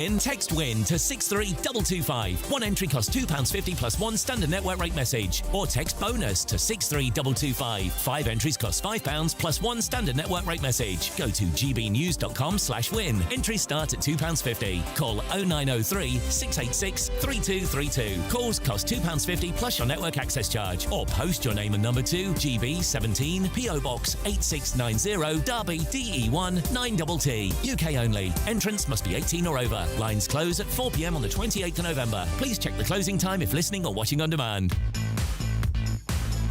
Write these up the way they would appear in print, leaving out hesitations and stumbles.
Text WIN to 63225. One entry costs £2.50 plus one standard network rate message. Or text BONUS to 63225. 5 entries cost £5 plus one standard network rate message. Go to gbnews.com/win. Entries start at £2.50. Call 0903 686 3232. Calls cost £2.50 plus your network access charge. Or post your name and number to GB17 PO Box 8690 Derby DE1 9TT. UK only. Entrance must be 18 or over. Lines close at 4 p.m. on the 28th of November. Please check the closing time if listening or watching on demand.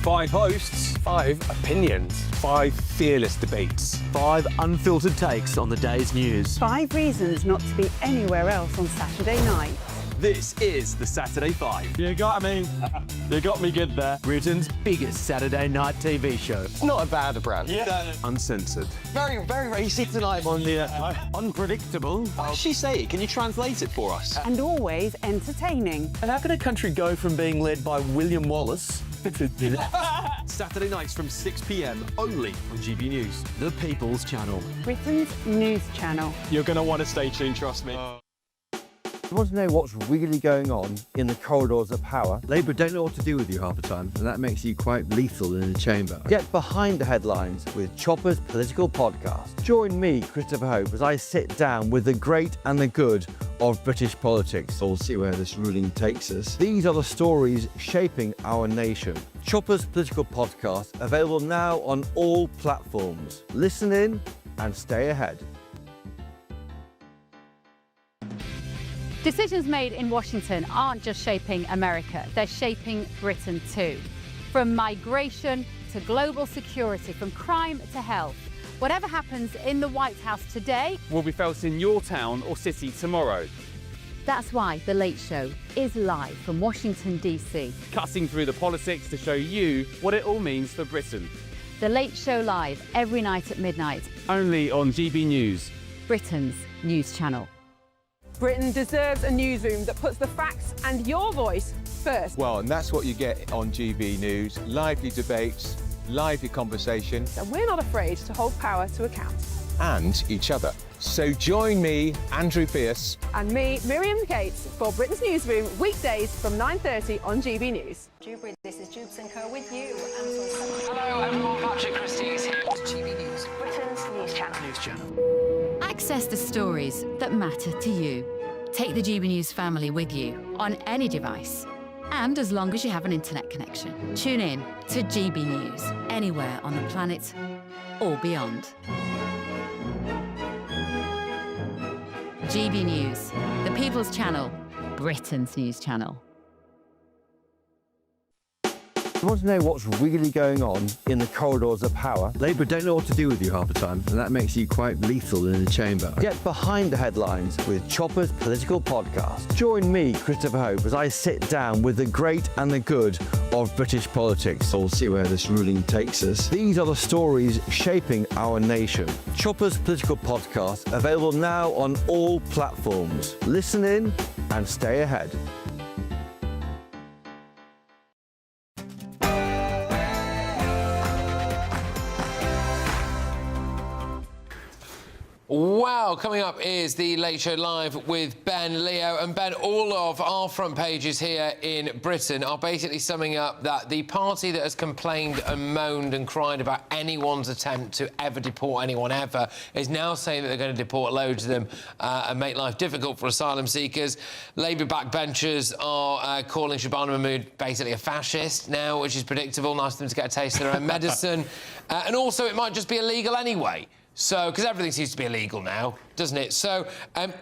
5 hosts, 5 opinions, 5 fearless debates, 5 unfiltered takes on the day's news. 5 reasons not to be anywhere else on Saturday night. This is the Saturday 5. You got me. You got me good there. Britain's biggest Saturday night TV show. It's not a bad brand. Yeah. Uncensored. Very, very racy tonight. On the unpredictable. What does she say? Can you translate it for us? And always entertaining. And how can a country go from being led by William Wallace Saturday nights from 6 p.m. only on GB News. the People's Channel? Britain's news channel. You're going to want to stay tuned, trust me. You want to know what's really going on in the corridors of power? Labour don't know what to do with you half the time, and that makes you quite lethal in the chamber. Get behind the headlines with Chopper's Political Podcast. Join me, Christopher Hope, as I sit down with the great and the good of British politics. We'll see where this ruling takes us. These are the stories shaping our nation. Chopper's Political Podcast, available now on all platforms. Listen in and stay ahead. Decisions made in Washington aren't just shaping America, they're shaping Britain too. From migration to global security, from crime to health. Whatever happens in the White House today will be felt in your town or city tomorrow. That's why The Late Show is live from Washington, DC. Cutting through the politics to show you what it all means for Britain. The Late Show live every night at midnight. Only on GB News. Britain's news channel. Britain deserves a newsroom that puts the facts and your voice first. Well, and that's what you get on GB News. Lively debates, lively conversation. And we're not afraid to hold power to account. And each other. So join me, Andrew Pearce. And me, Miriam Gates, for Britain's Newsroom, weekdays from 9:30 on GB News. This is Jubes & Co with you. Hello everyone, Patrick Christie is here. GB News, Britain's news channel. Access the stories that matter to you. Take the GB News family with you on any device. And as long as you have an internet connection. Tune in to GB News anywhere on the planet or beyond. GB News, the People's Channel, Britain's news channel. You want to know what's really going on in the corridors of power? Labour don't know what to do with you half the time, and that makes you quite lethal in the chamber. Get behind the headlines with Chopper's Political Podcast. Join me, Christopher Hope, as I sit down with the great and the good of British politics. We'll see where this ruling takes us. These are the stories shaping our nation. Chopper's Political Podcast, available now on all platforms. Listen in and stay ahead. Wow, coming up is the Late Show Live with Ben, Leo, and Ben, all of our front pages here in Britain are basically summing up that the party that has complained and moaned and cried about anyone's attempt to ever deport anyone ever is now saying that they're going to deport loads of them and make life difficult for asylum seekers. Labour backbenchers are calling Shabana Mahmood basically a fascist now, which is predictable. Nice of them to get a taste of their own medicine. And also, it might just be illegal anyway. So, because everything seems to be illegal now, doesn't it? So,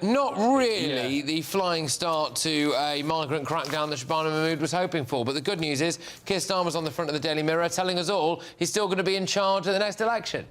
not really the flying start to a migrant crackdown that Shabana Mahmood was hoping for. But the good news is, Keir Starmer's on the front of the Daily Mirror telling us all he's still going to be in charge at the next election.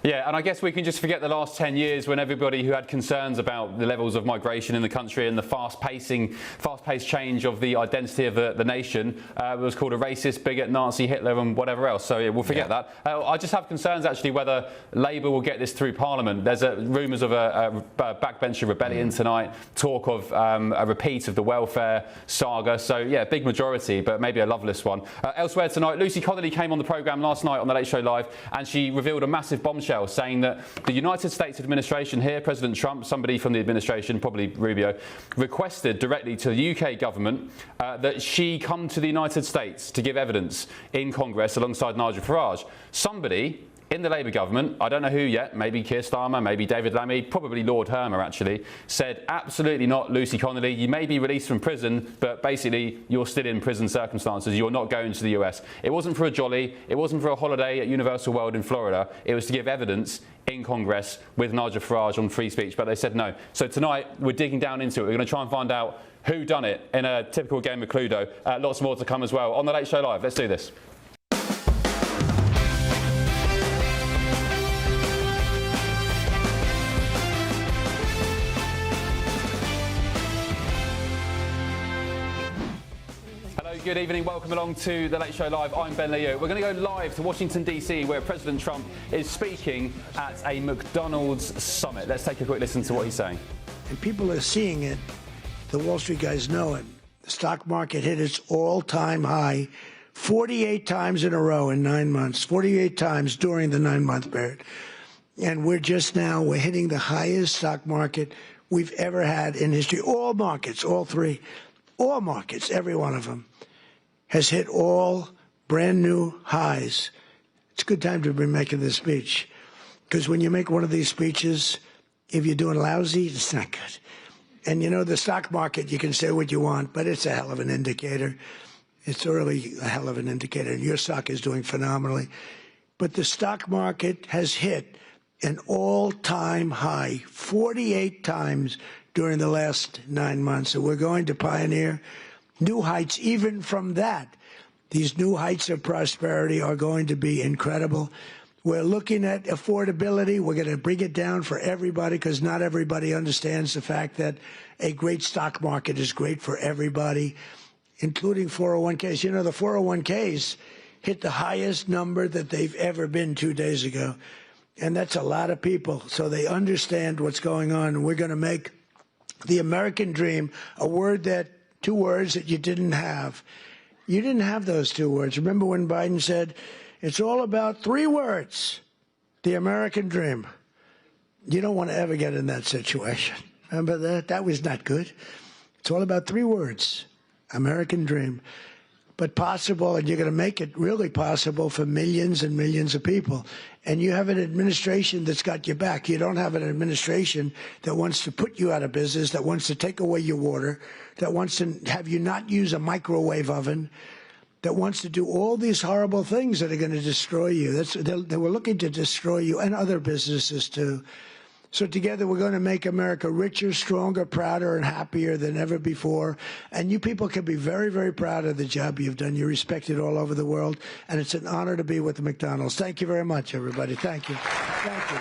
Yeah, and I guess we can just forget the last 10 years when everybody who had concerns about the levels of migration in the country and the fast-paced change of the identity of the nation was called a racist, bigot, Nazi, Hitler and whatever else. So yeah, we'll forget that. I just have concerns actually whether Labour will get this through Parliament. There's rumours of a backbencher rebellion tonight, talk of a repeat of the welfare saga. So yeah, big majority, but maybe a loveless one. Elsewhere tonight, Lucy Connolly came on the programme last night on The Late Show Live and she revealed a massive bombshell bombshell, saying that the United States administration here, President Trump, somebody from the administration, probably Rubio, requested directly to the UK government that she come to the United States to give evidence in Congress alongside Nigel Farage. Somebody in the Labour government, I don't know who yet, maybe Keir Starmer, maybe David Lammy, probably Lord Hermer actually, said absolutely not, Lucy Connolly, you may be released from prison, but basically you're still in prison circumstances, you're not going to the US. It wasn't for a jolly, it wasn't for a holiday at Universal World in Florida, it was to give evidence in Congress with Nigel Farage on free speech, but they said no. So tonight we're digging down into it, we're going to try and find out who done it in a typical game of Cluedo. Lots more to come as well on The Late Show Live. Let's do this. Good evening, welcome along to The Late Show Live. I'm Ben Leo. We're going to go live to Washington, D.C., where President Trump is speaking at a McDonald's summit. Let's take a quick listen to what he's saying. And people are seeing it. The Wall Street guys know it. The stock market hit its all-time high 48 times in a row in 9 months, 48 times during the 9-month period. And we're hitting the highest stock market we've ever had in history. All markets, all three, all markets, every one of them, has hit all brand new highs. It's a good time to be making this speech, because when you make one of these speeches, if you're doing lousy, it's not good. And you know, the stock market, you can say what you want, but it's a hell of an indicator. It's really a hell of an indicator. Your stock is doing phenomenally. But the stock market has hit an all-time high 48 times during the last 9 months. So we're going to pioneer new heights even from that. These new heights of prosperity are going to be incredible. We're looking at affordability. We're going to bring it down for everybody, because not everybody understands the fact that a great stock market is great for everybody, including 401ks. You know, the 401ks hit the highest number that they've ever been 2 days ago. And that's a lot of people. So they understand what's going on. And we're going to make the American dream two words that you didn't have. You didn't have those 2 words. Remember when Biden said, it's all about 3 words, the American dream. You don't want to ever get in that situation. Remember that? That was not good. It's all about 3 words, American dream. But possible, and you're going to make it really possible for millions and millions of people. And you have an administration that's got your back. You don't have an administration that wants to put you out of business, that wants to take away your water, that wants to have you not use a microwave oven, that wants to do all these horrible things that are going to destroy you. They were looking to destroy you and other businesses too. So together we're going to make America richer, stronger, prouder, and happier than ever before. And you people can be very, very proud of the job you've done. You're respected all over the world. And it's an honor to be with the McDonald's. Thank you very much, everybody. Thank you. Thank you.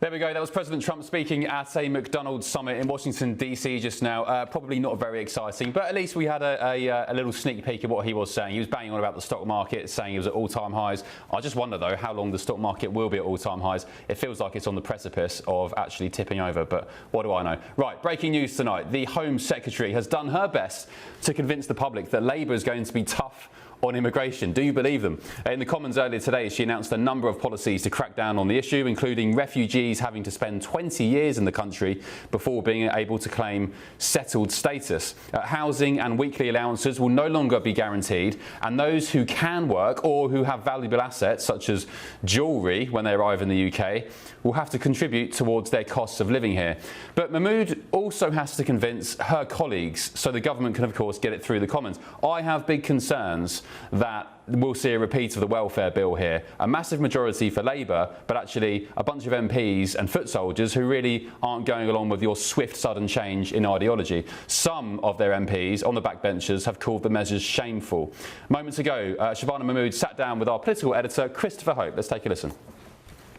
There we go. That was President Trump speaking at a McDonald's summit in Washington, D.C. just now. Probably not very exciting, but at least we had a little sneak peek of what he was saying. He was banging on about the stock market, saying it was at all-time highs. I just wonder, though, how long the stock market will be at all-time highs. It feels like it's on the precipice of actually tipping over, but what do I know? Right, breaking news tonight. The Home Secretary has done her best to convince the public that Labour is going to be tough on immigration. Do you believe them? In the Commons earlier today, she announced a number of policies to crack down on the issue, including refugees having to spend 20 years in the country before being able to claim settled status. Housing and weekly allowances will no longer be guaranteed, and those who can work or who have valuable assets, such as jewellery, when they arrive in the UK, will have to contribute towards their costs of living here. But Mahmood also has to convince her colleagues, so the government can, of course, get it through the Commons. I have big concerns that we'll see a repeat of the welfare bill here. A massive majority for Labour, but actually a bunch of MPs and foot soldiers who really aren't going along with your swift, sudden change in ideology. Some of their MPs on the backbenchers have called the measures shameful. Moments ago, Shabana Mahmood sat down with our political editor, Christopher Hope. Let's take a listen.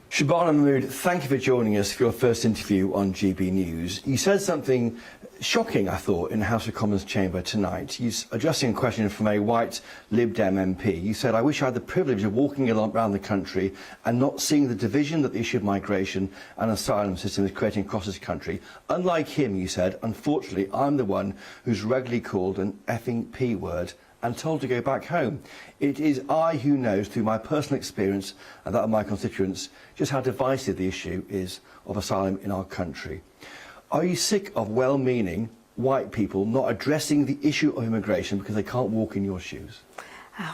Shabana Mahmood, thank you for joining us for your first interview on GB News. You said something shocking, I thought, in the House of Commons chamber tonight. You addressing a question from a white Lib Dem MP. You said, "I wish I had the privilege of walking around the country and not seeing the division that the issue of migration and asylum system is creating across this country. Unlike him," you said, "unfortunately, I'm the one who's regularly called an effing P word and told to go back home. It is I who knows through my personal experience and that of my constituents just how divisive the issue is of asylum in our country." Are you sick of well-meaning white people not addressing the issue of immigration because they can't walk in your shoes?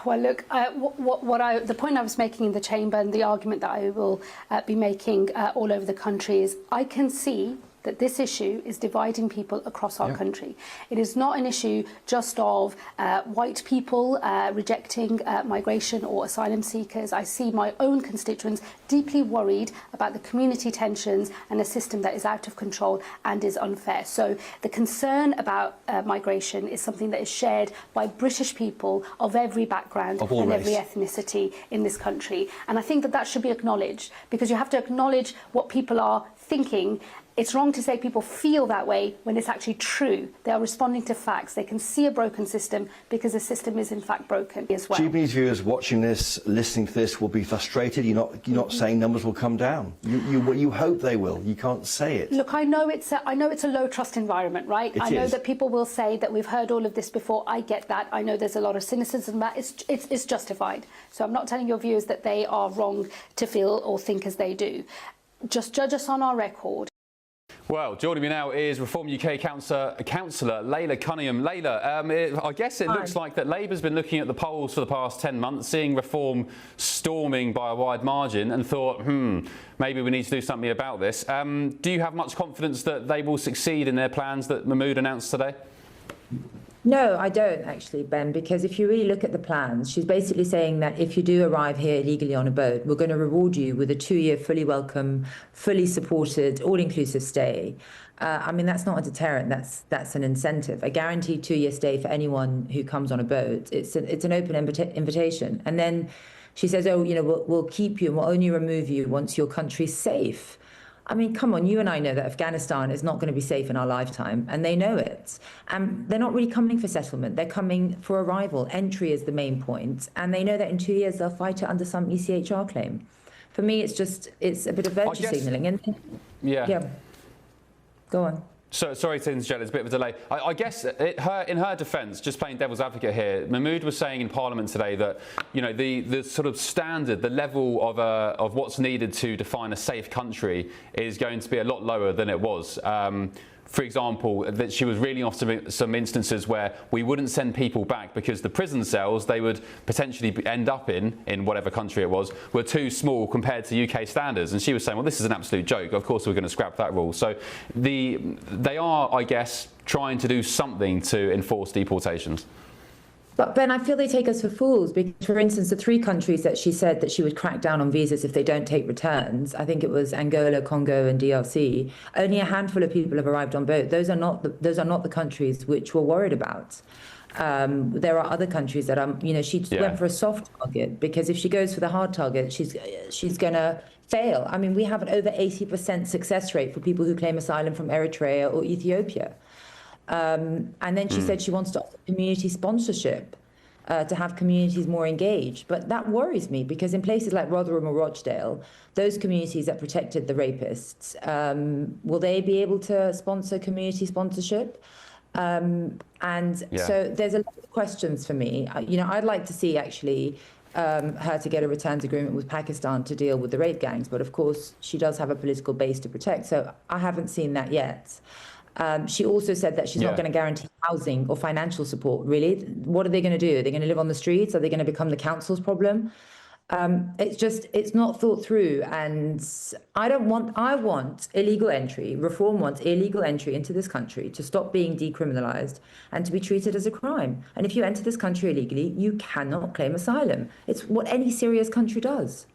Well, look, the point I was making in the chamber and the argument that I will be making all over the country is I can see that this issue is dividing people across our country. It is not an issue just of white people rejecting migration or asylum seekers. I see my own constituents deeply worried about the community tensions and a system that is out of control and is unfair. So the concern about migration is something that is shared by British people of every background and every ethnicity in this country. And I think that that should be acknowledged, because you have to acknowledge what people are thinking. It's wrong to say people feel that way when it's actually true. They are responding to facts. They can see a broken system because the system is in fact broken as well. GB News viewers watching this, listening to this, will be frustrated. You're not saying numbers will come down. You hope they will. You can't say it. Look, I know it's a low trust environment, right? I know that people will say that we've heard all of this before. I get that. I know there's a lot of cynicism that it's justified. So I'm not telling your viewers that they are wrong to feel or think as they do. Just judge us on our record. Well, joining me now is Reform UK councillor Layla Cunningham. Layla, I guess it looks like that Labour's been looking at the polls for the past 10 months, seeing Reform storming by a wide margin, and thought, maybe we need to do something about this. Do you have much confidence that they will succeed in their plans that Mahmood announced today? No, I don't actually, Ben, because if you really look at the plans, she's basically saying that if you do arrive here illegally on a boat, we're going to reward you with a 2-year fully welcome, fully supported, all-inclusive stay. I mean, that's not a deterrent, that's an incentive. A guaranteed 2-year stay for anyone who comes on a boat. It's an open invitation. And then she says, oh, we'll keep you and we'll only remove you once your country's safe. I mean, come on, you and I know that Afghanistan is not going to be safe in our lifetime, and they know it. And they're not really coming for settlement. They're coming for arrival. Entry is the main point. And they know that in 2 years they'll fight it under some ECHR claim. For me, it's a bit of virtue signalling. And yeah. Go on. So, sorry to interject, there's a bit of a delay. I guess in her defence, just playing devil's advocate here, Mahmood was saying in Parliament today that the sort of standard, the level of what's needed to define a safe country is going to be a lot lower than it was. For example, that she was reeling off some instances where we wouldn't send people back because the prison cells they would potentially end up in whatever country it was, were too small compared to UK standards. And she was saying, well, this is an absolute joke. Of course, we're going to scrap that rule. So they are, I guess, trying to do something to enforce deportations. But Ben, I feel they take us for fools because, for instance, the 3 countries that she said that she would crack down on visas if they don't take returns, I think it was Angola, Congo and DRC, only a handful of people have arrived on boat. Those are not the countries which we're worried about. There are other countries that are, she went for a soft target because if she goes for the hard target, she's going to fail. I mean, we have an over 80% success rate for people who claim asylum from Eritrea or Ethiopia. And then she said she wants to offer community sponsorship to have communities more engaged. But that worries me because in places like Rotherham or Rochdale, those communities that protected the rapists, will they be able to sponsor community sponsorship? So there's a lot of questions for me. I'd like to see actually her to get a returns agreement with Pakistan to deal with the rape gangs. But of course, she does have a political base to protect. So I haven't seen that yet. She also said that she's not going to guarantee housing or financial support, really. What are they going to do? Are they going to live on the streets? Are they going to become the council's problem? It's not thought through. And I want illegal entry. Reform wants illegal entry into this country to stop being decriminalised and to be treated as a crime. And if you enter this country illegally, you cannot claim asylum. It's what any serious country does.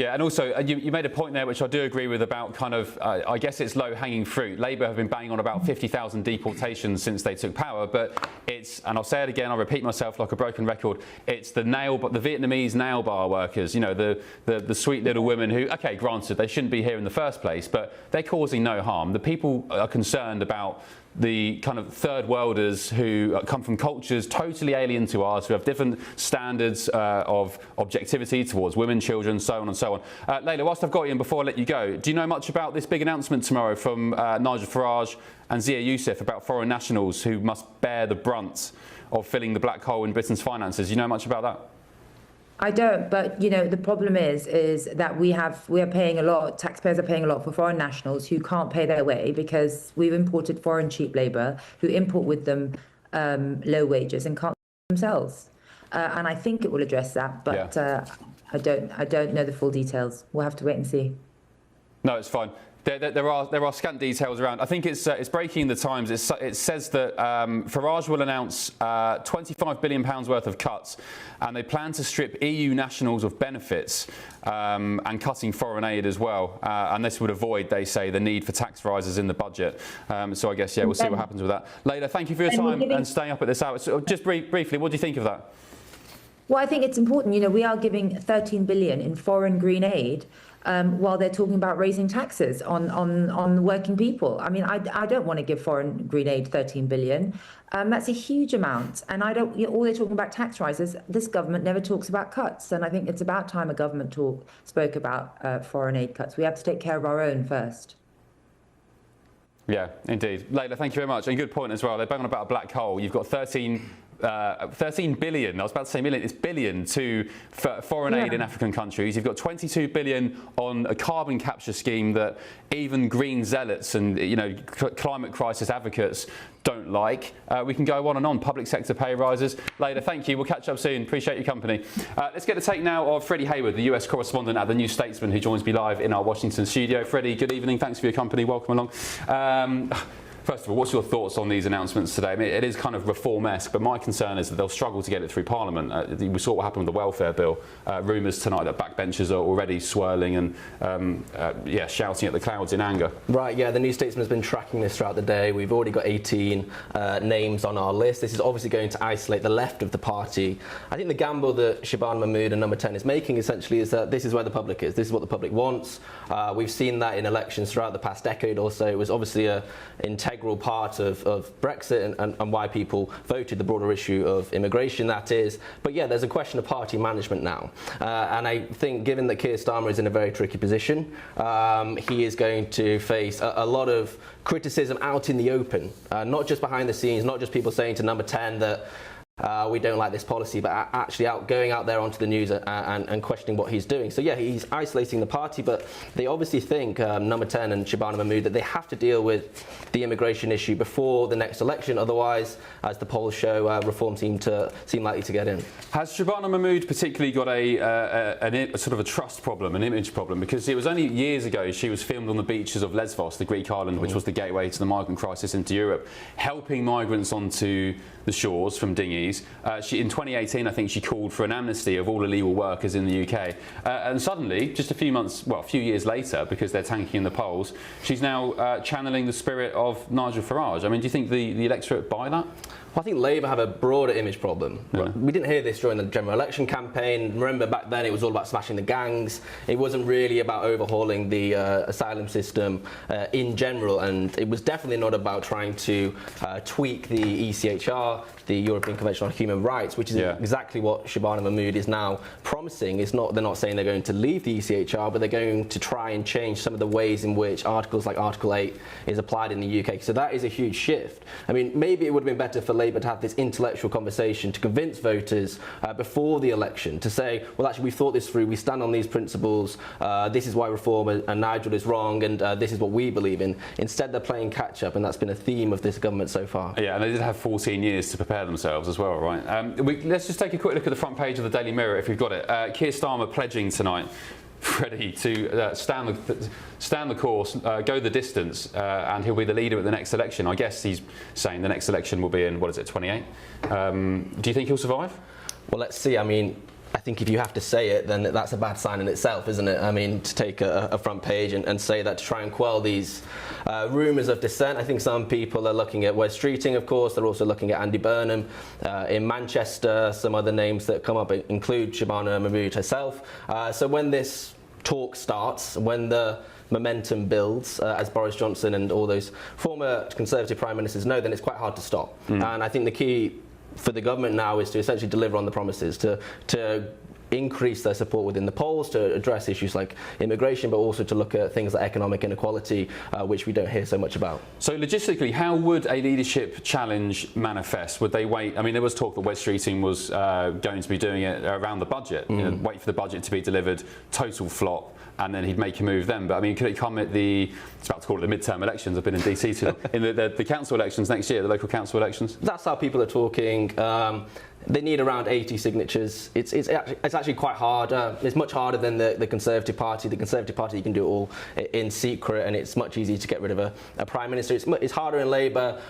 Yeah, and also you made a point there which I do agree with about kind of, I guess it's low-hanging fruit. Labour have been banging on about 50,000 deportations since they took power, but it's, and I'll say it again, I'll repeat myself like a broken record, it's the Vietnamese nail bar workers, you know, the sweet little women who, okay, granted, they shouldn't be here in the first place, but they're causing no harm. The people are concerned about the kind of third worlders who come from cultures totally alien to ours, who have different standards of objectivity towards women, children, so on and so on. Layla, whilst I've got you and before I let you go, do you know much about this big announcement tomorrow from Nigel Farage and Zia Youssef about foreign nationals who must bear the brunt of filling the black hole in Britain's finances? Do you know much about that? I don't, but you know the problem is that we are paying a lot. Taxpayers are paying a lot for foreign nationals who can't pay their way because we've imported foreign cheap labour who import with them low wages and can't pay themselves. And I think it will address that, but yeah. I don't know the full details. We'll have to wait and see. No, it's fine. There are scant details around. I think it's breaking the Times. It says that Farage will announce £25 billion worth of cuts, and they plan to strip EU nationals of benefits and cutting foreign aid as well. And this would avoid, they say, the need for tax rises in the budget. So I guess, yeah, we'll see what happens with that. Layla, thank you for your time and staying up at this hour. So just briefly, what do you think of that? Well, I think it's important. You know, we are giving 13 billion in foreign green aid. While they're talking about raising taxes on working people. I mean, I don't want to give foreign green aid 13 billion. That's a huge amount. And all they're talking about tax rises. This government never talks about cuts. And I think it's about time a government spoke about foreign aid cuts. We have to take care of our own first. Yeah, indeed. Layla, thank you very much. And good point as well. They're banging on about a black hole. You've got 13 billion, I was about to say million, it's billion for foreign aid in African countries. You've got 22 billion on a carbon capture scheme that even green zealots and, you know, climate crisis advocates don't like. We can go on and on. Public sector pay rises. Layla, thank you. We'll catch up soon. Appreciate your company. Let's get a take now of Freddie Hayward, the US correspondent at the New Statesman, who joins me live in our Washington studio. Freddie, good evening. Thanks for your company. Welcome along. First of all, what's your thoughts on these announcements today? I mean, it is kind of reform-esque, but my concern is that they'll struggle to get it through Parliament. We saw what happened with the welfare bill. Rumours tonight that backbenchers are already swirling and shouting at the clouds in anger. Right, yeah, the New Statesman has been tracking this throughout the day. We've already got 18 names on our list. This is obviously going to isolate the left of the party. I think the gamble that Shabana Mahmood and Number 10 is making essentially is that this is where the public is. This is what the public wants. We've seen that in elections throughout the past decade or so. It was obviously an integral part of Brexit and why people voted, the broader issue of immigration, that is. But yeah, there's a question of party management now. And I think given that Keir Starmer is in a very tricky position, he is going to face a lot of criticism out in the open, not just behind the scenes, not just people saying to Number 10 that we don't like this policy, but actually going out there onto the news and questioning what he's doing. So yeah, he's isolating the party, but they obviously think, Number 10 and Shabana Mahmood, that they have to deal with the immigration issue before the next election. Otherwise, as the polls show, reform seem likely to get in. Has Shabana Mahmood particularly got a sort of a trust problem, an image problem? Because it was only years ago she was filmed on the beaches of Lesbos, the Greek island, which was the gateway to the migrant crisis into Europe, helping migrants onto the shores from dinghies. In 2018, I think she called for an amnesty of all illegal workers in the UK. And suddenly, just a few years later, because they're tanking in the polls, she's now channeling the spirit of Nigel Farage. I mean, do you think the electorate buy that? Well, I think Labour have a broader image problem. Yeah. We didn't hear this during the general election campaign. Remember, back then it was all about smashing the gangs. It wasn't really about overhauling the asylum system in general, and it was definitely not about trying to tweak the ECHR, the European Convention on Human Rights, which is exactly what Shabana Mahmood is now promising. They're not saying they're going to leave the ECHR, but they're going to try and change some of the ways in which articles like Article 8 is applied in the UK. So that is a huge shift. I mean, maybe it would have been better for Labour to have this intellectual conversation to convince voters before the election to say, well, actually, we've thought this through, we stand on these principles, this is why reform and Nigel is wrong, and this is what we believe in. Instead, they're playing catch-up, and that's been a theme of this government so far. Yeah, and they did have 14 years to prepare themselves as well, right? Let's just take a quick look at the front page of the Daily Mirror, if you've got it. Keir Starmer pledging tonight, Freddie, to stand the course, go the distance, and he'll be the leader at the next election. I guess he's saying the next election will be in, 28? Do you think he'll survive? Well, let's see. I mean, I think if you have to say it, then that's a bad sign in itself, isn't it? I mean, to take a front page and say that to try and quell these rumours of dissent. I think some people are looking at Wes Streeting, of course. They're also looking at Andy Burnham in Manchester. Some other names that come up include Shabana Mahmood herself. So when this talk starts, when the momentum builds, as Boris Johnson and all those former Conservative Prime Ministers know, then it's quite hard to stop. And I think the key for the government now is to essentially deliver on the promises, to increase their support within the polls, to address issues like immigration, but also to look at things like economic inequality, which we don't hear so much about. So logistically, how would a leadership challenge manifest? Would they wait? I mean, there was talk that Wes Streeting was going to be doing it around the budget, you know, wait for the budget to be delivered, total flop, and then he'd make a move then. But I mean, could it come at it's about to call it the midterm elections, I've been in DC too, in the council elections next year, the local council elections? That's how people are talking. They need around 80 signatures. It's actually quite hard. It's much harder than the Conservative Party. The Conservative Party, you can do it all in secret, and it's much easier to get rid of a Prime Minister. It's harder in Labour.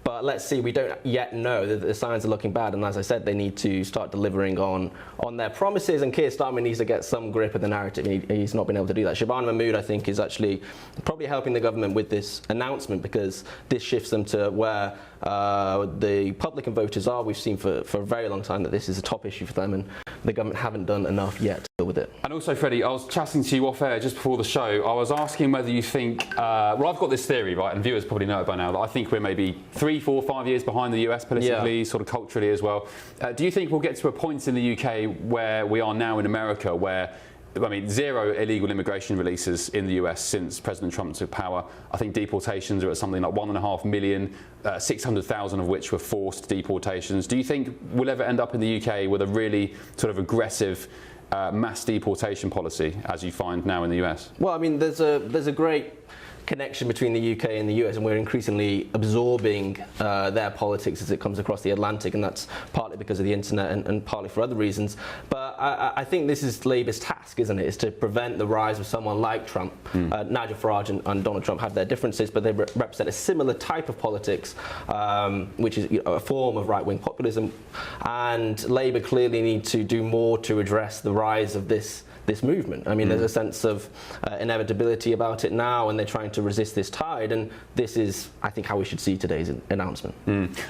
But let's see, we don't yet know. The signs are looking bad, and as I said, they need to start delivering on their promises, and Keir Starmer needs to get some grip of the narrative. He's not been able to do that. Shabana Mahmood, I think, is actually probably helping the government with this announcement, because this shifts them to where the public and voters are. We've seen for a very long time that this is a top issue for them, and the government haven't done enough yet to deal with it. And also, Freddie, I was chatting to you off air just before the show. I was asking whether you think, well, I've got this theory, right, and viewers probably know it by now, that I think we're maybe 3, 4, 5 years behind the US politically, sort of culturally as well. Do you think we'll get to a point in the UK where we are now in America, where, I mean, 0 illegal immigration releases in the US since President Trump took power? I think deportations are at something like 1.5 million, 600,000 of which were forced deportations. Do you think we'll ever end up in the UK with a really sort of aggressive mass deportation policy, as you find now in the US? Well, I mean, there's a great connection between the UK and the US, and we're increasingly absorbing their politics as it comes across the Atlantic, and that's partly because of the internet and partly for other reasons. But I think this is Labour's task, isn't it? Is to prevent the rise of someone like Trump. Nigel Farage and Donald Trump have their differences, but they represent a similar type of politics, which is a form of right-wing populism. And Labour clearly need to do more to address the rise of this movement. I mean, there's a sense of inevitability about it now, and they're trying to resist this tide, and this is, I think, how we should see today's announcement.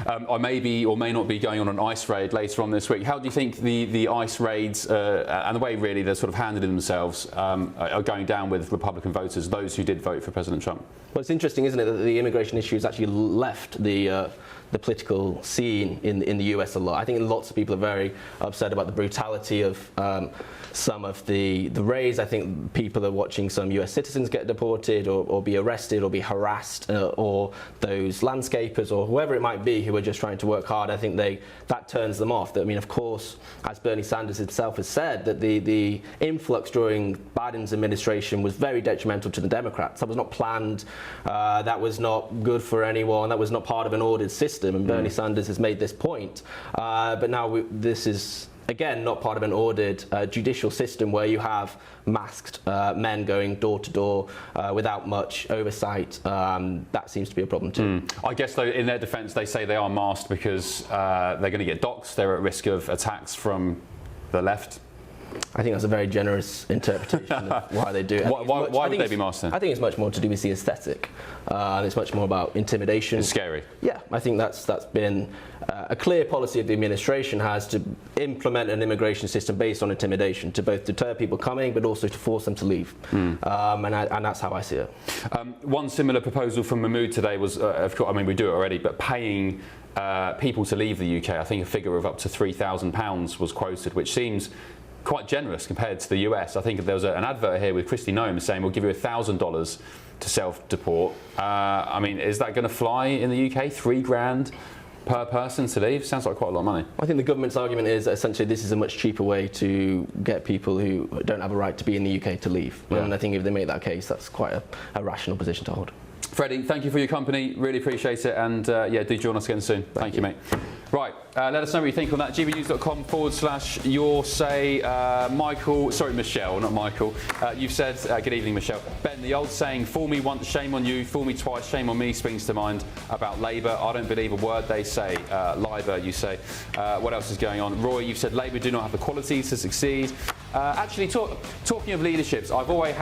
I may be or may not be going on an ICE raid later on this week. How do you think the ICE raids and the way really they're sort of handling themselves are going down with Republican voters, those who did vote for President Trump? Well, it's interesting, isn't it, that the immigration issue has actually left the political scene in the US a lot. I think lots of people are very upset about the brutality of some of the raids. I think people are watching some US citizens get deported or be arrested or be harassed, or those landscapers or whoever it might be who are just trying to work hard. I think that turns them off. I mean, of course, as Bernie Sanders himself has said, that the influx during Biden's administration was very detrimental to the Democrats. That was not planned. That was not good for anyone. That was not part of an ordered system. And Bernie Sanders has made this point. But now this is, again, not part of an ordered judicial system where you have masked men going door to door without much oversight. That seems to be a problem too. I guess, though, in their defence, they say they are masked because they're going to get doxxed. They're at risk of attacks from the left. I think that's a very generous interpretation of why they do it. Why would they be masked then? I think it's much more to do with the aesthetic. It's much more about intimidation. It's scary. Yeah, I think that's been a clear policy of the administration, has to implement an immigration system based on intimidation, to both deter people coming but also to force them to leave. And that's how I see it. One similar proposal from Mahmood today was, of course, I mean, we do it already, but paying people to leave the UK. I think a figure of up to £3,000 was quoted, which seems quite generous compared to the US. I think there was an advert here with Kristi Noem saying we'll give you $1,000 to self-deport. I mean, is that going to fly in the UK? $3,000 per person to leave? Sounds like quite a lot of money. I think the government's argument is that essentially this is a much cheaper way to get people who don't have a right to be in the UK to leave. Yeah. And I think if they make that case, that's quite a rational position to hold. Freddie, thank you for your company. Really appreciate it. And yeah, do join us again soon. Thank you, mate. Right, let us know what you think on that. gbnews.com/your-say. Michelle, not Michael. You've said, good evening, Michelle. Ben, the old saying, fool me once, shame on you, fool me twice, shame on me, springs to mind about Labour. I don't believe a word they say. Labour, you say. What else is going on? Roy, you've said Labour do not have the qualities to succeed. Actually, talking of leaderships, I've always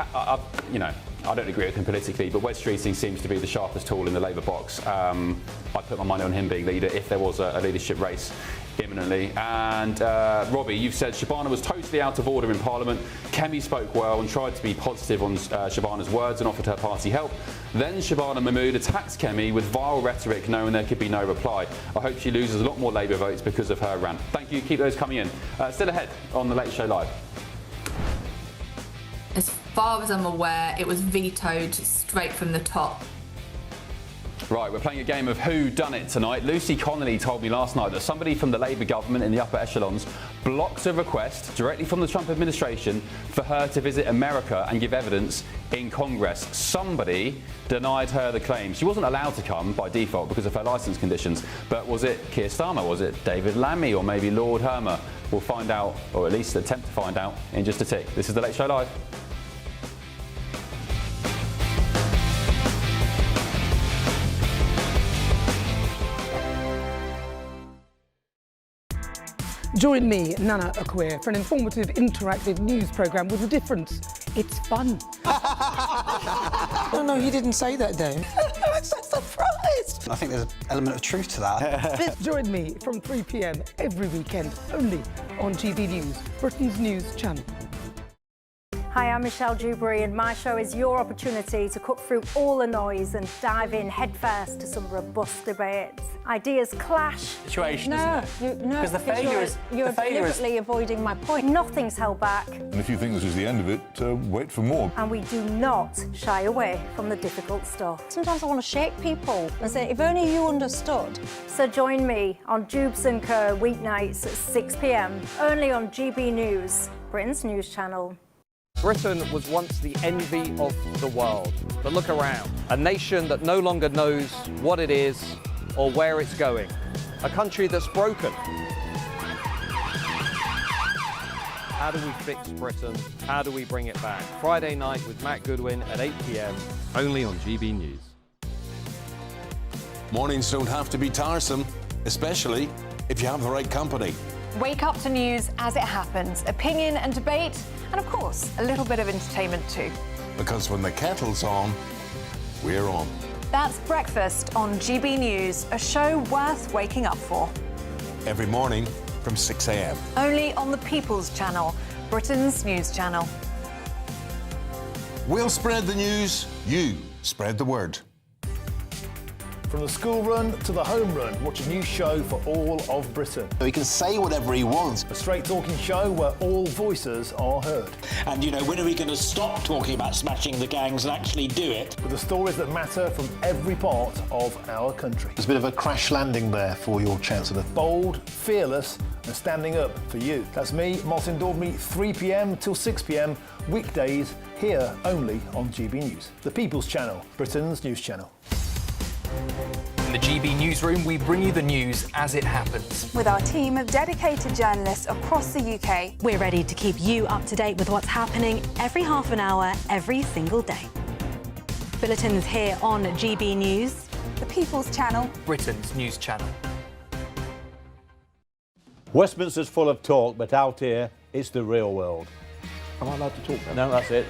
you know, I don't agree with him politically, but Wes Streeting seems to be the sharpest tool in the Labour box. I'd put my money on him being leader if there was a leadership race imminently. And Robbie, you've said Shabana was totally out of order in Parliament. Kemi spoke well and tried to be positive on Shabana's words and offered her party help. Then Shabana Mahmood attacks Kemi with vile rhetoric, knowing there could be no reply. I hope she loses a lot more Labour votes because of her rant. Thank you. Keep those coming in. Still ahead on The Late Show Live. As far as I'm aware, it was vetoed straight from the top. Right, we're playing a game of Who Done It tonight. Lucy Connolly told me last night that somebody from the Labour government in the upper echelons blocked a request directly from the Trump administration for her to visit America and give evidence in Congress. Somebody denied her the claim. She wasn't allowed to come by default because of her licence conditions. But was it Keir Starmer? Was it David Lammy? Or maybe Lord Hermer? We'll find out, or at least attempt to find out, in just a tick. This is The Late Show Live. Join me, Nana Akwe, for an informative, interactive news programme with a difference. It's fun. No, he didn't say that, Dave. I'm so surprised. I think there's an element of truth to that. Join me from 3 p.m. every weekend, only on GB News, Britain's news channel. Hi, I'm Michelle Dewberry, and my show is your opportunity to cut through all the noise and dive in headfirst to some robust debates. Ideas clash. Situation, isn't it? No, because the failure is you're deliberately avoiding my point. Nothing's held back. And if you think this is the end of it, wait for more. And we do not shy away from the difficult stuff. Sometimes I want to shake people and say, if only you understood. So join me on Jubes and Co weeknights at 6 p.m. only on GB News, Britain's news channel. Britain was once the envy of the world. But look around. A nation that no longer knows what it is or where it's going. A country that's broken. How do we fix Britain? How do we bring it back? Friday night with Matt Goodwin at 8 p.m. only on GB News. Mornings don't have to be tiresome, especially if you have the right company. Wake up to news as it happens, opinion and debate, and of course, a little bit of entertainment too. Because when the kettle's on, we're on. That's Breakfast on GB News, a show worth waking up for. Every morning from 6 a.m. Only on the People's Channel, Britain's news channel. We'll spread the news, you spread the word. From the school run to the home run, watch a new show for all of Britain. He can say whatever he wants. A straight-talking show where all voices are heard. And, you know, when are we going to stop talking about smashing the gangs and actually do it? With the stories that matter from every part of our country. There's a bit of a crash landing there for your Chancellor. Bold, fearless and standing up for you. That's me, Martin Daubney, 3 p.m. till 6 p.m, weekdays, here only on GB News. The People's Channel, Britain's news channel. In the GB Newsroom, we bring you the news as it happens. With our team of dedicated journalists across the UK, we're ready to keep you up to date with what's happening every half an hour, every single day. Bulletins here on GB News. The People's Channel, Britain's news channel. Westminster's full of talk, but out here, it's the real world. Am I allowed to talk then? No, that's it.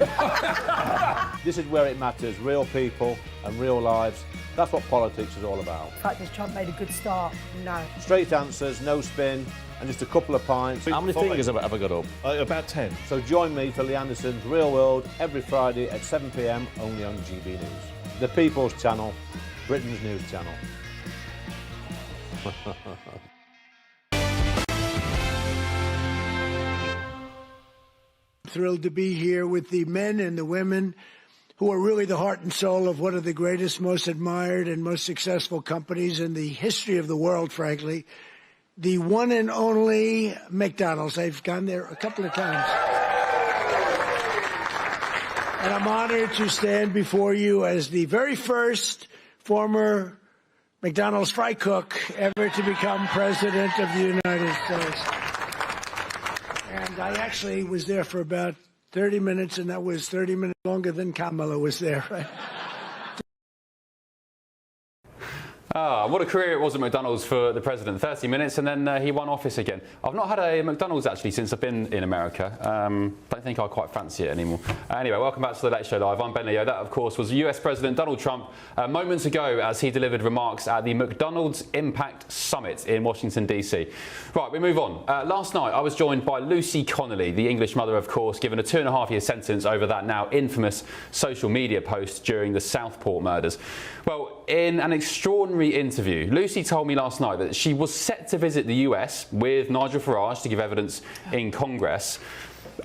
This is where it matters, real people and real lives. That's what politics is all about. The fact is Trump made a good start. No. Straight answers, no spin, and just a couple of pints. How many fingers have I got up? About 10. So join me for Lee Anderson's Real World every Friday at 7 p.m. only on GB News. The People's Channel, Britain's news channel. Thrilled to be here with the men and the women who are really the heart and soul of one of the greatest, most admired and most successful companies in the history of the world, frankly. The one and only McDonald's. I've gone there a couple of times. And I'm honored to stand before you as the very first former McDonald's fry cook ever to become president of the United States. And I actually was there for about 30 minutes, and that was 30 minutes longer than Kamala was there, right? Ah, what a career it was at McDonald's for the president. 30 minutes and then he won office again. I've not had a McDonald's actually since I've been in America. Don't think I quite fancy it anymore. Anyway, welcome back to the Late Show Live. I'm Ben Leo. That, of course, was US President Donald Trump moments ago as he delivered remarks at the McDonald's Impact Summit in Washington, D.C. Right, we move on. Last night, I was joined by Lucy Connolly, the English mother, of course, given a 2.5-year sentence over that now infamous social media post during the Southport murders. Well, in an extraordinary interview, Lucy told me last night that she was set to visit the US with Nigel Farage to give evidence in Congress.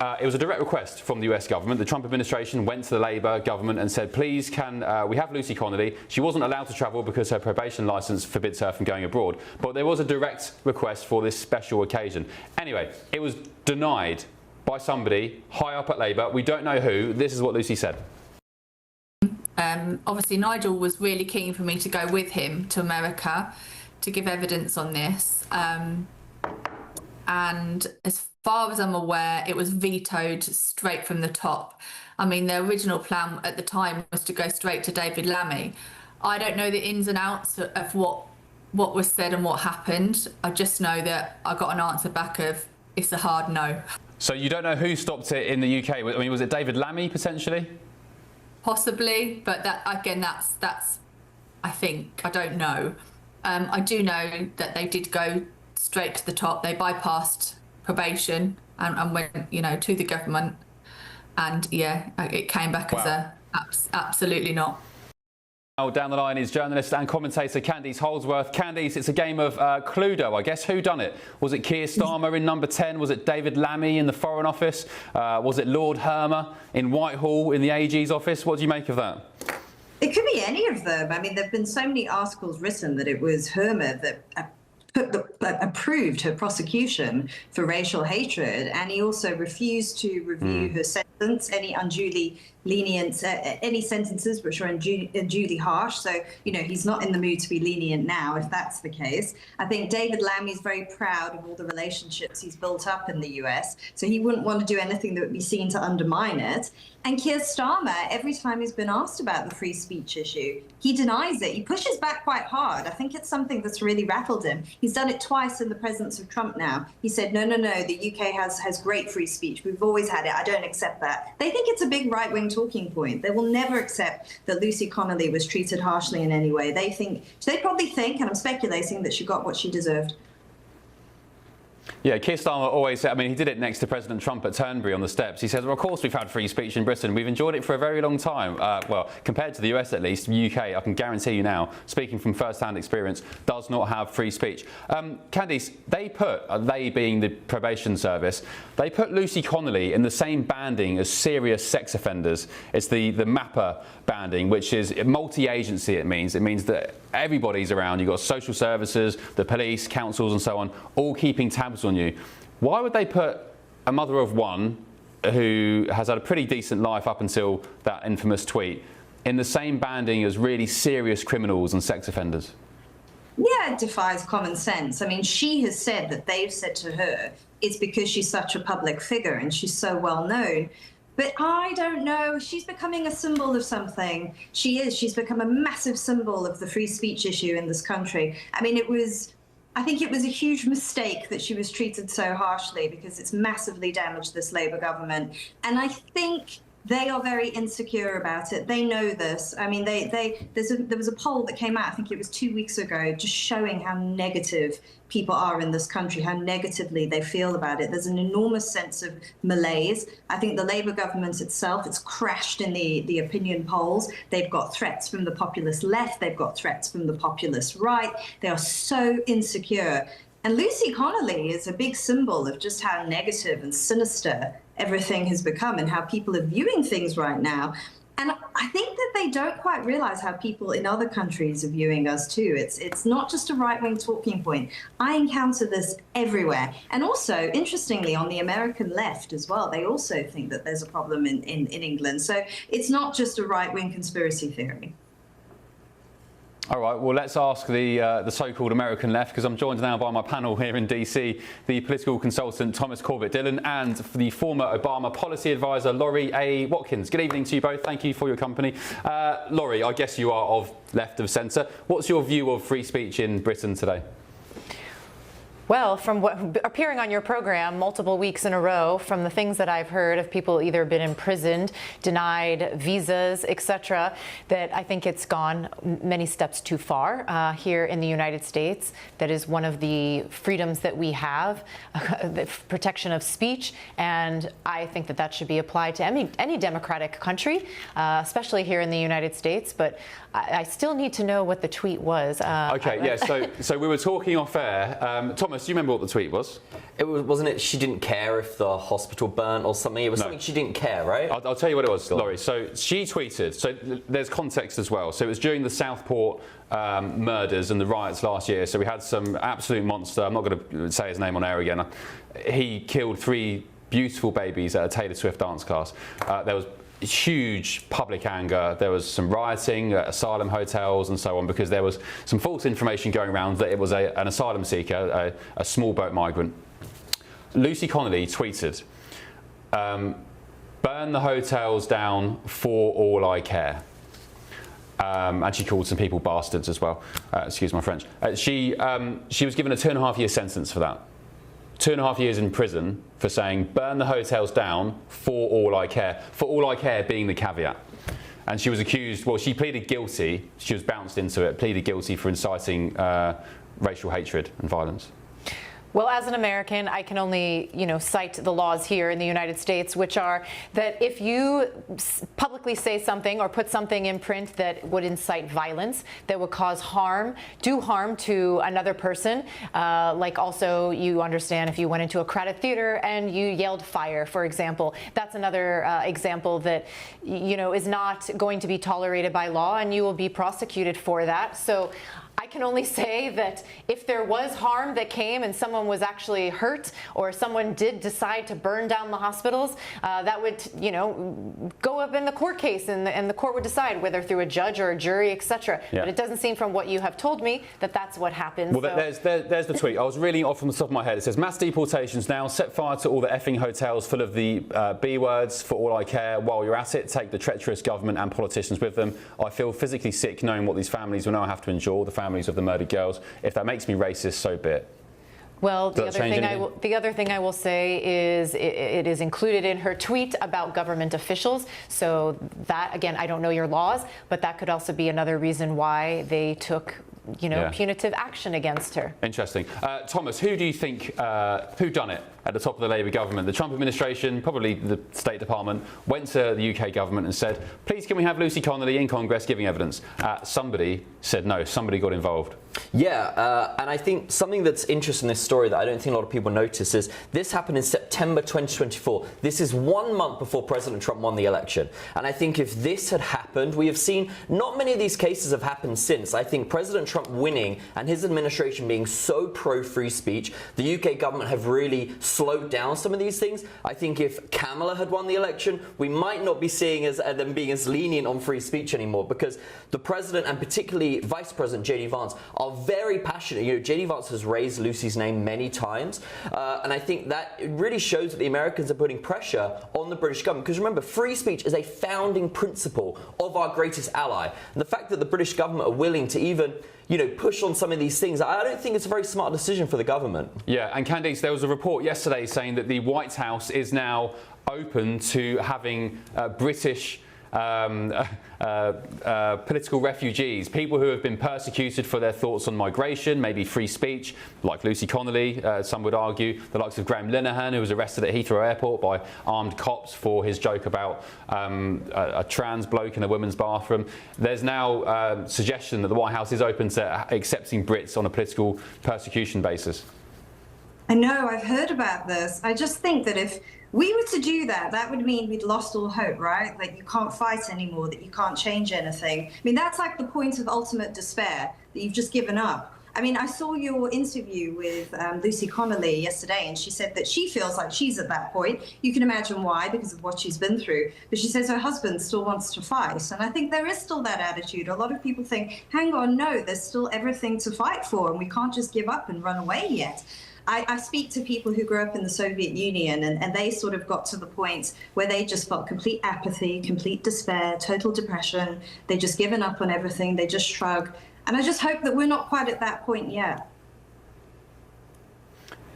It was a direct request from the US government. The Trump administration went to the Labour government and said, please, can we have Lucy Connolly? She wasn't allowed to travel because her probation licence forbids her from going abroad. But there was a direct request for this special occasion. Anyway, it was denied by somebody high up at Labour. We don't know who. This is what Lucy said. Obviously, Nigel was really keen for me to go with him to America to give evidence on this. And as far as I'm aware, it was vetoed straight from the top. I mean, the original plan at the time was to go straight to David Lammy. I don't know the ins and outs of what was said and what happened. I just know that I got an answer back of, it's a hard no. So you don't know who stopped it in the UK? I mean, was it David Lammy, potentially? Possibly, but that again, that's I think, I don't know. I do know that they did go straight to the top. They bypassed probation and went, you know, to the government, and yeah, it came back as a absolutely not. Down the line is journalist and commentator Candice Holdsworth. Candice, it's a game of Cluedo, I guess. Who done it? Was it Keir Starmer in number 10? Was it David Lammy in the Foreign Office? Was it Lord Hermer in Whitehall in the AG's office? What do you make of that? It could be any of them. I mean, there have been so many articles written that it was Hermer that approved her prosecution for racial hatred, and he also refused to review her sentence, any unduly lenient, any sentences which are unduly harsh. So, you know, he's not in the mood to be lenient now, if that's the case. I think David Lammy is very proud of all the relationships he's built up in the US, so he wouldn't want to do anything that would be seen to undermine it. And Keir Starmer, every time he's been asked about the free speech issue, he denies it. He pushes back quite hard. I think it's something that's really rattled him. He's done it twice in the presence of Trump now. He said, no, the UK has great free speech. We've always had it. I don't accept that. They think it's a big right-wing talking point. They will never accept that Lucy Connolly was treated harshly in any way. They probably think, and I'm speculating, that she got what she deserved. Yeah, Keir Starmer always said, I mean, he did it next to President Trump at Turnberry on the steps. He says, well, of course we've had free speech in Britain. We've enjoyed it for a very long time. Well, compared to the US at least, the UK, I can guarantee you now, speaking from first-hand experience, does not have free speech. Candice, they being the probation service, they put Lucy Connolly in the same banding as serious sex offenders. It's the MAPA banding, which is multi-agency, it means. It means that everybody's around. You've got social services, the police, councils and so on, all keeping tabs on you. Why would they put a mother of one who has had a pretty decent life up until that infamous tweet in the same banding as really serious criminals and sex offenders? Yeah, it defies common sense. I mean, she has said that they've said to her it's because she's such a public figure and she's so well known. But I don't know. She's becoming a symbol of something. She is. She's become a massive symbol of the free speech issue in this country. I mean, I think it was a huge mistake that she was treated so harshly, because it's massively damaged this Labour government. And I think they are very insecure about it. They know this. I mean, there was a poll that came out, I think it was 2 weeks ago, just showing how negative people are in this country, how negatively they feel about it. There's an enormous sense of malaise. I think the Labour government itself, it's crashed in the opinion polls. They've got threats from the populist left. They've got threats from the populist right. They are so insecure. And Lucy Connolly is a big symbol of just how negative and sinister everything has become and how people are viewing things right now. And I think that they don't quite realize how people in other countries are viewing us too. It's not just a right-wing talking point. I encounter this everywhere. And also, interestingly, on the American left as well, they also think that there's a problem in England. So it's not just a right-wing conspiracy theory. All right, well, let's ask the so-called American left, because I'm joined now by my panel here in DC, the political consultant Thomas Corbett-Dillon and the former Obama policy advisor Laurie A. Watkins. Good evening to you both. Thank you for your company. Laurie, I guess you are of left of centre. What's your view of free speech in Britain today? Well, from appearing on your program multiple weeks in a row, from the things that I've heard of people either been imprisoned, denied visas, etc., that I think it's gone many steps too far here in the United States. That is one of the freedoms that we have, the protection of speech, and I think that that should be applied to any democratic country, especially here in the United States. But I still need to know what the tweet was. Okay, yeah, so we were talking off air. Thomas, do you remember what the tweet was? It was, wasn't it, she didn't care if the hospital burnt or something? It was something she didn't care, right? I'll tell you what it was, Laurie. So she tweeted, so there's context as well. So it was during the Southport murders and the riots last year. So we had some absolute monster, I'm not going to say his name on air again. He killed 3 beautiful babies at a Taylor Swift dance class. There was huge public anger. There was some rioting at Asylum hotels and so on, because there was some false information going around that it was an asylum seeker, a small boat migrant. Lucy Connolly tweeted, "Burn the hotels down for all I care." And she called some people bastards as well. Excuse my French. She was given a 2.5-year sentence for that. 2.5 years in prison for saying, burn the hotels down for all I care. For all I care being the caveat. And she was accused, well, she pleaded guilty. She was bounced into it, pleaded guilty for inciting racial hatred and violence. Well, as an American, I can only, cite the laws here in the United States, which are that if you publicly say something or put something in print that would incite violence, that would cause harm, do harm to another person, like also you understand if you went into a crowded theater and you yelled fire, for example, that's another example that, is not going to be tolerated by law, and you will be prosecuted for that. So I can only say that if there was harm that came and someone was actually hurt, or someone did decide to burn down the hospitals, that would, go up in the court case, and the court would decide whether through a judge or a jury, etc. Yeah. But it doesn't seem from what you have told me that that's what happens. Well, there's the tweet. I was reading off from the top of my head. It says, mass deportations now, set fire to all the effing hotels full of the B words, for all I care. While you're at it, take the treacherous government and politicians with them. I feel physically sick knowing what these families will now have to endure, the families of the murdered girls. If that makes me racist, so be it. Well, the other thing I will say is it is included in her tweet about government officials. So that, again, I don't know your laws, but that could also be another reason why they took, punitive action against her. Interesting. Thomas, who do you think, who done it at the top of the Labour government? The Trump administration, probably the State Department, went to the UK government and said, please can we have Lucy Connolly in Congress giving evidence? Somebody said no, somebody got involved. Yeah, and I think something that's interesting in this story that I don't think a lot of people notice is this happened in September 2024. This is 1 month before President Trump won the election. And I think if this had happened, we have seen not many of these cases have happened since. I think President Trump winning and his administration being so pro-free speech, the UK government have really slowed down some of these things. I think if Kamala had won the election, we might not be seeing them being as lenient on free speech anymore, because the president and particularly Vice President J.D. Vance are very passionate. J.D. Vance has raised Lucy's name many times, and I think that it really shows that the Americans are putting pressure on the British government, because remember, free speech is a founding principle of our greatest ally. And the fact that the British government are willing to even push on some of these things, I don't think it's a very smart decision for the government. Yeah, and Candice, there was a report yesterday saying that the White House is now open to having British political refugees, people who have been persecuted for their thoughts on migration, maybe free speech, like Lucy Connolly, some would argue, the likes of Graham Linehan, who was arrested at Heathrow Airport by armed cops for his joke about a trans bloke in a women's bathroom. There's now suggestion that the White House is open to accepting Brits on a political persecution basis. I know, I've heard about this. I just think that if we were to do that, that would mean we'd lost all hope, right? Like, you can't fight anymore, that you can't change anything. I mean, that's like the point of ultimate despair, that you've just given up. I mean, I saw your interview with Lucy Connolly yesterday, and she said that she feels like she's at that point. You can imagine why, because of what she's been through. But she says her husband still wants to fight. And I think there is still that attitude. A lot of people think, hang on, no, there's still everything to fight for, and we can't just give up and run away yet. I speak to people who grew up in the Soviet Union, and they sort of got to the point where they just felt complete apathy, complete despair, total depression. They just given up on everything. They just shrug. And I just hope that we're not quite at that point yet.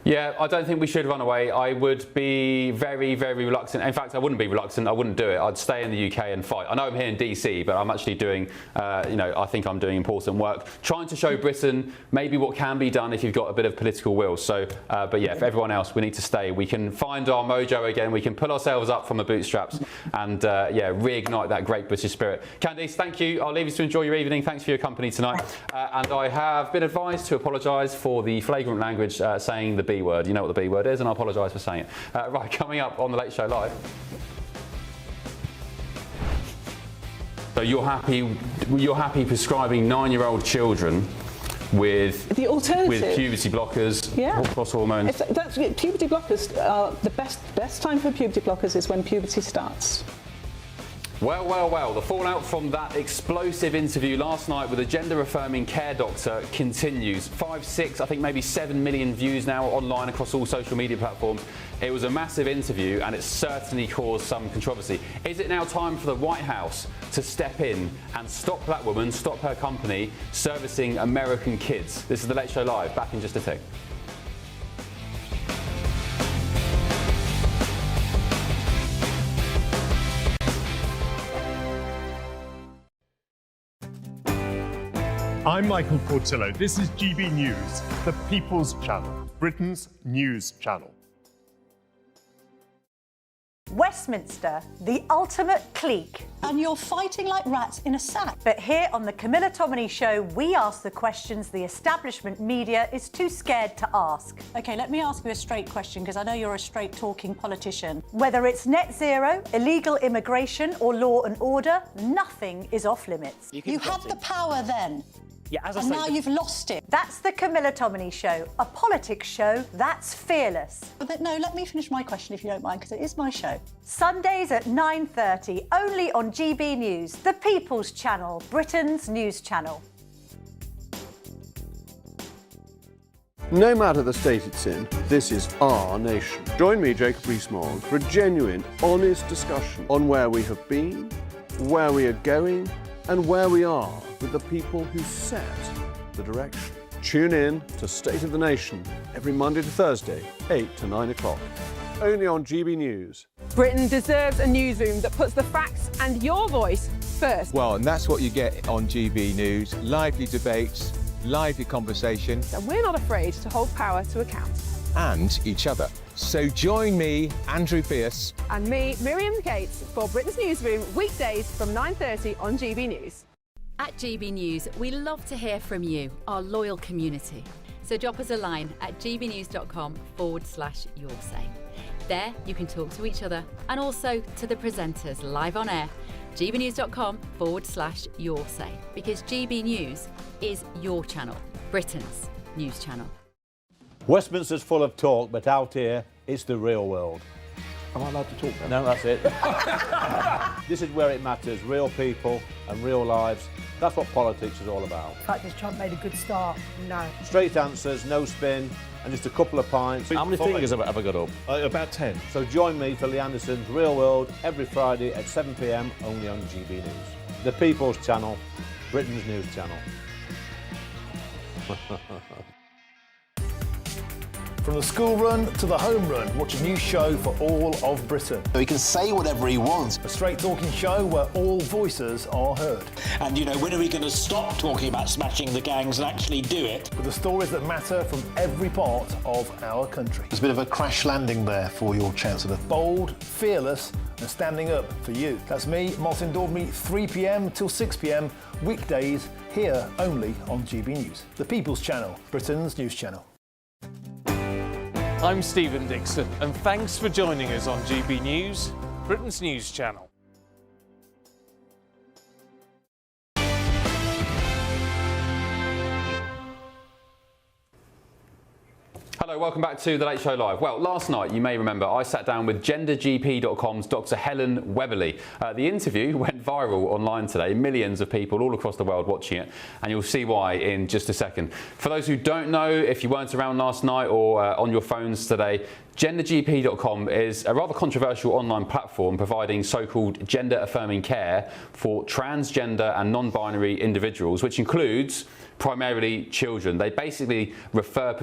Yeah, I don't think we should run away. I would be very, very reluctant. In fact, I wouldn't be reluctant. I wouldn't do it. I'd stay in the UK and fight. I know I'm here in DC, but I'm actually doing, I think I'm doing important work, trying to show Britain maybe what can be done if you've got a bit of political will. So, but yeah, for everyone else, we need to stay. We can find our mojo again. We can pull ourselves up from the bootstraps and, reignite that great British spirit. Candice, thank you. I'll leave you to enjoy your evening. Thanks for your company tonight. And I have been advised to apologise for the flagrant language saying the B word. You know what the B word is, and I apologise for saying it. Right, coming up on the Late Show Live. So you're happy prescribing 9-year-old children with the alternative, with puberty blockers, cross hormones. Puberty blockers are the best time for puberty blockers is when puberty starts. Well, the fallout from that explosive interview last night with a gender-affirming care doctor continues. 5, 6, I think maybe 7 million views now online across all social media platforms. It was a massive interview and it certainly caused some controversy. Is it now time for the White House to step in and stop that woman, stop her company, servicing American kids? This is the Late Show Live, back in just a tick. I'm Michael Portillo. This is GB News, the People's Channel, Britain's news channel. Westminster, the ultimate clique. And you're fighting like rats in a sack. But here on the Camilla Tominey Show, we ask the questions the establishment media is too scared to ask. OK, let me ask you a straight question, because I know you're a straight-talking politician. Whether it's net zero, illegal immigration or law and order, nothing is off-limits. You had the power then. Yeah, as I and say, now you've lost it. That's the Camilla Tominey Show, a politics show that's fearless. But no, let me finish my question if you don't mind, because it is my show. Sundays at 9:30, only on GB News, the People's Channel, Britain's news channel. No matter the state it's in, this is our nation. Join me, Jacob Rees-Mogg, for a genuine, honest discussion on where we have been, where we are going, and where we are with the people who set the direction. Tune in to State of the Nation every Monday to Thursday, 8 to 9 o'clock. Only on GB News. Britain deserves a newsroom that puts the facts and your voice first. Well, and that's what you get on GB News. Lively debates, lively conversation. And we're not afraid to hold power to account. And each other. So join me, Andrew Pierce. And me, Miriam Gates, for Britain's Newsroom, weekdays from 9:30 on GB News. At GB News, we love to hear from you, our loyal community. So drop us a line at gbnews.com/yoursay. There you can talk to each other and also to the presenters live on air. gbnews.com/yoursay, because GB News is your channel, Britain's news channel. Westminster's full of talk, but out here, it's the real world. Am I allowed to talk then? No, that's it. This is where it matters, real people and real lives. That's what politics is all about. The fact is Trump made a good start. No. Straight answers, no spin, and just a couple of pints. How many fingers have I got up? About 10. So join me for Lee Anderson's Real World every Friday at 7 p.m, only on GB News. The People's Channel, Britain's news channel. From the school run to the home run, watch a new show for all of Britain. So he can say whatever he wants. A straight-talking show where all voices are heard. And, when are we going to stop talking about smashing the gangs and actually do it? With the stories that matter from every part of our country. There's a bit of a crash landing there for your Chancellor. Bold, fearless and standing up for you. That's me, Martin Daubney, 3 p.m. till 6 p.m, weekdays, here only on GB News. The People's Channel, Britain's news channel. I'm Stephen Dixon, and thanks for joining us on GB News, Britain's news channel. So welcome back to The Late Show Live. Well, last night, you may remember, I sat down with GenderGP.com's Dr. Helen Weberly. The interview went viral online today, millions of people all across the world watching it, and you'll see why in just a second. For those who don't know, if you weren't around last night or on your phones today, GenderGP.com is a rather controversial online platform providing so-called gender-affirming care for transgender and non-binary individuals, which includes primarily children. They basically refer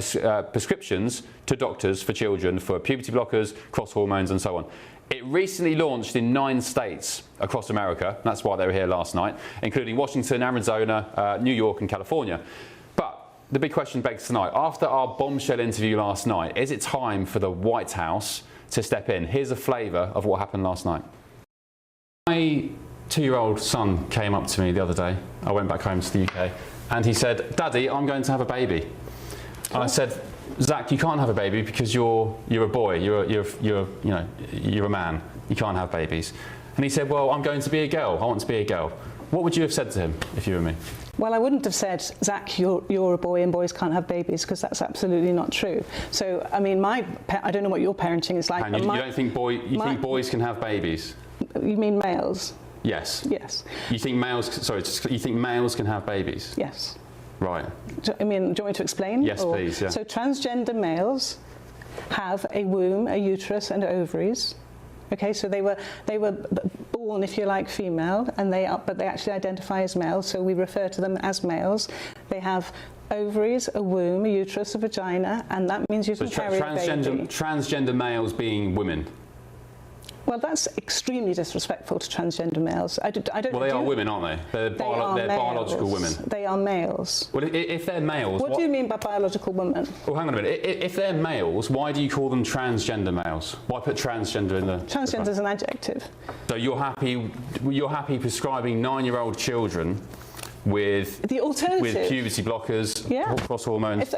prescriptions to doctors for children for puberty blockers, cross hormones and so on. It recently launched in 9 states across America. That's why they were here last night, including Washington, Arizona, New York and California. But the big question begs tonight, after our bombshell interview last night, is it time for the White House to step in? Here's a flavour of what happened last night. My 2-year-old son came up to me the other day. I went back home to the UK. And he said, "Daddy, I'm going to have a baby." And I said, "Zach, you can't have a baby because you're a boy. You're a man. You can't have babies." And he said, "Well, I'm going to be a girl. I want to be a girl." What would you have said to him if you were me? Well, I wouldn't have said, Zach, you're a boy and boys can't have babies, because that's absolutely not true. So, I mean, I don't know what your parenting is like. And you don't think think boys can have babies? You mean males? Yes. Yes. You think males? Sorry, you think males can have babies? Yes. Right. I mean, do you want me to explain? Yes, please. Yeah. So transgender males have a womb, a uterus, and ovaries. Okay, so they were born, if you like, female, and but they actually identify as males. So we refer to them as males. They have ovaries, a womb, a uterus, a vagina, and that means you can carry a baby. Transgender males being women. Well, that's extremely disrespectful to transgender males. I don't. Well, they are women, aren't they? They're biological women. They are males. Well, if they're males... What do you mean by biological women? Well, hang on a minute. If they're males, why do you call them transgender males? Why put transgender in the... Transgender is an adjective. So you're happy prescribing 9-year-old children with the alternative, with puberty blockers, cross hormones.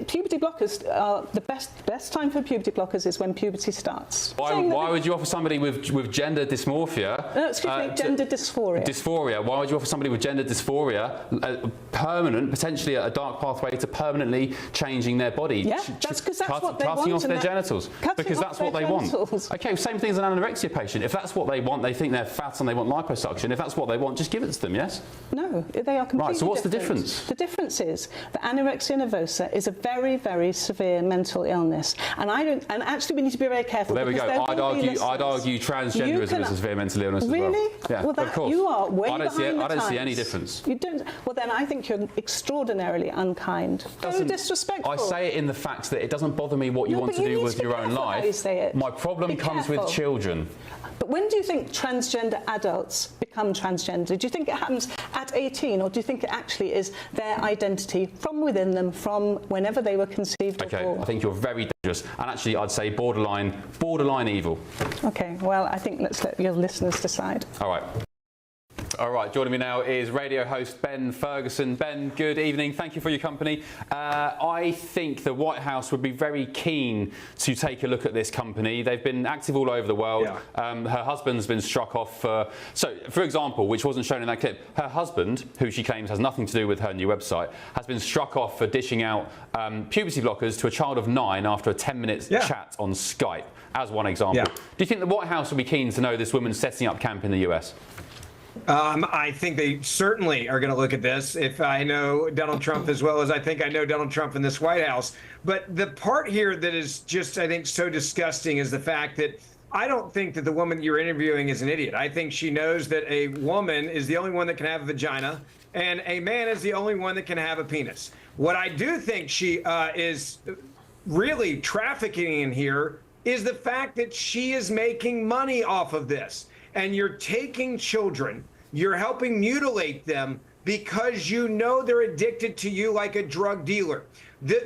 Puberty blockers are the best time for puberty blockers is when puberty starts. Why would you offer somebody with gender dysmorphia? No, excuse me, gender dysphoria. Dysphoria. Why would you offer somebody with gender dysphoria potentially a dark pathway to permanently changing their body? Yeah, that's because that's what they want. Cutting off their genitals. Because that's what they want. Okay, same thing as an anorexia patient. If that's what they want, they think they're fat and they want liposuction. If that's what they want, just give it to them. Yes. No. They are completely right, so what's different. The difference? The difference is that anorexia nervosa is a very, very severe mental illness, and actually we need to be very careful. Well, there we go. I'd argue transgenderism is a severe mental illness really? as well. Yeah, well, of course. You are way I don't see any difference. You don't. Well, then I think you're extraordinarily unkind. So disrespectful. I say it in the fact that it doesn't bother me what you want to do with your own life. My problem comes with children. But when do you think transgender adults become transgender? Do you think it happens at 18, or do you think it actually is their identity from within them, from whenever they were conceived? Okay, I think you're very dangerous, and actually I'd say borderline evil. Okay, well, I think let's let your listeners decide. All right, joining me now is radio host Ben Ferguson. Ben, good evening. Thank you for your company. I think the White House would be very keen to take a look at this company. They've been active all over the world. Yeah. Her husband's been struck off for example, which wasn't shown in that clip, her husband, who she claims has nothing to do with her new website, has been struck off for dishing out puberty blockers to a child of 9 after a 10-minute chat on Skype, as one example. Yeah. Do you think the White House would be keen to know this woman setting up camp in the US? I think they certainly are going to look at this. If I know Donald Trump as well as I think I know Donald Trump in this White House. But the part here that is just, I think, so disgusting is the fact that I don't think that the woman you're interviewing is an idiot. I think she knows that a woman is the only one that can have a vagina and a man is the only one that can have a penis. What I do think she is really trafficking in here is the fact that she is making money off of this. And you're taking children, you're helping mutilate them because you know they're addicted to you like a drug dealer.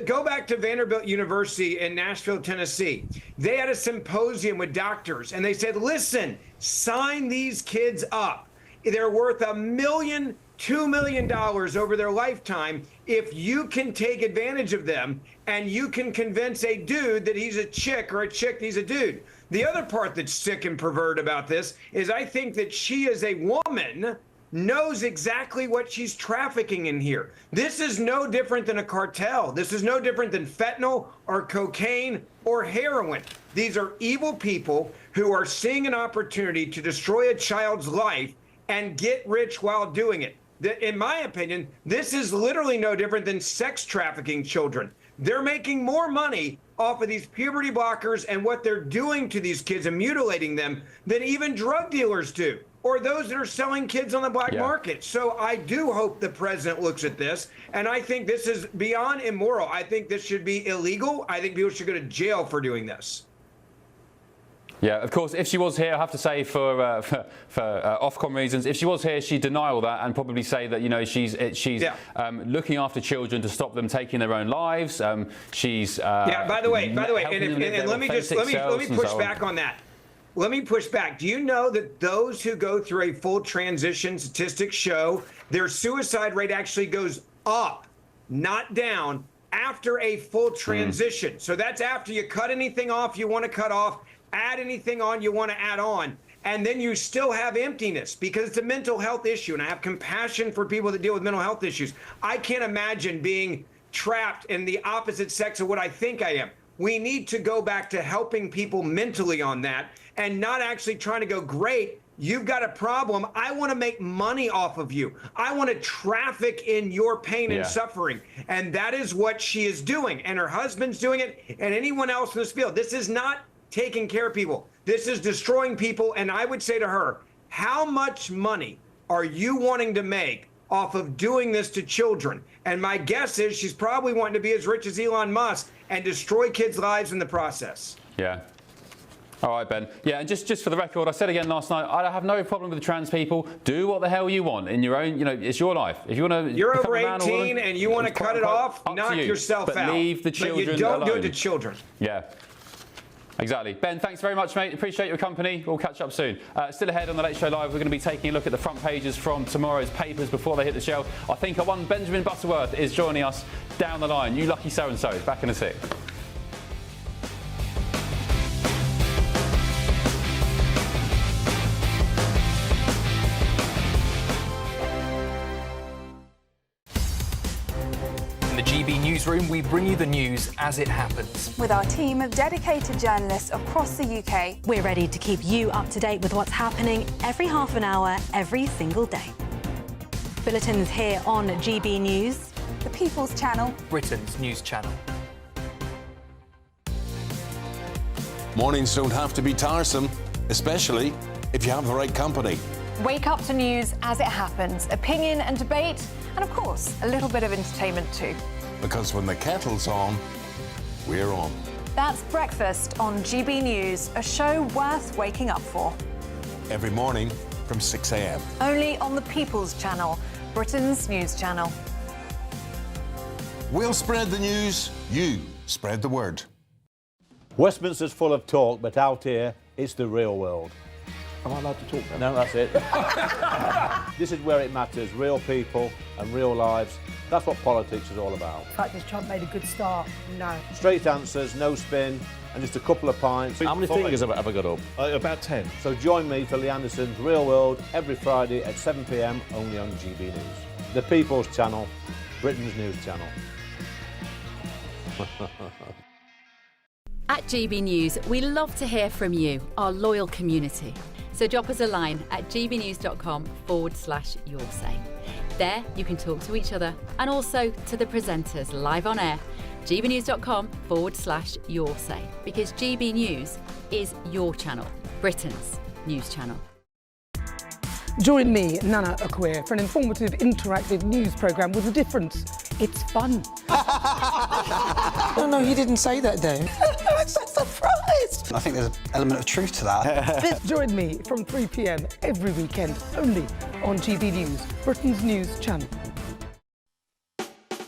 Go back to Vanderbilt University in Nashville, Tennessee. They had a symposium with doctors and they said, listen, sign these kids up. They're worth $1 million, $2 million over their lifetime if you can take advantage of them and you can convince a dude that he's a chick or a chick he's a dude. The other part that's sick and perverted about this is I think that she is a woman knows exactly what she's trafficking in here. This is no different than a cartel. This is no different than fentanyl or cocaine or heroin. These are evil people who are seeing an opportunity to destroy a child's life and get rich while doing it. In my opinion, this is literally no different than sex trafficking children. They're making more money off of these puberty blockers and what they're doing to these kids and mutilating them than even drug dealers do, or those that are selling kids on the black market. So I do hope the president looks at this, and I think this is beyond immoral. I think this should be illegal. I think people should go to jail for doing this. Yeah, of course, if she was here, I have to say for Ofcom reasons, if she was here, she'd deny all that and probably say that, you know, she's looking after children to stop them taking their own lives. She's by the way, and let me push back on that. Let me push back. Do you know that those who go through a full transition, statistics show their suicide rate actually goes up, not down, after a full transition? So that's after you cut anything off you want to cut off, add anything on you want to add on, and then you still have emptiness because it's a mental health issue, and I have compassion for people that deal with mental health issues. I can't imagine being trapped in the opposite sex of what I think I am. We need to go back to helping people mentally on that and not actually trying to go, great, you've got a problem. I want to make money off of you. I want to traffic in your pain and suffering. And that is what she is doing. And her husband's doing it, and anyone else in this field. This is not taking care of people. This is destroying people. And I would say to her, how much money are you wanting to make off of doing this to children? And my guess is she's probably wanting to be as rich as Elon Musk and destroy kids' lives in the process. Yeah. All right, Ben. Yeah, and just for the record, I said again last night, I have no problem with the trans people. Do what the hell you want in your own, you know, it's your life. If you want to, you're over 18 and you want to cut it off, knock yourself out. Leave the children but you don't alone. do it to children. Yeah. Exactly. Ben, thanks very much, mate. Appreciate your company. We'll catch up soon. Still ahead on the Late Show Live, we're going to be taking a look at the front pages from tomorrow's papers before they hit the shelf. I think one Benjamin Butterworth is joining us down the line. You lucky so-and-so. Back in a sec. Newsroom, we bring you the news as it happens. With our team of dedicated journalists across the UK, we're ready to keep you up to date with what's happening every half an hour, every single day. Bulletins here on GB News, the People's Channel, Britain's news channel. Mornings don't have to be tiresome, especially if you have the right company. Wake up to news as it happens, opinion and debate, and of course, a little bit of entertainment too. Because when the kettle's on, we're on. That's Breakfast on GB News, a show worth waking up for. Every morning from 6 a.m. Only on the People's Channel, Britain's news channel. We'll spread the news, you spread the word. Westminster's full of talk, but out here, it's the real world. Am I allowed to talk then? No, that's it. This is where it matters, real people and real lives. That's what politics is all about. In fact, has Trump made a good start? No. Straight answers, no spin, and just a couple of pints. How many fingers have I got up? About 10. So join me for Lee Anderson's Real World every Friday at 7 p.m. only on GB News. The People's Channel, Britain's news channel. At GB News, we love to hear from you, our loyal community. So drop us a line at gbnews.com/yoursay. There you can talk to each other and also to the presenters live on air. gbnews.com/yoursay, because GB News is your channel, Britain's news channel. Join me, Nana Akweer, for an informative, interactive news programme with a difference. It's fun. No, he didn't say that, though. I'm so surprised. I think there's an element of truth to that. Join me from 3 p.m. every weekend, only on GB News, Britain's news channel.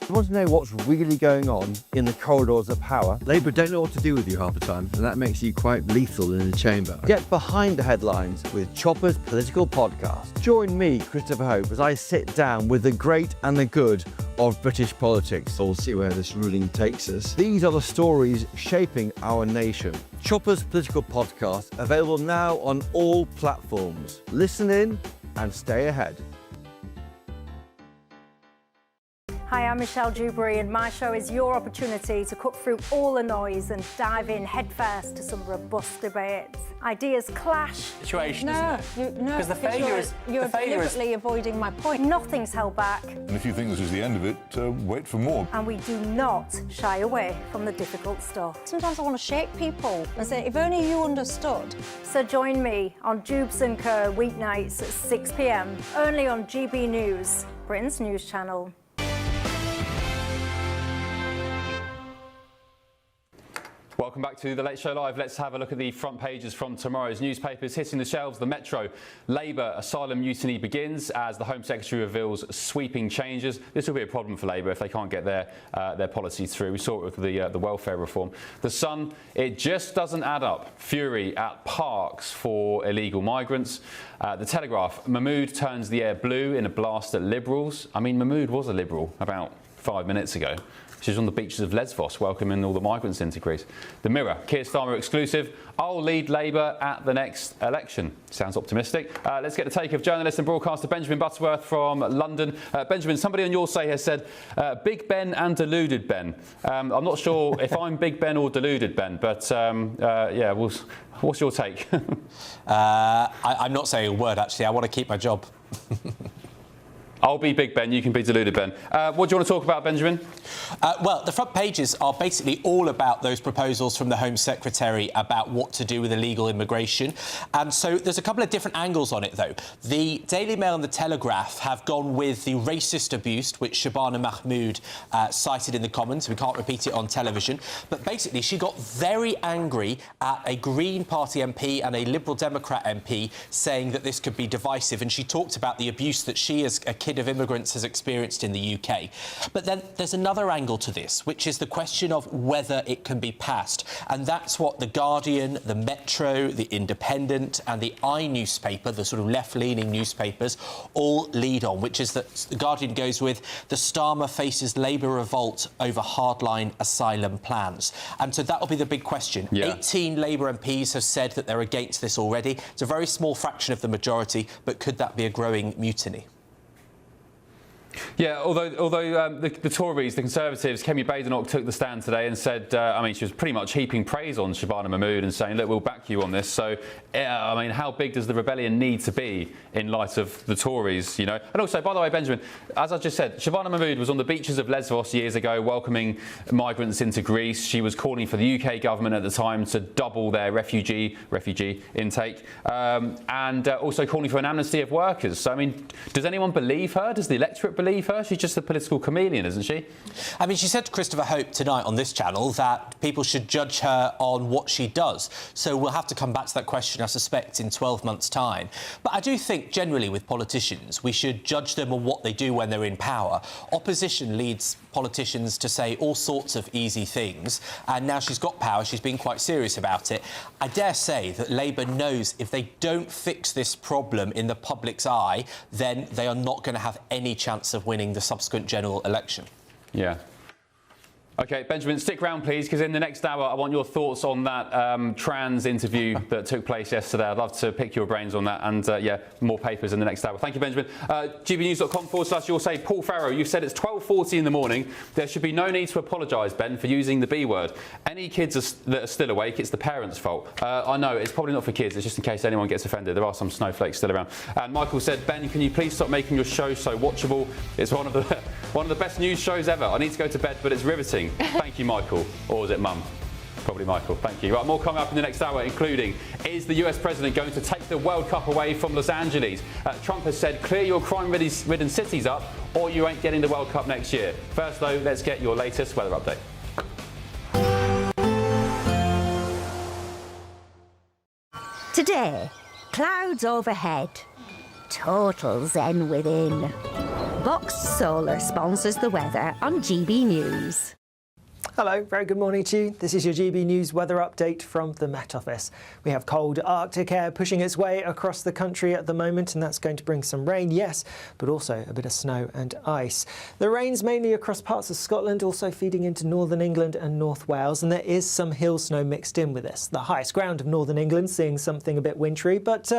You want to know what's really going on in the corridors of power? Labour don't know what to do with you half the time, and that makes you quite lethal in the chamber. Get behind the headlines with Chopper's political podcast. Join me, Christopher Hope, as I sit down with the great and the good of British politics. We'll see where this ruling takes us. These are the stories shaping our nation. Chopper's political podcast, available now on all platforms. Listen in and stay ahead. Hi, I'm Michelle Dewberry, and my show is your opportunity to cut through all the noise and dive in headfirst to some robust debates. Ideas clash. Situation, No, isn't it? no, Because the failure is you're deliberately avoiding my point. Nothing's held back, And if you think this is the end of it, wait for more. and we do not shy away from the difficult stuff. Sometimes I want to shake people and say, if only you understood. So join me on Jubes & Co. weeknights at 6 p.m. only on GB News, Britain's news channel. Welcome back to The Late Show Live. Let's have a look at the front pages from tomorrow's newspapers. Hitting the shelves, the Metro. Labour asylum mutiny begins as the Home Secretary reveals sweeping changes. This will be a problem for Labour if they can't get their policies through. We saw it with the welfare reform. The Sun, it just doesn't add up. Fury at parks for illegal migrants. The Telegraph, Mahmood turns the air blue in a blast at Liberals. I mean, Mahmood was a Liberal about 5 minutes ago. She's on the beaches of Lesbos welcoming all the migrants into Greece. The Mirror, Keir Starmer exclusive. I'll lead Labour at the next election. Sounds optimistic. Let's get the take of journalist and broadcaster Benjamin Butterworth from London. Benjamin, somebody on your say has said, Big Ben and deluded Ben. I'm not sure if I'm Big Ben or deluded Ben, but yeah, what's your take? I'm not saying a word, actually. I want to keep my job. I'll be Big Ben, you can be deluded Ben. What do you want to talk about, Benjamin? Well, the front pages are basically all about those proposals from the Home Secretary about what to do with illegal immigration. And so there's a couple of different angles on it, though. The Daily Mail and the Telegraph have gone with the racist abuse, which Shabana Mahmood cited in the Commons. We can't repeat it on television. But basically, she got very angry at a Green Party MP and a Liberal Democrat MP saying that this could be divisive. And she talked about the abuse that she, as a kid of immigrants, has experienced in the UK. But then there's another angle to this, which is the question of whether it can be passed. And that's what The Guardian, the Metro, the Independent and the newspaper, the sort of left-leaning newspapers, all lead on, which is that The Guardian goes with the Starmer faces Labour revolt over hardline asylum plans. And so that will be the big question. Yeah. 18 Labour MPs have said that they're against this already. It's a very small fraction of the majority, but could that be a growing mutiny? Yeah, although the Tories, the Conservatives, Kemi Badenoch took the stand today and said, I mean, she was pretty much heaping praise on Shabana Mahmood and saying, look, we'll back you on this. So, I mean, how big does the rebellion need to be in light of the Tories, you know? And also, by the way, Benjamin, as I just said, Shabana Mahmood was on the beaches of Lesbos years ago welcoming migrants into Greece. She was calling for the UK government at the time to double their refugee intake and also calling for an amnesty of workers. So, I mean, does anyone believe her? Does the electorate believe her? She's just a political chameleon, isn't she? I mean, she said to Christopher Hope tonight on this channel that people should judge her on what she does. So we'll have to come back to that question, I suspect, in 12 months' time. But I do think, generally, with politicians, we should judge them on what they do when they're in power. Opposition leads politicians to say all sorts of easy things, and now she's got power, she's been quite serious about it. I dare say that Labour knows if they don't fix this problem in the public's eye, then they are not going to have any chance of winning the subsequent general election. Yeah. OK, Benjamin, stick around, please, because in the next hour, I want your thoughts on that trans interview that took place yesterday. I'd love to pick your brains on that. And, yeah, more papers in the next hour. Thank you, Benjamin. gbnews.com/you'll say, Paul Farrow, you said it's 12:40 in the morning. There should be no need to apologise, Ben, for using the B word. Any kids that are still awake, it's the parents' fault. I know, it's probably not for kids. It's just in case anyone gets offended. There are some snowflakes still around. And Michael said, Ben, can you please stop making your show so watchable? It's one of the best news shows ever. I need to go to bed, but it's riveting. Thank you, Michael. Or was it Mum? Probably Michael. Thank you. Right, more coming up in the next hour, including, is the US president going to take the World Cup away from Los Angeles? Trump has said, clear your crime-ridden cities up or you ain't getting the World Cup next year. First, though, let's get your latest weather update. Today, clouds overhead. Total zen within. Boxed Solar sponsors the weather on GB News. Hello, very good morning to you. This is your GB News weather update from the Met Office. We have cold Arctic air pushing its way across the country at the moment, and that's going to bring some rain, yes, but also a bit of snow and ice. The rain's mainly across parts of Scotland, also feeding into northern England and North Wales, and there is some hill snow mixed in with this. The highest ground of northern England seeing something a bit wintry, but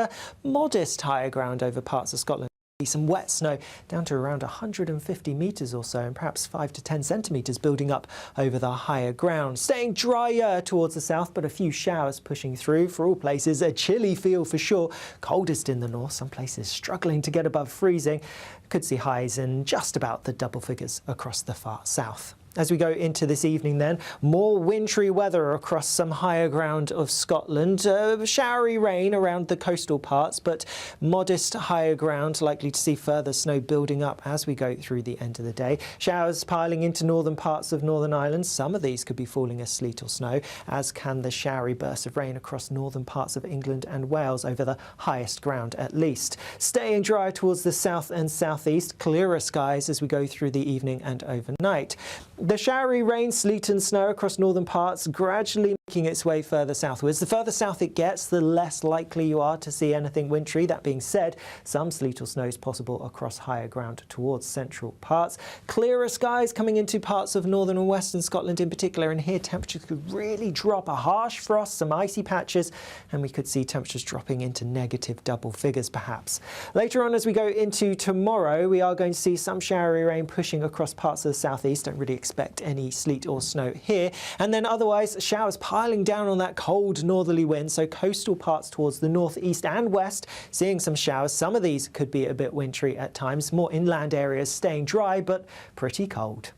modest higher ground over parts of Scotland. Some wet snow down to around 150 metres or so, and perhaps 5 to 10 centimetres building up over the higher ground. Staying drier towards the south, but a few showers pushing through. For all places, a chilly feel for sure. Coldest in the north, some places struggling to get above freezing. Could see highs in just about the double figures across the far south. As we go into this evening then, more wintry weather across some higher ground of Scotland. Showery rain around the coastal parts, but modest higher ground, likely to see further snow building up as we go through the end of the day. Showers piling into northern parts of Northern Ireland. Some of these could be falling as sleet or snow, as can the showery bursts of rain across northern parts of England and Wales over the highest ground at least. Staying dry towards the south and southeast, clearer skies as we go through the evening and overnight. The showery rain, sleet and snow across northern parts gradually making its way further southwards. The further south it gets, the less likely you are to see anything wintry. That being said, some sleet or snow is possible across higher ground towards central parts. Clearer skies coming into parts of northern and western Scotland in particular, and here temperatures could really drop. A harsh frost, some icy patches, and we could see temperatures dropping into negative double figures perhaps. Later on as we go into tomorrow, we are going to see some showery rain pushing across parts of the southeast. Don't really expect any sleet or snow here, and then otherwise showers piling down on that cold northerly wind, so coastal parts towards the north, east and west seeing some showers. Some of these could be a bit wintry at times, more inland areas staying dry but pretty cold.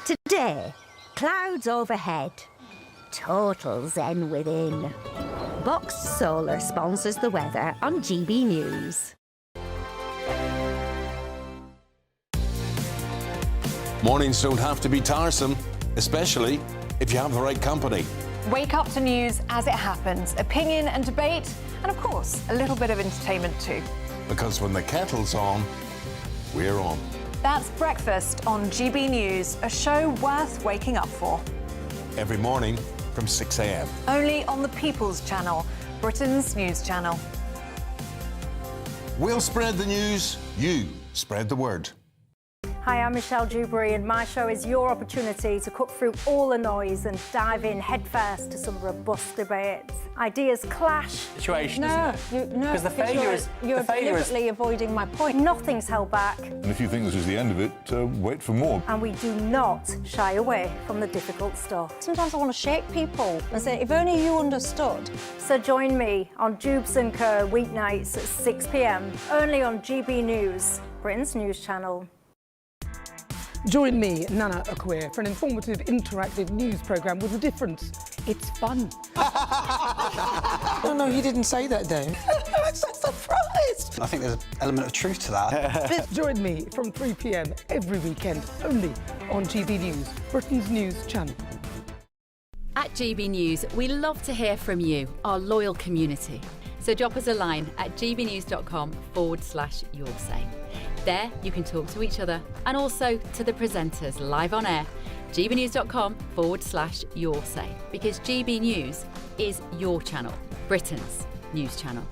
Today, clouds overhead, total zen within. Box Solar sponsors the weather on GB News. Mornings don't have to be tiresome, especially if you have the right company. Wake up to news as it happens, opinion and debate, and of course, a little bit of entertainment too. Because when the kettle's on, we're on. That's Breakfast on GB News, a show worth waking up for. Every morning from 6 a.m. Only on the People's Channel, Britain's news channel. We'll spread the news, you spread the word. Hi, I'm Michelle Dewberry, and my show is your opportunity to cut through all the noise and dive in headfirst to some robust debates. Ideas clash. Situation, isn't it? No, Because the failure is... You're deliberately avoiding my point. Nothing's held back. And if you think this is the end of it, wait for more. And we do not shy away from the difficult stuff. Sometimes I want to shake people and say, if only you understood. So join me on Jubes and Kerr weeknights at 6 p.m, only on GB News, Britain's news channel. Join me, Nana Akweer, for an informative, interactive news programme with a difference. It's fun. No, he didn't say that, Dave. I'm so surprised. I think there's an element of truth to that. Join me from 3 p.m. every weekend, only on GB News, Britain's news channel. At GB News, we love to hear from you, our loyal community. So drop us a line at gbnews.com/yoursay. There, you can talk to each other and also to the presenters live on air. gbnews.com/yoursay, because GB News is your channel, Britain's news channel.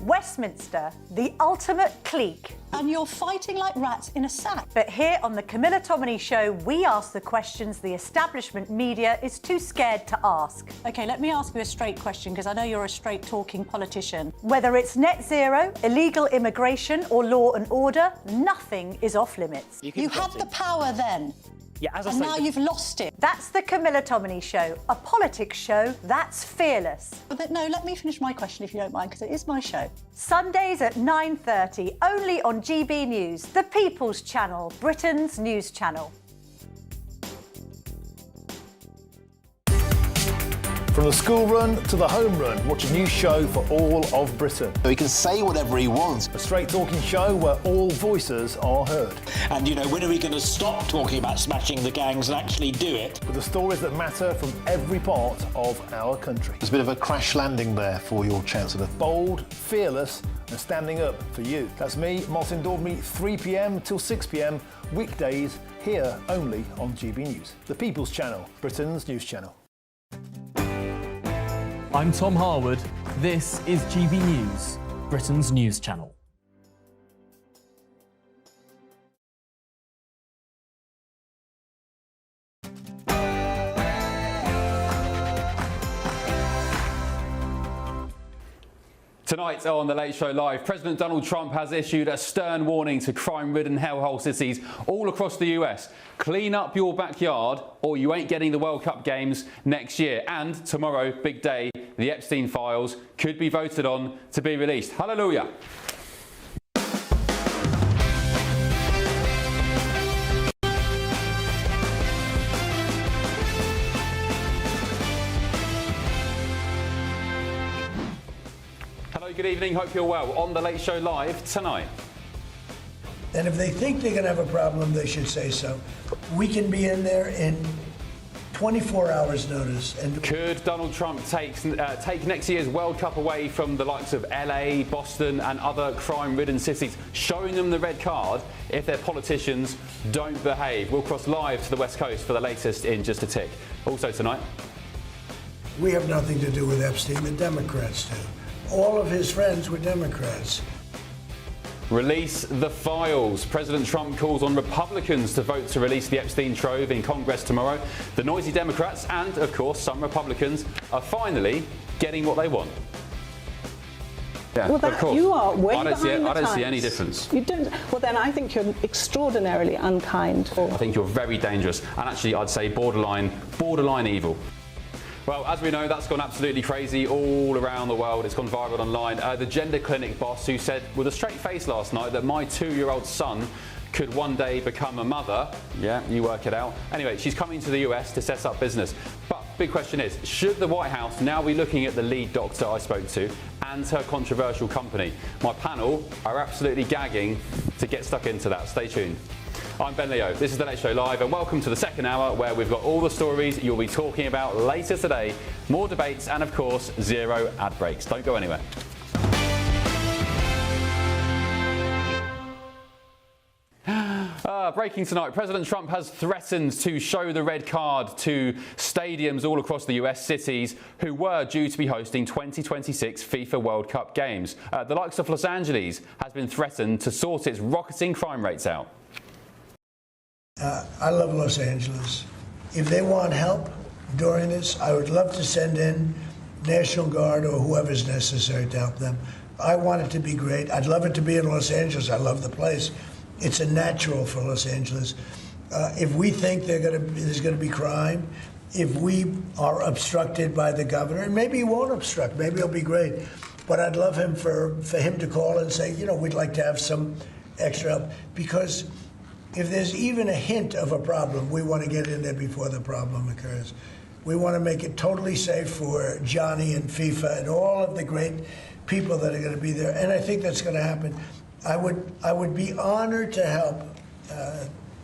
Westminster, the ultimate clique. And you're fighting like rats in a sack. But here on the Camilla Tominey Show, we ask the questions the establishment media is too scared to ask. OK, let me ask you a straight question, because I know you're a straight-talking politician. Whether it's net zero, illegal immigration or law and order, nothing is off limits. You had the power then. Yeah, as I and say, now you've lost it. That's the Camilla Tominey Show, a politics show that's fearless. But no, let me finish my question if you don't mind, because it is my show. Sundays at 9:30, only on GB News, the People's Channel, Britain's news channel. From the school run to the home run, watch a new show for all of Britain. So he can say whatever he wants. A straight talking show where all voices are heard. And, you know, when are we going to stop talking about smashing the gangs and actually do it? With the stories that matter from every part of our country. There's a bit of a crash landing there for your Chancellor. Bold, fearless and standing up for you. That's me, Martin Daubney, 3 p.m. till 6 p.m, weekdays, here only on GB News. The People's Channel, Britain's news channel. I'm Tom Harwood. This is GB News, Britain's news channel. Tonight on The Late Show Live, President Donald Trump has issued a stern warning to crime-ridden hellhole cities all across the US. Clean up your backyard or you ain't getting the World Cup games next year. And tomorrow, big day, the Epstein files could be voted on to be released. Hallelujah. Good evening, hope you're well. On The Late Show Live tonight. And if they think they're going to have a problem, they should say so. We can be in there in 24 hours notice. And could Donald Trump take next year's World Cup away from the likes of LA, Boston and other crime-ridden cities, showing them the red card if their politicians don't behave? We'll cross live to the West Coast for the latest in just a tick. Also tonight. We have nothing to do with Epstein, the Democrats do. All of his friends were Democrats. Release the files. President Trump calls on Republicans to vote to release the Epstein trove in Congress tomorrow. The noisy Democrats and, of course, some Republicans are finally getting what they want. Yeah, well, of course. You are way I don't behind see any difference. You don't. Well, then I think you're extraordinarily unkind. I think you're very dangerous, and actually, I'd say borderline evil. Well, as we know, that's gone absolutely crazy all around the world. It's gone viral online. The gender clinic boss who said with a straight face last night that my 2-year-old son could one day become a mother. Yeah, you work it out. Anyway, she's coming to the US to set up business. But big question is, should the White House now be looking at the lead doctor I spoke to and her controversial company? My panel are absolutely gagging to get stuck into that. Stay tuned. I'm Ben Leo, this is The Late Show Live, and welcome to the second hour where we've got all the stories you'll be talking about later today, more debates and of course, 0 ad breaks. Don't go anywhere. Breaking tonight, President Trump has threatened to show the red card to stadiums all across the US cities who were due to be hosting 2026 FIFA World Cup games. The likes of Los Angeles has been threatened to sort its rocketing crime rates out. I love Los Angeles. If they want help during this, I would love to send in National Guard or whoever's necessary to help them. I want it to be great. I'd love it to be in Los Angeles. I love the place. It's a natural for Los Angeles. If we think there's going to be crime, if we are obstructed by the governor, and maybe he won't obstruct, maybe it'll be great. But I'd love him for him to call and say, you know, we'd like to have some extra help, because if there's even a hint of a problem, we want to get in there before the problem occurs. We want to make it totally safe for Johnny and FIFA and all of the great people that are going to be there. And I think that's going to happen. I would be honored to help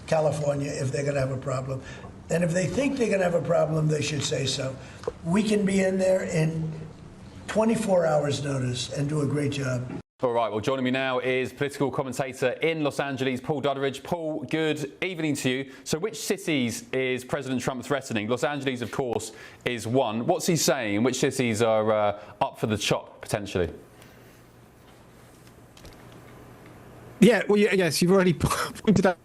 California if they're going to have a problem. And if they think they're going to have a problem, they should say so. We can be in there in 24 hours notice and do a great job. All right, well, joining me now is political commentator in Los Angeles, Paul Dudderidge. Paul, good evening to you. So which cities is President Trump threatening? Los Angeles, of course, is one. What's he saying? Which cities are up for the chop, potentially? Yeah, well, yes, you've already pointed out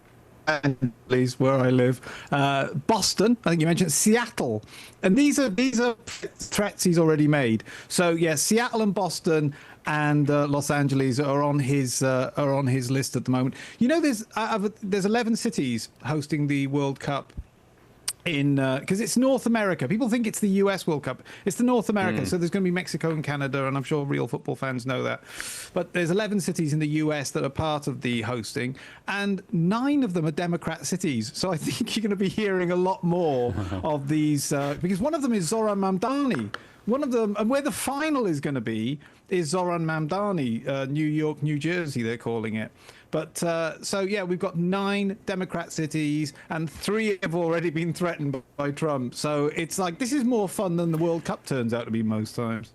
Angeles, where I live. Boston, I think you mentioned Seattle. And these are threats he's already made. So, yeah, Seattle and Boston and Los Angeles are on his list at the moment. You know, there's 11 cities hosting the World Cup in because it's North America. People think it's the US World Cup. It's the North America. So there's going to be Mexico and Canada, and I'm sure real football fans know that. But there's 11 cities in the US that are part of the hosting, and 9 of them are Democrat cities. So I think you're going to be hearing a lot more of these because one of them is Zoran Mamdani. One of them, and where the final is going to be, is Zoran Mamdani, New York, New Jersey, they're calling it. But so, yeah, we've got 9 Democrat cities and 3 have already been threatened by Trump. So it's like, this is more fun than the World Cup turns out to be most times.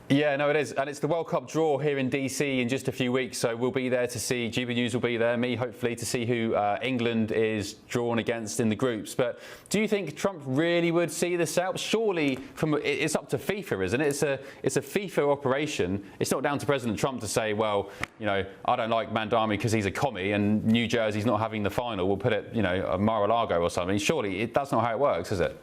Yeah, no, it is. And it's the World Cup draw here in DC in just a few weeks. So we'll be there to see, GB News will be there, me hopefully, to see who England is drawn against in the groups. But do you think Trump really would see this out? Surely it's up to FIFA, isn't it? It's a FIFA operation. It's not down to President Trump to say, well, you know, I don't like Mamdani because he's a commie and New Jersey's not having the final. We'll put it, you know, at Mar-a-Lago or something. Surely that's not how it works, is it?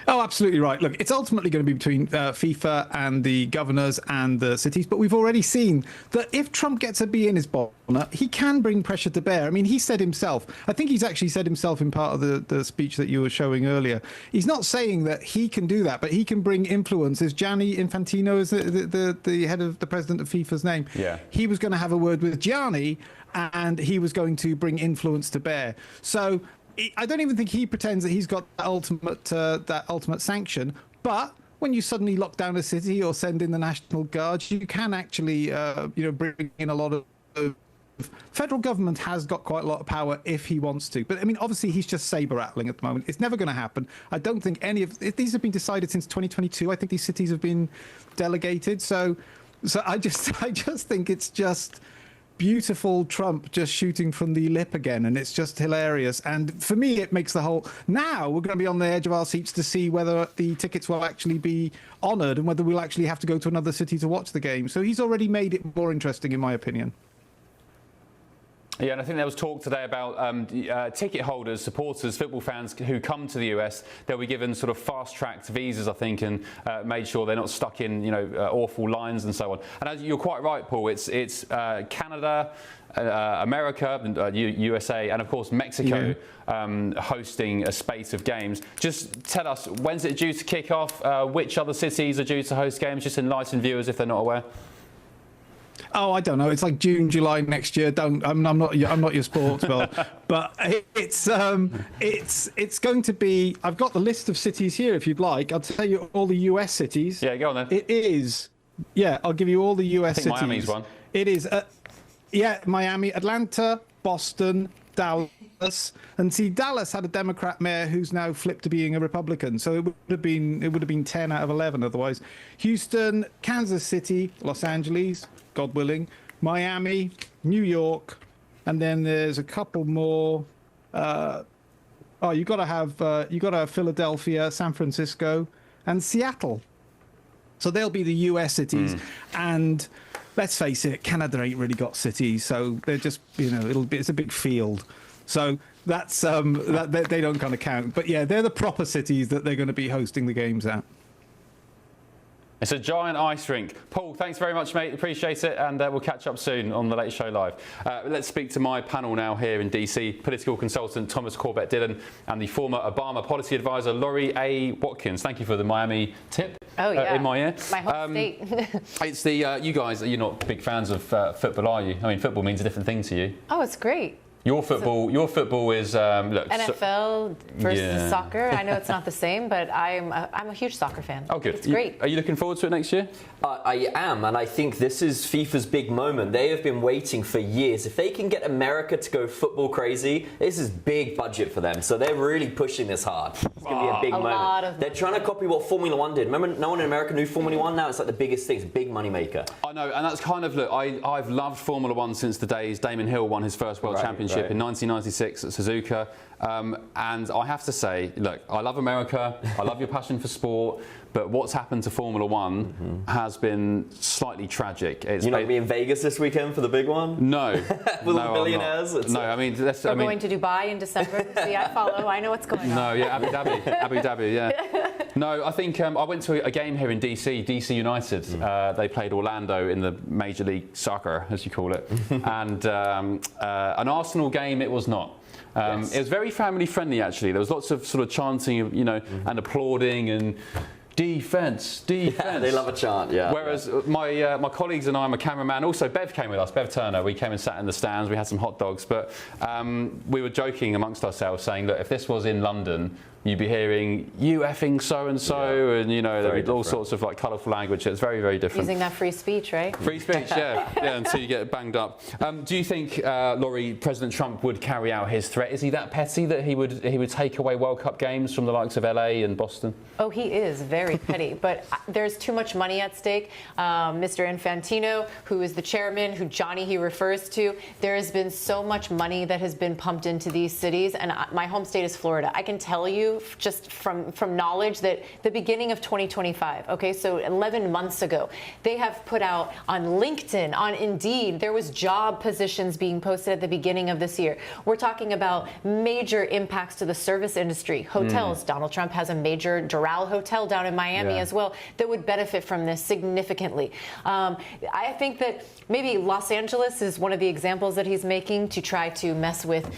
Oh, absolutely right. Look, it's ultimately going to be between FIFA and the governors and the cities. But we've already seen that if Trump gets a bee in his bonnet, he can bring pressure to bear. I mean, he said himself, I think he's actually said himself in part of the speech that you were showing earlier. He's not saying that he can do that, but he can bring influence. Is Gianni Infantino is the head of the president of FIFA's name? Yeah. He was going to have a word with Gianni, and he was going to bring influence to bear. So I don't even think he pretends that he's got that ultimate sanction. But when you suddenly lock down a city or send in the National Guard, you can actually, bring in a lot of. Federal government has got quite a lot of power if he wants to. But I mean, obviously, he's just saber rattling at the moment. It's never going to happen. I don't think any of these have been decided since 2022. I think these cities have been delegated. So I just think it's just beautiful Trump just shooting from the lip again, and it's just hilarious. And for me, it makes the whole, now we're going to be on the edge of our seats to see whether the tickets will actually be honoured and whether we'll actually have to go to another city to watch the game. So he's already made it more interesting, in my opinion. Yeah, and I think there was talk today about ticket holders, supporters, football fans who come to the US. They'll be given sort of fast-tracked visas, I think, and made sure they're not stuck in, awful lines and so on. And as you're quite right, Paul, it's Canada, America, USA, and of course Mexico hosting a spate of games. Just tell us, when's it due to kick off? Which other cities are due to host games? Just enlighten viewers if they're not aware. Oh, I don't know. It's like June, July next year. I'm not your sports bell, but it's going to be. I've got the list of cities here. If you'd like, I'll tell you all the US cities. Yeah, go on then. It is. Yeah, I'll give you all the US cities. Miami's one. It is. Miami, Atlanta, Boston, Dallas, and see, Dallas had a Democrat mayor who's now flipped to being a Republican, so it would have been 10 out of 11 otherwise. Houston, Kansas City, Los Angeles, God willing, Miami, New York, and then there's a couple more. You got to have Philadelphia, San Francisco, and Seattle. So they'll be the US cities, and let's face it, Canada ain't really got cities, so they're just, it's a big field. So that's they don't kind of count. But yeah, they're the proper cities that they're going to be hosting the games at. It's a giant ice rink. Paul, thanks very much, mate. Appreciate it, and we'll catch up soon on The Late Show Live. Let's speak to my panel now here in DC, political consultant Thomas Corbett-Dillon and the former Obama policy advisor Laurie A. Watkins. Thank you for the Miami tip in my ear. My home state. It's the, you guys, you're not big fans of football, are you? I mean, football means a different thing to you. Oh, it's great. Your football is look, NFL versus soccer. I know it's not the same, but I'm a huge soccer fan. Oh, good. It's great. Are you looking forward to it next year? I am, and I think this is FIFA's big moment. They have been waiting for years. If they can get America to go football crazy, this is big budget for them. So they're really pushing this hard. It's going to be a big moment. They're trying to copy what Formula One did. Remember, no one in America knew Formula One. Now it's like the biggest thing. It's a big money maker. I know, and that's kind of, look, I've loved Formula One since the days Damon Hill won his first World Championship in 1996 at Suzuka. And I have to say, look, I love America. I love your passion for sport. But what's happened to Formula One has been slightly tragic. You're not going to be in Vegas this weekend for the big one? No. With all the billionaires? No, I mean... We're going to Dubai in December. See, I follow. I know what's going on. No, yeah, Abu Dhabi, yeah. No, I think I went to a game here in DC United. They played Orlando in the Major League Soccer, as you call it. And an Arsenal game it was not. It was very family friendly, actually. There was lots of sort of chanting, and applauding and... Defence. Yeah, they love a chant, yeah. Whereas my colleagues and I, my cameraman, also Bev came with us, Bev Turner, we came and sat in the stands, we had some hot dogs, but we were joking amongst ourselves saying that if this was in London, you'd be hearing, you effing so-and-so, and, there'd be all sorts of like colourful language. It's very, very different. Using that free speech, right? Free speech, yeah, until you get banged up. Do you think, Laurie, President Trump would carry out his threat? Is he that petty that he would take away World Cup games from the likes of LA and Boston? Oh, he is very petty, but there's too much money at stake. Mr. Infantino, who is the chairman, who Johnny he refers to, there has been so much money that has been pumped into these cities, and my home state is Florida. I can tell you you just from knowledge that the beginning of 2025, okay, so 11 months ago, they have put out on LinkedIn, on Indeed, there was job positions being posted at the beginning of this year. We're talking about major impacts to the service industry, hotels. Donald Trump has a major Doral hotel down in Miami as well that would benefit from this significantly. I think that maybe Los Angeles is one of the examples that he's making to try to mess with,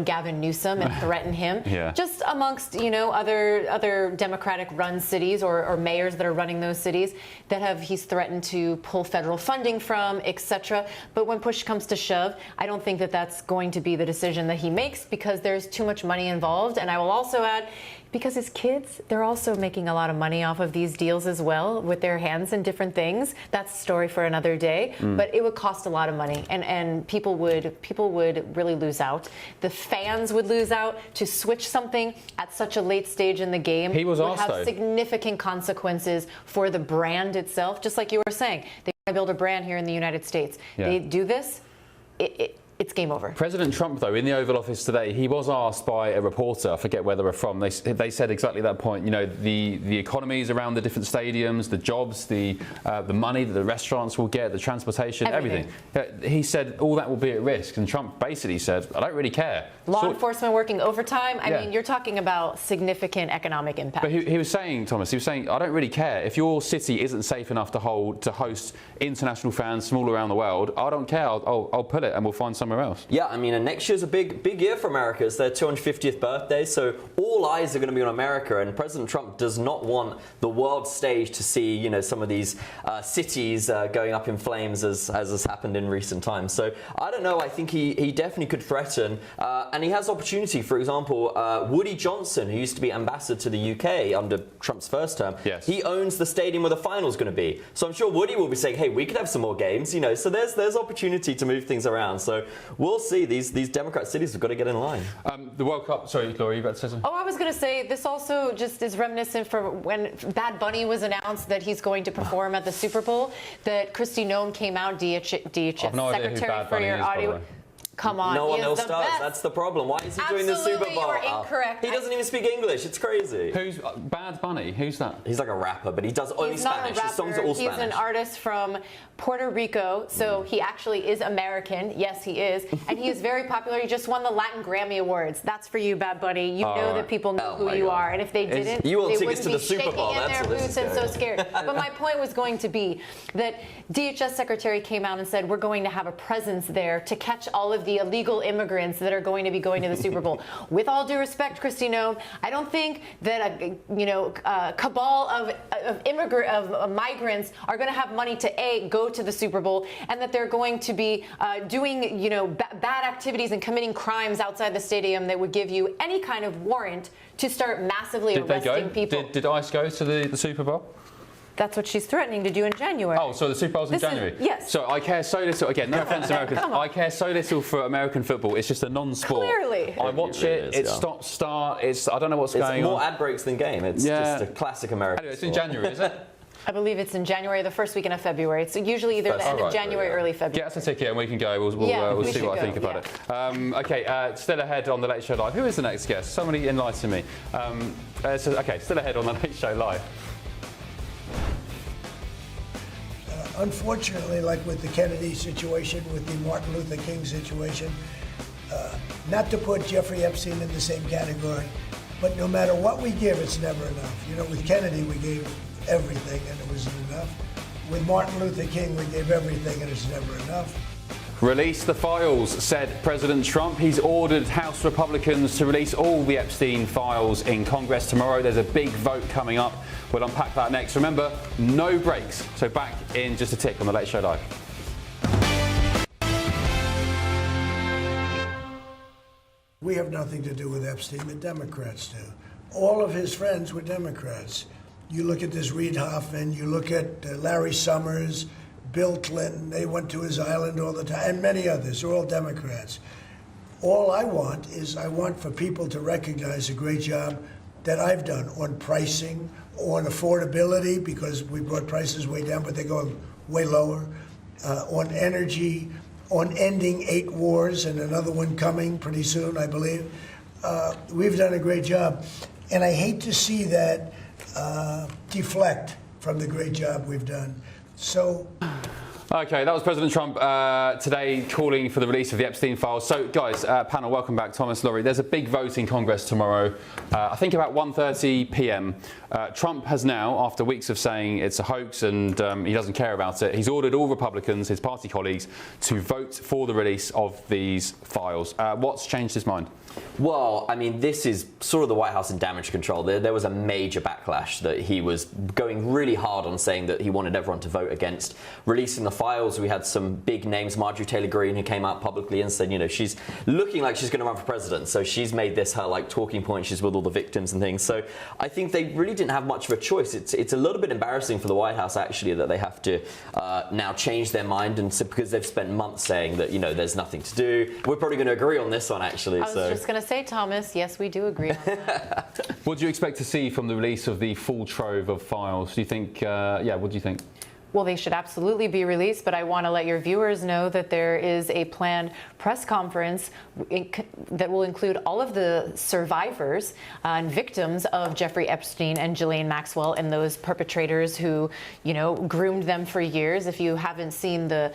Gavin Newsom and threaten him. Just amongst, other Democratic-run cities or mayors that are running those cities that he's threatened to pull federal funding from, etc. But when push comes to shove, I don't think that that's going to be the decision that he makes because there's too much money involved. And I will also add, because his kids, they're also making a lot of money off of these deals as well with their hands in different things. That's a story for another day. But it would cost a lot of money, and people would really lose out. The fans would lose out. To switch something at such a late stage in the game would have significant consequences for the brand itself. Just like you were saying, they want to build a brand here in the United States. They do this, it's game over. President Trump, though, in the Oval Office today, he was asked by a reporter, I forget where they were from, they said exactly that point. The economies around the different stadiums, the jobs, the money that the restaurants will get, the transportation, everything. He said all that will be at risk, and Trump basically said, I don't really care. Law enforcement working overtime. I mean, you're talking about significant economic impact. But he was saying, Thomas, I don't really care. If your city isn't safe enough to host international fans from all around the world, I don't care. I'll put it and we'll find somewhere else. Yeah, I mean, and next year's a big year for America. It's their 250th birthday, so all eyes are going to be on America, and President Trump does not want the world stage to see, some of these cities going up in flames as has happened in recent times. So I don't know. I think he definitely could threaten, and he has opportunity. For example, Woody Johnson, who used to be ambassador to the UK under Trump's first term, he owns the stadium where the final's going to be. So I'm sure Woody will be saying, hey, we could have some more games, So there's opportunity to move things around. So we'll see. These Democrat cities have got to get in line. The World Cup. Sorry, Gloria, you about to say something? Oh, I was going to say this also just is reminiscent for when Bad Bunny was announced that he's going to perform at the Super Bowl. That Kristi Noem came out, DHS I've no idea who Secretary Bad for Bunny your is, by the audio. way. Come on, no one he is else the does. best. That's the problem. Why is he doing the Super Bowl? You are incorrect. He doesn't even speak English. It's crazy. Who's Bad Bunny? Who's that? He's like a rapper, but he does only Spanish. His songs are all Spanish. He's an artist from Puerto Rico, so he actually is American. Yes, he is, and he is very popular. He just won the Latin Grammy Awards. That's for you, Bad Bunny. You know that people know who you are, and if they didn't, they wouldn't be shaking in their boots and so scared. But my point was going to be that DHS Secretary came out and said we're going to have a presence there to catch all of the illegal immigrants that are going to be going to the Super Bowl. With all due respect, Kristi Noem, I don't think that a cabal of migrants are going to have money to go to the Super Bowl, and that they're going to be doing bad activities and committing crimes outside the stadium that would give you any kind of warrant to start massively arresting people. Did ICE go to the Super Bowl? That's what she's threatening to do in January. Oh, so the Super Bowl's in January? Yes. So I care so little, again, no offence to Americans, I care so little for American football. It's just a non-sport. Clearly. I watch it, it's stop-start, I don't know what's going on. It's more ad breaks than game. It's just a classic American Anyway, it's in January, is it? I believe it's in January, the first weekend of February. It's usually either the end of January or early February. Get us a ticket and we can go. We'll see what I think about it. Okay, still ahead on the Late Show Live. Who is the next guest? Somebody enlighten me. Okay, still ahead on the Late Show Live. Unfortunately, like with the Kennedy situation, with the Martin Luther King situation, not to put Jeffrey Epstein in the same category, but no matter what we give, it's never enough. With Kennedy, we gave everything and it wasn't enough. With Martin Luther King, we gave everything and it's never enough. Release the files, said President Trump. He's ordered House Republicans to release all the Epstein files in Congress tomorrow. There's a big vote coming up. We'll unpack that next. Remember, no breaks. So back in just a tick on the Late Show Live. We have nothing to do with Epstein. The Democrats do. All of his friends were Democrats. You look at this Reid Hoffman, you look at Larry Summers, Bill Clinton, they went to his island all the time, and many others. They're all Democrats. All I want for people to recognize a great job that I've done on pricing, on affordability, because we brought prices way down, but they're going way lower, on energy, on ending 8 wars and another one coming pretty soon, I believe. we've done a great job. And I hate to see that deflect from the great job we've done. So. Okay, that was President Trump today calling for the release of the Epstein files. So, guys, panel, welcome back. Thomas, Laurie, there's a big vote in Congress tomorrow. I think about 1:30 p.m. Trump has now, after weeks of saying it's a hoax and he doesn't care about it, he's ordered all Republicans, his party colleagues, to vote for the release of these files. What's changed his mind? Well, I mean, this is sort of the White House in damage control. There was a major backlash that he was going really hard on, saying that he wanted everyone to vote against releasing the files. We had some big names, Marjorie Taylor Greene, who came out publicly and said, you know, she's looking like she's going to run for president. So she's made this her like talking point. She's with all the victims and things. So I think they really didn't have much of a choice. It's a little bit embarrassing for the White House, actually, that they have to now change their mind, and so, because they've spent months saying that, you know, there's nothing to do. We're probably going to agree on this one, actually. I was just going to say, Thomas, yes, we do agree on that. What do you expect to see from the release of the full trove of files? Do you think, what do you think? Well, they should absolutely be released, but I want to let your viewers know that there is a planned press conference that will include all of the survivors and victims of Jeffrey Epstein and Ghislaine Maxwell and those perpetrators who, you know, groomed them for years. If you haven't seen the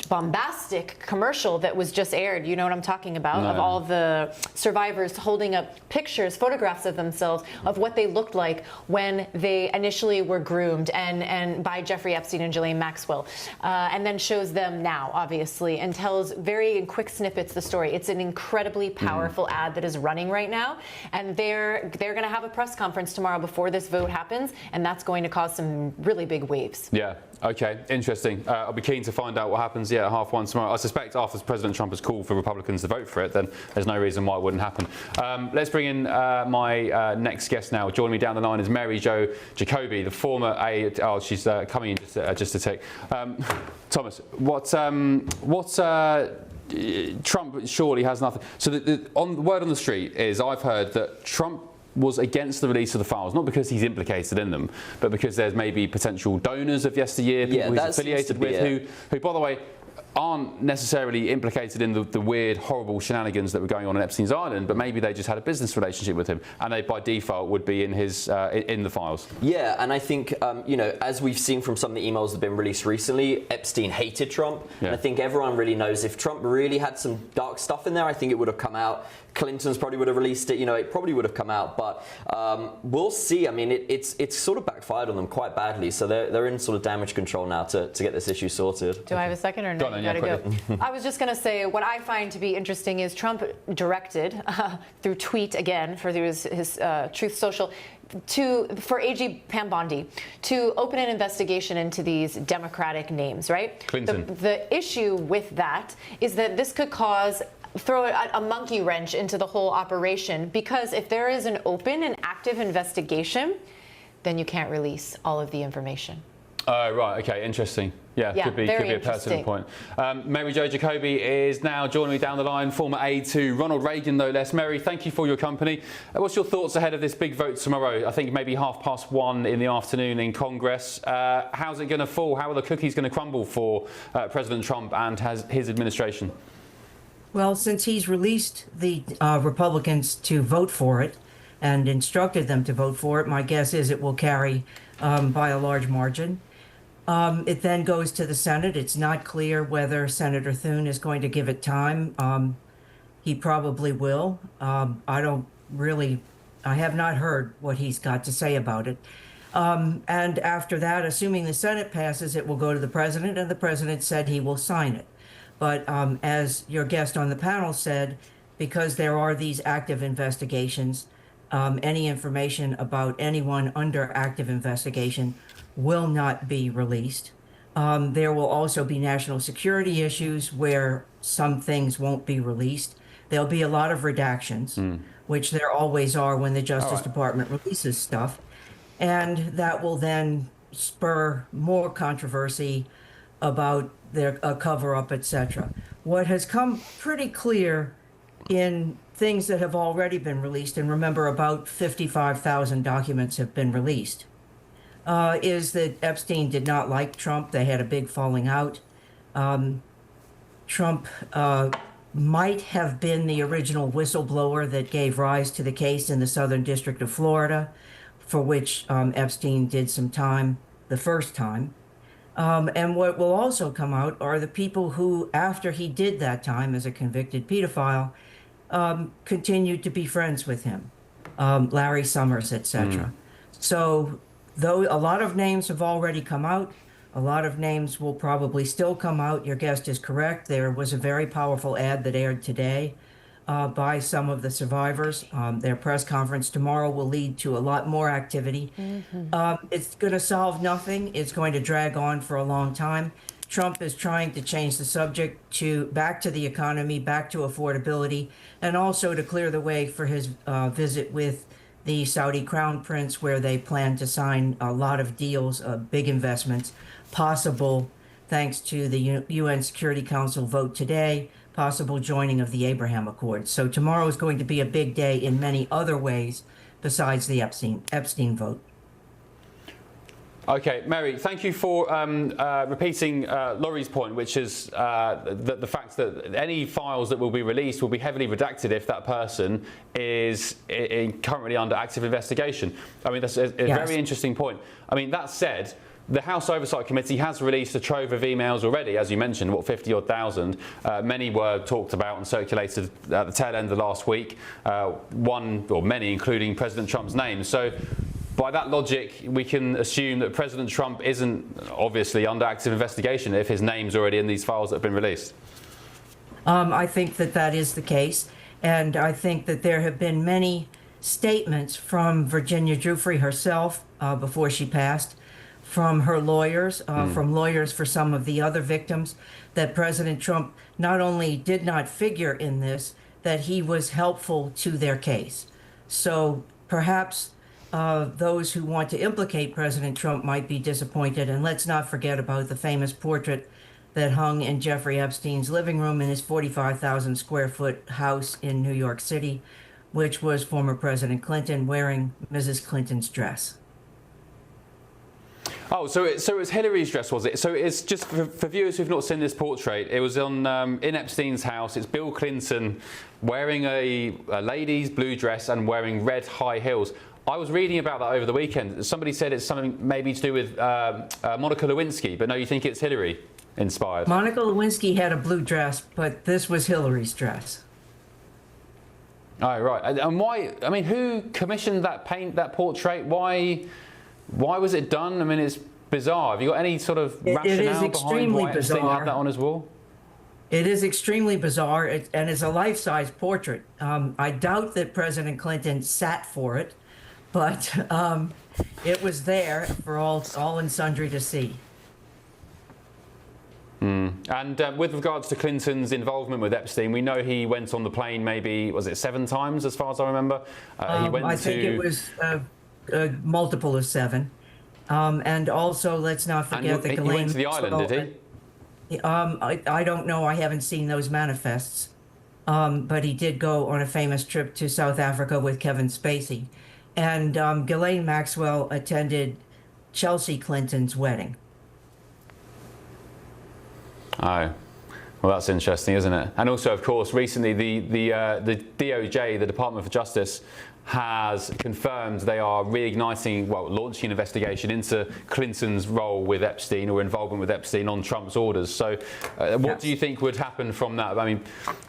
bombastic commercial that was just aired, you know what I'm talking about, of all the survivors holding up pictures, photographs of themselves, of what they looked like when they initially were groomed and by Jeffrey Epstein and Ghislaine Maxwell, and then shows them now, obviously, and tells very in quick snippets the story. It's an incredibly powerful ad that is running right now, and they're going to have a press conference tomorrow before this vote happens, and that's going to cause some really big waves. Yeah. Okay, interesting. I'll be keen to find out what happens at 1:30 tomorrow. I suspect after President Trump has called for Republicans to vote for it, then there's no reason why it wouldn't happen. Let's bring in my next guest now. Joining me down the line is Mary Jo Jacoby, the former she's coming in just a tick. Thomas, Trump surely has nothing. So the word on the street is, I've heard that Trump was against the release of the files, not because he's implicated in them, but because there's maybe potential donors of yesteryear, people he's affiliated with, who, by the way, aren't necessarily implicated in the weird, horrible shenanigans that were going on in Epstein's Island, but maybe they just had a business relationship with him, and they by default would be in his in the files. Yeah, and I think you know, as we've seen from some of the emails that have been released recently, Epstein hated Trump, and I think everyone really knows if Trump really had some dark stuff in there, I think it would have come out. Clinton's probably would have released it, you know, it probably would have come out, but we'll see. I mean, it's sort of backfired on them quite badly, so they're in sort of damage control now to get this issue sorted. Do I have a second or no? Gotta go. I was just going to say, what I find to be interesting is Trump directed through tweet again, through his Truth Social, for AG Pam Bondi to open an investigation into these Democratic names, right? Clinton. The issue with that is that this could throw a monkey wrench into the whole operation, because if there is an open and active investigation, then you can't release all of the information. Oh, right, okay, interesting. Yeah, could be a pertinent point. Mary Jo Jacoby is now joining me down the line, former aide to Ronald Reagan, no less. Mary, thank you for your company. What's your thoughts ahead of this big vote tomorrow? I think maybe 1:30 in the afternoon in Congress. How's it going to fall? How are the cookies going to crumble for President Trump and his administration? Well, since he's released the Republicans to vote for it and instructed them to vote for it, my guess is it will carry by a large margin. It then goes to the Senate. It's not clear whether Senator Thune is going to give it time. He probably will. I have not heard what he's got to say about it. And after that, assuming the Senate passes, it will go to the president, and the president said he will sign it. But as your guest on the panel said, because there are these active investigations, any information about anyone under active investigation will not be released. There will also be national security issues where some things won't be released. There'll be a lot of redactions, which there always are when the Justice Department releases stuff. And that will then spur more controversy about their cover-up, etc. What has come pretty clear in things that have already been released, and remember about 55,000 documents have been released, is that Epstein did not like Trump. They had a big falling out. Trump might have been the original whistleblower that gave rise to the case in the Southern District of Florida, for which Epstein did some time the first time. And what will also come out are the people who, after he did that time as a convicted pedophile, continued to be friends with him, Larry Summers, etc. So though a lot of names have already come out, a lot of names will probably still come out. Your guest is correct. There was a very powerful ad that aired today by some of the survivors. Their press conference tomorrow will lead to a lot more activity. It's going to solve nothing. It's going to drag on for a long time. Trump is trying to change the subject back to the economy, back to affordability, and also to clear the way for his visit with the Saudi Crown Prince, where they plan to sign a lot of deals, big investments, possible, thanks to the UN Security Council vote today, possible joining of the Abraham Accords. So tomorrow is going to be a big day in many other ways besides the Epstein vote. Okay, Mary, thank you for repeating Laurie's point, which is the fact that any files that will be released will be heavily redacted if that person is currently under active investigation. I mean, that's a very interesting point. I mean, that said, the House Oversight Committee has released a trove of emails already, as you mentioned, what, 50-odd thousand. Many were talked about and circulated at the tail end of last week, one or many, including President Trump's name. So by that logic, we can assume that President Trump isn't obviously under active investigation if his name's already in these files that have been released. I think that is the case. And I think that there have been many statements from Virginia Giuffre herself before she passed, from her lawyers, from lawyers for some of the other victims, that President Trump not only did not figure in this, that he was helpful to their case. So perhaps those who want to implicate President Trump might be disappointed. And let's not forget about the famous portrait that hung in Jeffrey Epstein's living room in his 45,000 square foot house in New York City, which was former President Clinton wearing Mrs. Clinton's dress. Oh, so it was Hillary's dress, was it? So it's just for viewers who've not seen this portrait. It was on in Epstein's house. It's Bill Clinton wearing a lady's blue dress and wearing red high heels. I was reading about that over the weekend. Somebody said it's something maybe to do with Monica Lewinsky, but no, you think it's Hillary inspired? Monica Lewinsky had a blue dress, but this was Hillary's dress. Oh, right. And why? I mean, who commissioned that portrait? Why was it done? I mean, it's bizarre. Have you got any sort of rationale behind why Epstein had that on his wall? It is extremely bizarre, and it's a life-size portrait. I doubt that President Clinton sat for it, but it was there for all and sundry to see. And with regards to Clinton's involvement with Epstein, we know he went on the plane maybe, was it 7 times as far as I remember? I think it was a multiple of 7. And also, let's not forget that he went to the island, did he? I don't know. I haven't seen those manifests. But he did go on a famous trip to South Africa with Kevin Spacey. And Ghislaine Maxwell attended Chelsea Clinton's wedding. Oh, well, that's interesting, isn't it? And also, of course, recently the DOJ, the Department of Justice, has confirmed they are reigniting, well, launching an investigation into Clinton's role with Epstein or involvement with Epstein on Trump's orders. So what do you think would happen from that? I mean,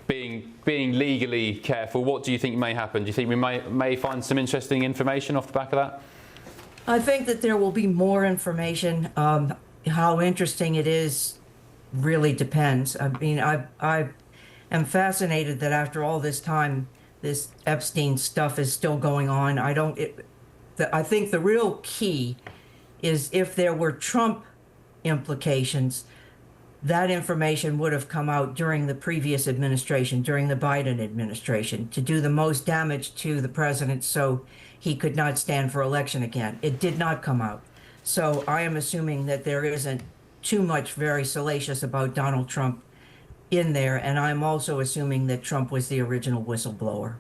being legally careful, what do you think may happen? Do you think we may find some interesting information off the back of that? I think that there will be more information. How interesting it is really depends. I mean, I am fascinated that after all this time, this Epstein stuff is still going on. I think the real key is if there were Trump implications, that information would have come out during the previous administration, during the Biden administration, to do the most damage to the president so he could not stand for election again. It did not come out. So I am assuming that there isn't too much very salacious about Donald Trump in there, and I'm also assuming that Trump was the original whistleblower.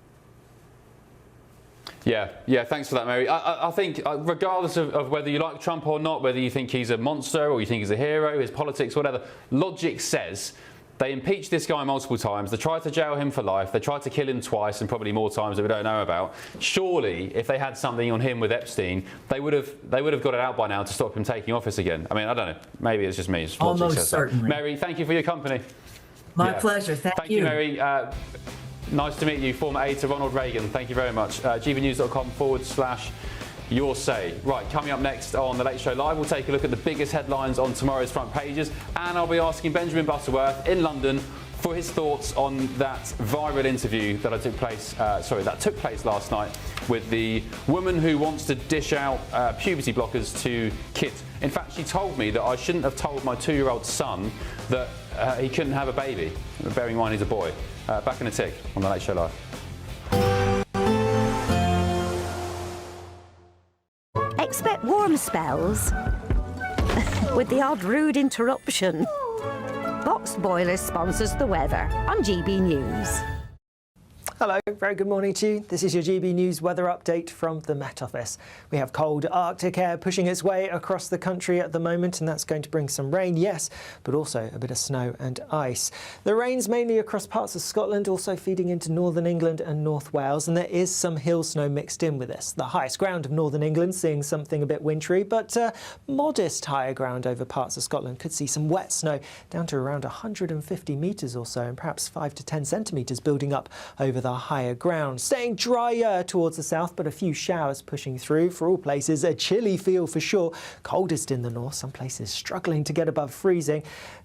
Yeah, thanks for that, Mary. I think regardless of whether you like Trump or not, whether you think he's a monster or you think he's a hero, his politics, whatever, logic says They impeached this guy multiple times. They tried to jail him for life. They tried to kill him twice and probably more times that we don't know about. Surely, if they had something on him with Epstein, they would have got it out by now to stop him taking office again. I mean, I don't know. Maybe it's just me. It's Almost certainly. Mary, thank you for your company. My pleasure. Thank you. Mary. Nice to meet you, former aide to Ronald Reagan. Thank you very much. gbnews.com/your say. Right, coming up next on The Late Show Live, we'll take a look at the biggest headlines on tomorrow's front pages, and I'll be asking Benjamin Butterworth in London for his thoughts on that viral interview that took place last night with the woman who wants to dish out puberty blockers to kids. In fact, she told me that I shouldn't have told my 2-year-old son that he couldn't have a baby, bearing in mind he's a boy. Back in a tick on The Late Show Live. Expect warm spells with the odd rude interruption. Boxed Boilers sponsors the weather on GB News. Hello, very good morning to you. This is your GB News weather update from the Met Office. We have cold Arctic air pushing its way across the country at the moment, and that's going to bring some rain, yes, but also a bit of snow and ice. The rain's mainly across parts of Scotland, also feeding into northern England and North Wales, and there is some hill snow mixed in with this. The highest ground of northern England seeing something a bit wintry, but modest higher ground over parts of Scotland could see some wet snow down to around 150 metres or so, and perhaps 5 to 10 centimetres building up over the higher ground. Staying drier towards the south, but a few showers pushing through. For all places, a chilly feel for sure. Coldest in the north, some places struggling to get above freezing.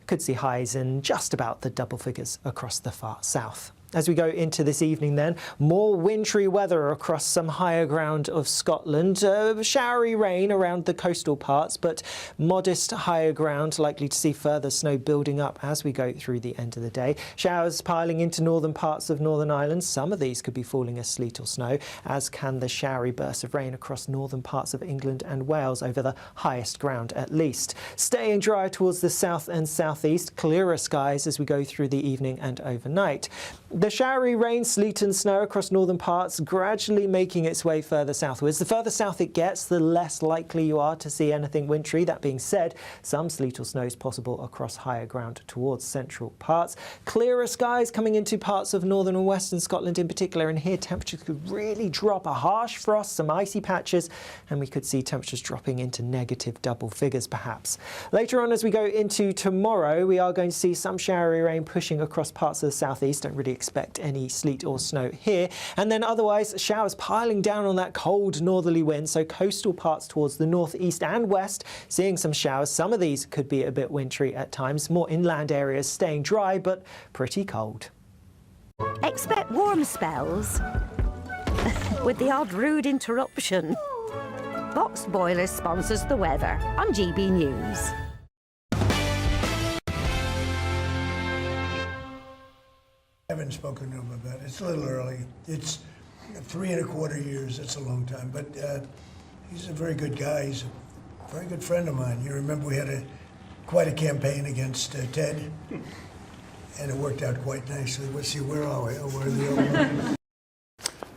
Could see highs in just about the double figures across the far south. As we go into this evening then, more wintry weather across some higher ground of Scotland. Showery rain around the coastal parts, but modest higher ground, likely to see further snow building up as we go through the end of the day. Showers piling into northern parts of Northern Ireland. Some of these could be falling as sleet or snow, as can the showery bursts of rain across northern parts of England and Wales over the highest ground at least. Staying dry towards the south and southeast, clearer skies as we go through the evening and overnight. The showery rain, sleet and snow across northern parts gradually making its way further southwards. The further south it gets, the less likely you are to see anything wintry. That being said, some sleet or snow is possible across higher ground towards central parts. Clearer skies coming into parts of northern and western Scotland in particular, and here temperatures could really drop. A harsh frost, some icy patches, and we could see temperatures dropping into negative double figures perhaps. Later on as we go into tomorrow, we are going to see some showery rain pushing across parts of the southeast. Don't really expect any sleet or snow here, and then otherwise showers piling down on that cold northerly wind, so coastal parts towards the northeast and west seeing some showers. Some of these could be a bit wintry at times, more inland areas staying dry but pretty cold. Expect warm spells with the odd rude interruption. Boxed Boilers sponsors the weather on GB News. I haven't spoken to him about it. It's a little early. It's 3¼ years. It's a long time. But he's a very good guy. He's a very good friend of mine. You remember we had quite a campaign against Ted, and it worked out quite nicely. Let's see, where are we? Oh, where are the other ones?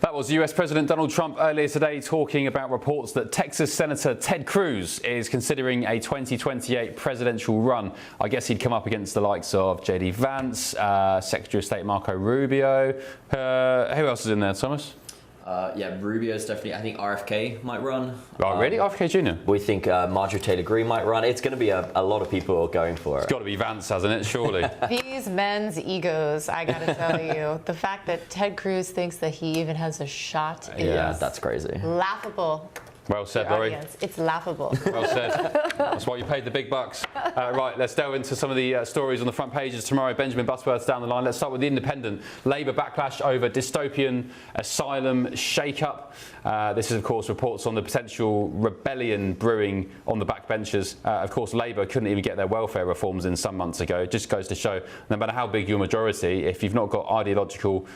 That was US President Donald Trump earlier today talking about reports that Texas Senator Ted Cruz is considering a 2028 presidential run. I guess he'd come up against the likes of J.D. Vance, Secretary of State Marco Rubio. Who else is in there, Thomas? Yeah, Rubio's definitely. I think RFK might run. Oh, really? RFK Jr.? We think Marjorie Taylor Greene might run. It's going to be a lot of people going for it. It's got to be Vance, hasn't it? Surely. These men's egos, I got to tell you. The fact that Ted Cruz thinks that he even has a shot is that's crazy. Laughable. Well said, Laurie. It's laughable. Well said. That's why you paid the big bucks. Right, let's delve into some of the stories on the front pages tomorrow. Benjamin Butterworth's down the line. Let's start with The Independent. Labour backlash over dystopian asylum shake-up. This is, of course, reports on the potential rebellion brewing on the backbenchers. Of course, Labour couldn't even get their welfare reforms in some months ago. It just goes to show, no matter how big your majority, if you've not got MPs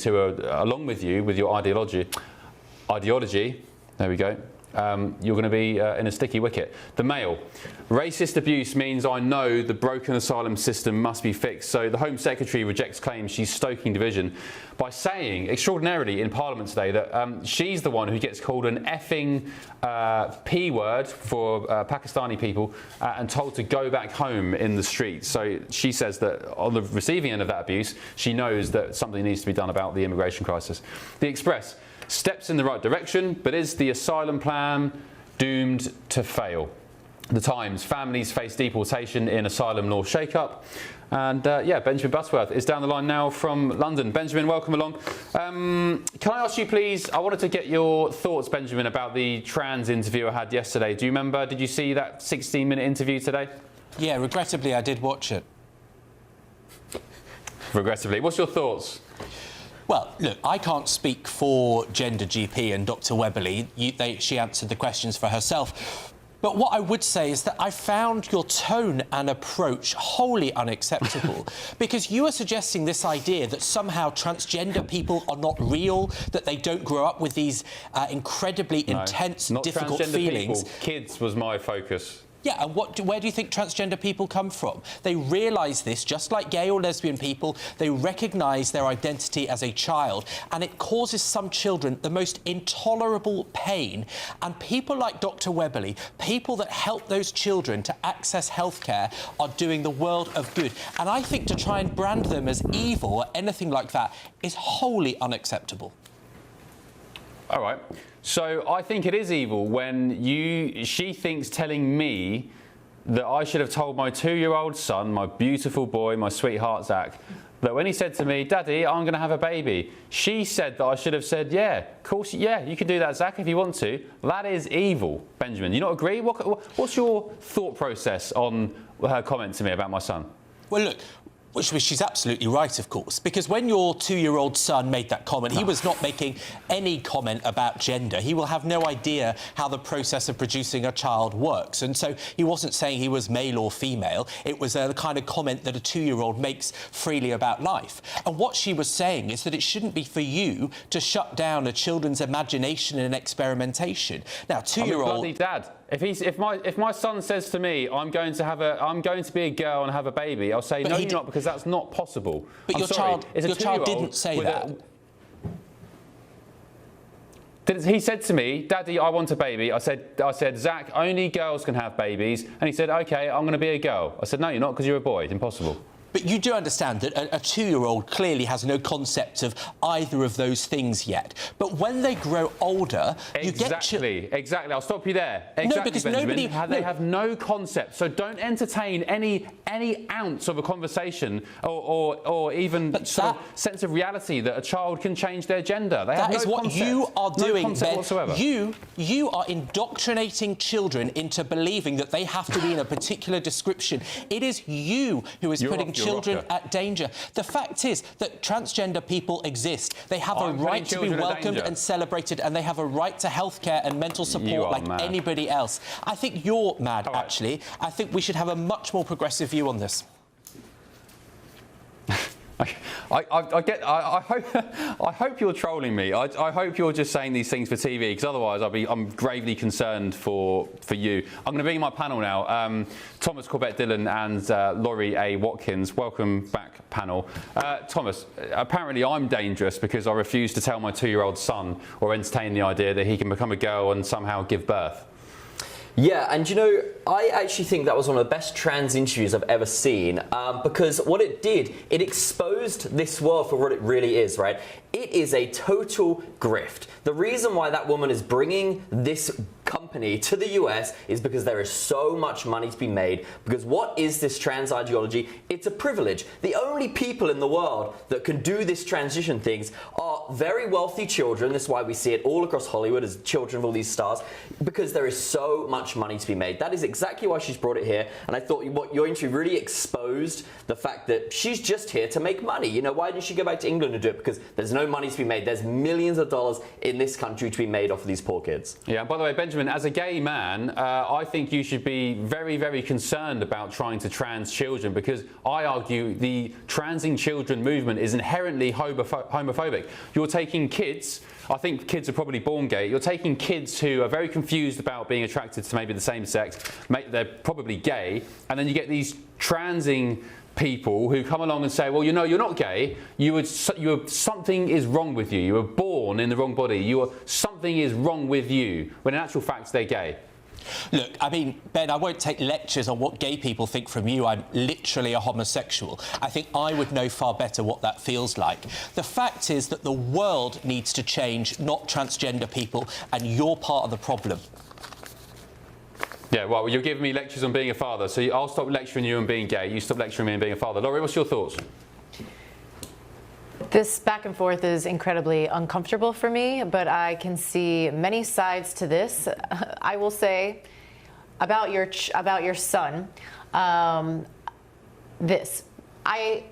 who are along with you with your ideology, there we go, you're going to be in a sticky wicket. The Mail. Racist abuse means I know the broken asylum system must be fixed. So the Home Secretary rejects claims she's stoking division by saying extraordinarily in Parliament today that she's the one who gets called an effing P word for Pakistani people and told to go back home in the streets. So she says that on the receiving end of that abuse, she knows that something needs to be done about the immigration crisis. The Express. Steps in the right direction, but is the asylum plan doomed to fail? The Times. Families face deportation in asylum law shake-up. And yeah, Benjamin Butterworth is down the line now from London. Benjamin, welcome along. Can I ask you, please, I wanted to get your thoughts, Benjamin, about the trans interview I had yesterday. Do you remember, did you see that 16-minute interview today? Yeah, regrettably, I did watch it. Regrettably. What's your thoughts? Well, look, I can't speak for Gender GP and Dr. Webberley. She answered the questions for herself. But what I would say is that I found your tone and approach wholly unacceptable because you are suggesting this idea that somehow transgender people are not real, that they don't grow up with these incredibly intense, difficult feelings. People. Kids was my focus. Yeah, and where do you think transgender people come from? They realise this, just like gay or lesbian people, they recognise their identity as a child, and it causes some children the most intolerable pain. And people like Dr. Webberley, people that help those children to access healthcare, are doing the world of good. And I think to try and brand them as evil or anything like that is wholly unacceptable. All right. So I think it is evil when she thinks telling me that I should have told my 2-year-old son, my beautiful boy, my sweetheart Zach, that when he said to me, Daddy, I'm going to have a baby, she said that I should have said, yeah, of course, yeah, you can do that, Zach, if you want to. That is evil, Benjamin. You not agree? What's your thought process on her comment to me about my son? Well, look, she's absolutely right, of course, because when your 2-year-old son made that comment, he was not making any comment about gender. He will have no idea how the process of producing a child works. And so he wasn't saying he was male or female. It was the kind of comment that a 2-year-old makes freely about life. And what she was saying is that it shouldn't be for you to shut down a children's imagination and experimentation. Now, 2-year-old... I'm a bloody dad. If my son says to me, I'm going to be a girl and have a baby, I'll say, no, you're not, because that's not possible. But your child didn't say that. He said to me, Daddy, I want a baby. I said, Zach, only girls can have babies. And he said, OK, I'm going to be a girl. I said, no, you're not, because you're a boy. It's impossible. But you do understand that a 2-year-old clearly has no concept of either of those things yet. But when they grow older, you get... Exactly. I'll stop you there. Exactly, no, because Benjamin. They have no concept. So don't entertain any ounce of a conversation or even sort of sense of reality that a child can change their gender. They have no concept. That is what you are doing, Ben. Whatsoever. You are indoctrinating children into believing that they have to be in a particular description. It is you who is putting children at danger. The fact is that transgender people exist. They have a right to be welcomed and celebrated, and they have a right to healthcare and mental support like anybody else. I think you're mad, actually. I think we should have a much more progressive view on this. I hope you're trolling me. I hope you're just saying these things for TV, because otherwise I'm gravely concerned for you. I'm going to bring in my panel now. Thomas Corbett-Dillon and Laurie A. Watkins. Welcome back, panel. Thomas, apparently I'm dangerous because I refuse to tell my 2-year-old son or entertain the idea that he can become a girl and somehow give birth. Yeah, and you know, I actually think that was one of the best trans interviews I've ever seen, because what it did, it exposed this world for what it really is, right? It is a total grift. The reason why that woman is bringing this company to the US is because there is so much money to be made. Because what is this trans ideology? It's a privilege. The only people in the world that can do this transition things are very wealthy children. This is why we see it all across Hollywood as children of all these stars, because there is so much money to be made. That is exactly why she's brought it here. And I thought what your interview really exposed the fact that she's just here to make money. You know, why didn't she go back to England and do it? Because there's no money to be made. There's millions of dollars in this country to be made off of these poor kids. Yeah, by the way, Benjamin, as a gay man, I think you should be very, very concerned about trying to trans children, because I argue the transing children movement is inherently homophobic. you're taking kids, I think kids are probably born gay, you're taking kids who are very confused about being attracted to maybe the same sex, they're probably gay, and then you get these transing people who come along and say, well, you know, you're not gay, something is wrong with you, you were born in the wrong body, something is wrong with you, when in actual fact they're gay. Look, I mean, Ben, I won't take lectures on what gay people think from you. I'm literally a homosexual. I think I would know far better what that feels like. The fact is that the world needs to change, not transgender people, and you're part of the problem. Yeah, well, you're giving me lectures on being a father, so I'll stop lecturing you on being gay, you stop lecturing me on being a father. Laurie, what's your thoughts? This back and forth is incredibly uncomfortable for me, but I can see many sides to this. I will say about your son, this. I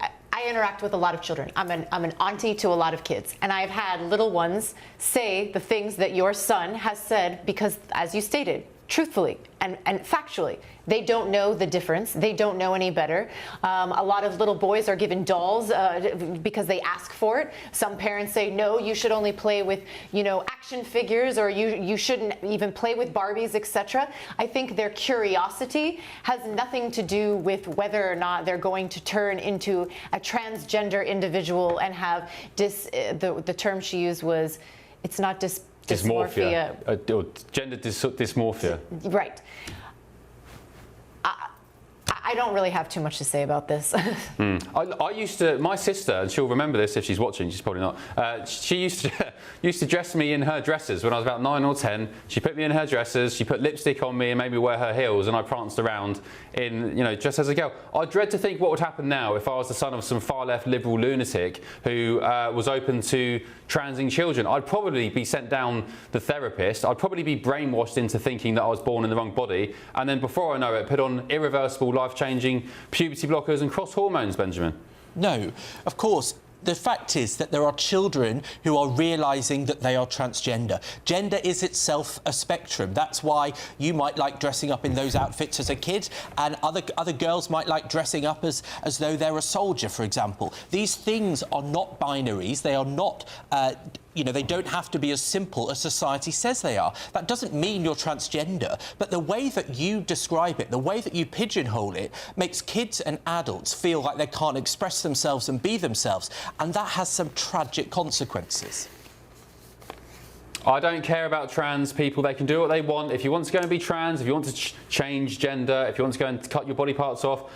interact with a lot of children. I'm an auntie to a lot of kids, and I've had little ones say the things that your son has said because, as you stated, truthfully and factually, they don't know the difference. They don't know any better. A lot of little boys are given dolls because they ask for it. Some parents say, no, you should only play with, you know, action figures, or you shouldn't even play with Barbies, etc. I think their curiosity has nothing to do with whether or not they're going to turn into a transgender individual and have the term she used was, it's not dysmorphia. Or gender dysmorphia. Right. I don't really have too much to say about this. I used to, my sister, and she'll remember this if she's watching, she's probably not, she used to dress me in her dresses when I was about 9 or 10. She put me in her dresses, she put lipstick on me and made me wear her heels, and I pranced around in, you know, just as a girl. I dread to think what would happen now if I was the son of some far-left liberal lunatic who was open to transing children. I'd probably be sent down the therapist, I'd probably be brainwashed into thinking that I was born in the wrong body, and then before I know it, put on irreversible, life-changing puberty blockers and cross hormones, Benjamin. No, of course. The fact is that there are children who are realising that they are transgender. Gender is itself a spectrum. That's why you might like dressing up in those outfits as a kid, and other girls might like dressing up as though they're a soldier, for example. These things are not binaries. They are not... you know, they don't have to be as simple as society says they are. That doesn't mean you're transgender, but the way that you describe it, the way that you pigeonhole it, makes kids and adults feel like they can't express themselves and be themselves, and that has some tragic consequences. I don't care about trans people. They can do what they want. If you want to go and be trans, if you want to change gender, if you want to go and cut your body parts off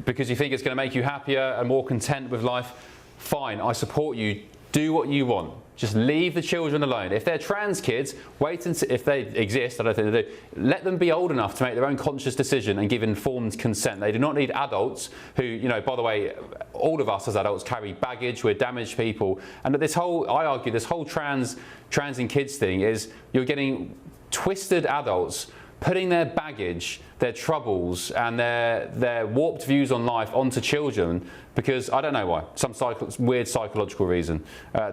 because you think it's going to make you happier and more content with life, fine, I support you. Do what you want. Just leave the children alone. If they're trans kids, wait until, if they exist, I don't think they do, let them be old enough to make their own conscious decision and give informed consent. They do not need adults who, you know, by the way, all of us as adults carry baggage, we're damaged people. And this whole, I argue, this whole transing kids thing is you're getting twisted adults putting their baggage, their troubles and their warped views on life onto children because, I don't know why, some weird psychological reason.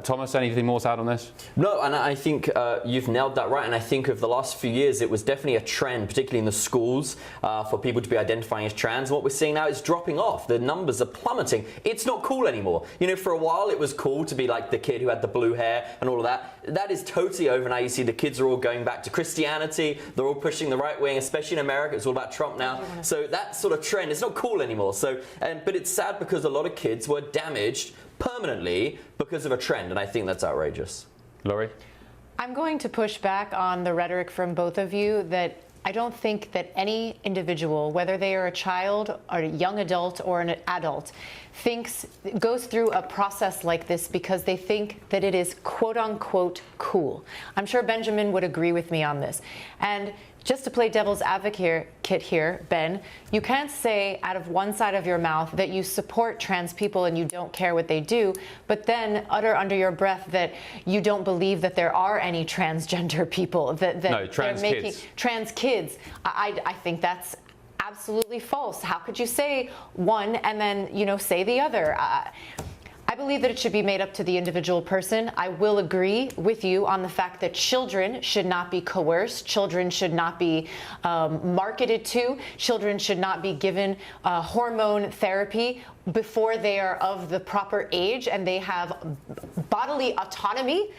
Thomas, anything more to add on this? No, and I think you've nailed that right, and I think of the last few years it was definitely a trend, particularly in the schools, for people to be identifying as trans. What we're seeing now is dropping off. The numbers are plummeting. It's not cool anymore. You know, for a while it was cool to be like the kid who had the blue hair and all of that. That is totally over now. You see the kids are all going back to Christianity. They're all pushing the right wing, especially in America. It's all about Trump now. So that sort of trend is not cool anymore. So, but it's sad because a lot of kids were damaged permanently because of a trend, and I think that's outrageous. Laurie? I'm going to push back on the rhetoric from both of you that I don't think that any individual, whether they are a child or a young adult or an adult, goes through a process like this because they think that it is quote-unquote cool. I'm sure Benjamin would agree with me on this. And just to play devil's advocate here, Ben, you can't say out of one side of your mouth that you support trans people and you don't care what they do, but then utter under your breath that you don't believe that there are any transgender people, that no, trans they're making kids. Trans kids. I think that's absolutely false. How could you say one and then, you know, say the other? I I believe that it should be made up to the individual person. I will agree with you on the fact that children should not be coerced. Children should not be marketed to. Children should not be given hormone therapy before they are of the proper age and they have bodily autonomy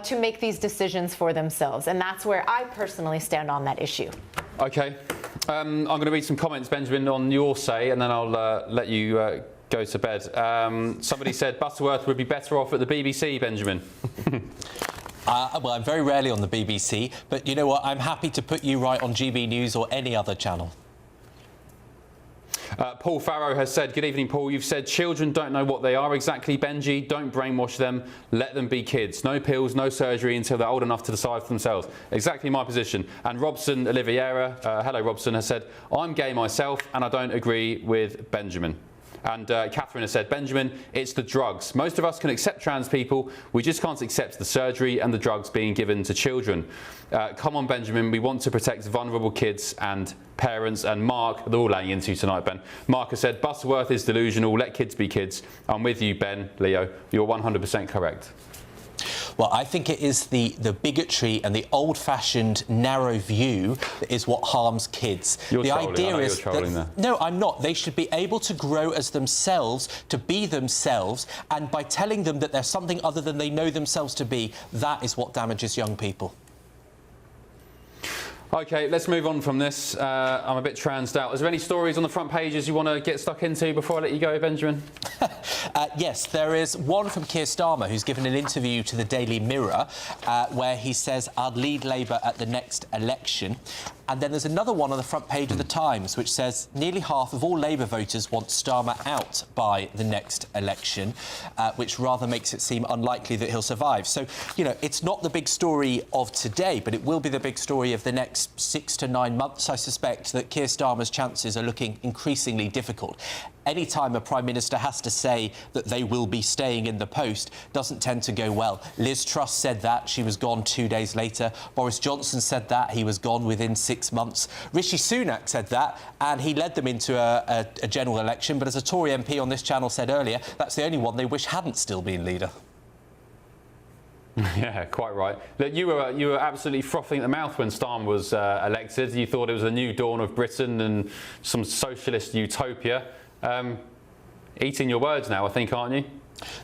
to make these decisions for themselves. And that's where I personally stand on that issue. Okay. I'm going to read some comments, Benjamin, on your say, and then I'll let you go to bed. Somebody said Butterworth would be better off at the BBC, Benjamin. Well, I'm very rarely on the BBC, but you know what? I'm happy to put you right on GB News or any other channel. Paul Farrow has said, good evening, Paul. You've said children don't know what they are exactly, Benji. Don't brainwash them. Let them be kids. No pills, no surgery until they're old enough to decide for themselves. Exactly my position. And Robson Oliveira, hello Robson, has said, I'm gay myself and I don't agree with Benjamin. And Catherine has said, Benjamin, it's the drugs. Most of us can accept trans people. We just can't accept the surgery and the drugs being given to children. Come on, Benjamin. We want to protect vulnerable kids and parents. And Mark, they're all laying into you tonight, Ben. Mark has said, Butterworth is delusional. Let kids be kids. I'm with you, Ben, Leo. You're 100% correct. Well, I think it is the bigotry and the old-fashioned narrow view that is what harms kids. You're the trolling. idea I know is you're trolling there. No, I'm not. They should be able to grow as themselves, to be themselves, and by telling them that they're something other than they know themselves to be, that is what damages young people. OK, let's move on from this. I'm a bit transed out. Is there any stories on the front pages you want to get stuck into before I let you go, Benjamin? Yes, there is one from Keir Starmer, who's given an interview to the Daily Mirror, where he says, I'll lead Labour at the next election. And then there's another one on the front page of the Times, which says nearly half of all Labour voters want Starmer out by the next election, which rather makes it seem unlikely that he'll survive. So, you know, it's not the big story of today, but it will be the big story of the next 6 to 9 months. I suspect that Keir Starmer's chances are looking increasingly difficult. Any time a Prime Minister has to say that they will be staying in the post doesn't tend to go well. Liz Truss said that. She was gone 2 days later. Boris Johnson said that. He was gone within 6 months. Rishi Sunak said that, and he led them into a general election. But as a Tory MP on this channel said earlier, that's the only one they wish hadn't still been leader. Yeah, quite right. Look, you were absolutely frothing at the mouth when Starmer was elected. You thought it was a new dawn of Britain and some socialist utopia. Eating your words now, I think, aren't you?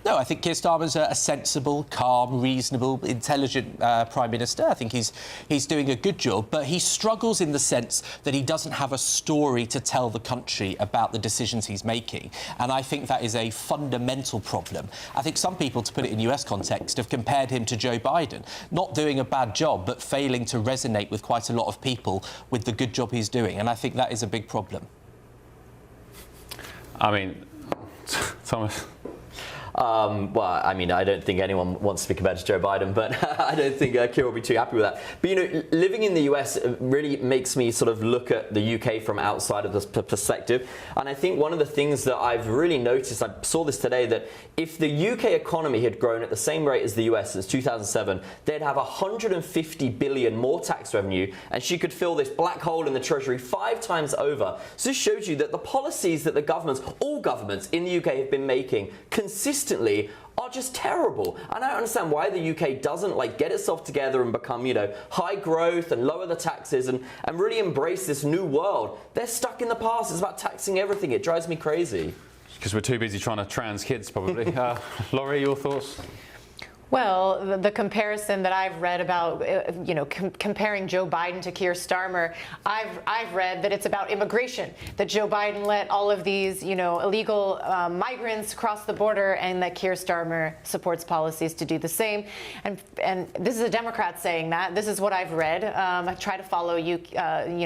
No, I think Keir Starmer's a sensible, calm, reasonable, intelligent Prime Minister. I think he's doing a good job, but he struggles in the sense that he doesn't have a story to tell the country about the decisions he's making. And I think that is a fundamental problem. I think some people, to put it in US context, have compared him to Joe Biden, not doing a bad job, but failing to resonate with quite a lot of people with the good job he's doing. And I think that is a big problem. I mean, Thomas... Well, I mean, I don't think anyone wants to be compared to Joe Biden, but I don't think Keir will be too happy with that. But, you know, living in the US really makes me sort of look at the UK from outside of this perspective. And I think one of the things that I've really noticed, I saw this today, that if the UK economy had grown at the same rate as the US since 2007, they'd have 150 billion more tax revenue, and she could fill this black hole in the Treasury 5 times over. So this shows you that the policies that the governments, all governments in the UK have been making consistently are just terrible. And I don't understand why the UK doesn't get itself together and become, you know, high growth and lower the taxes and really embrace this new world. They're stuck in the past. It's about taxing everything. It drives me crazy. Because we're too busy trying to trans kids, probably. Laurie, your thoughts? Well, the comparison that I've read about, you know, comparing Joe Biden to Keir Starmer, I've read that it's about immigration, that Joe Biden let all of these, you know, illegal migrants cross the border, and that Keir Starmer supports policies to do the same. And this is a Democrat saying that. This is what I've read. I try to follow you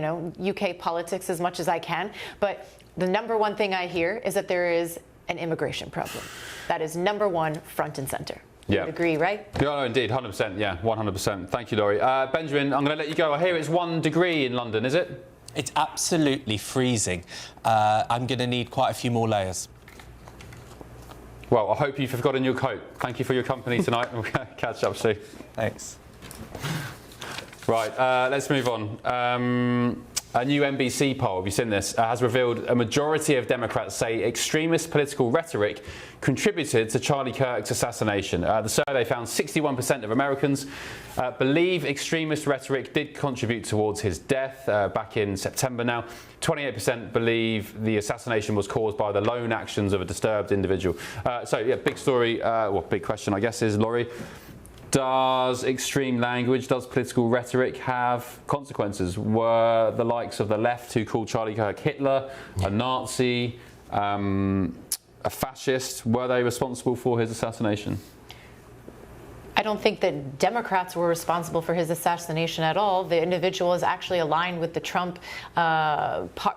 know, UK politics as much as I can, but the number one thing I hear is that there is an immigration problem. That is number one, front and center. Yeah. You'd agree, right? Yeah, no, indeed, 100%. Yeah, 100%. Thank you, Laurie. Benjamin, I'm going to let you go. I hear it's 1 degree in London, is it? It's absolutely freezing. I'm going to need quite a few more layers. Well, I hope you've forgotten your coat. Thank you for your company tonight. We'll catch up soon. Thanks. Right, let's move on. A new NBC poll, have you seen this, has revealed a majority of Democrats say extremist political rhetoric contributed to Charlie Kirk's assassination. The survey found 61% of Americans believe extremist rhetoric did contribute towards his death back in September now. 28% believe the assassination was caused by the lone actions of a disturbed individual. So, yeah, big story, big question, I guess, is, Laurie, does extreme language, does political rhetoric have consequences? Were the likes of the left who called Charlie Kirk Hitler, a Nazi, a fascist, were they responsible for his assassination? I don't think that Democrats were responsible for his assassination at all. The individual is actually aligned with the Trump,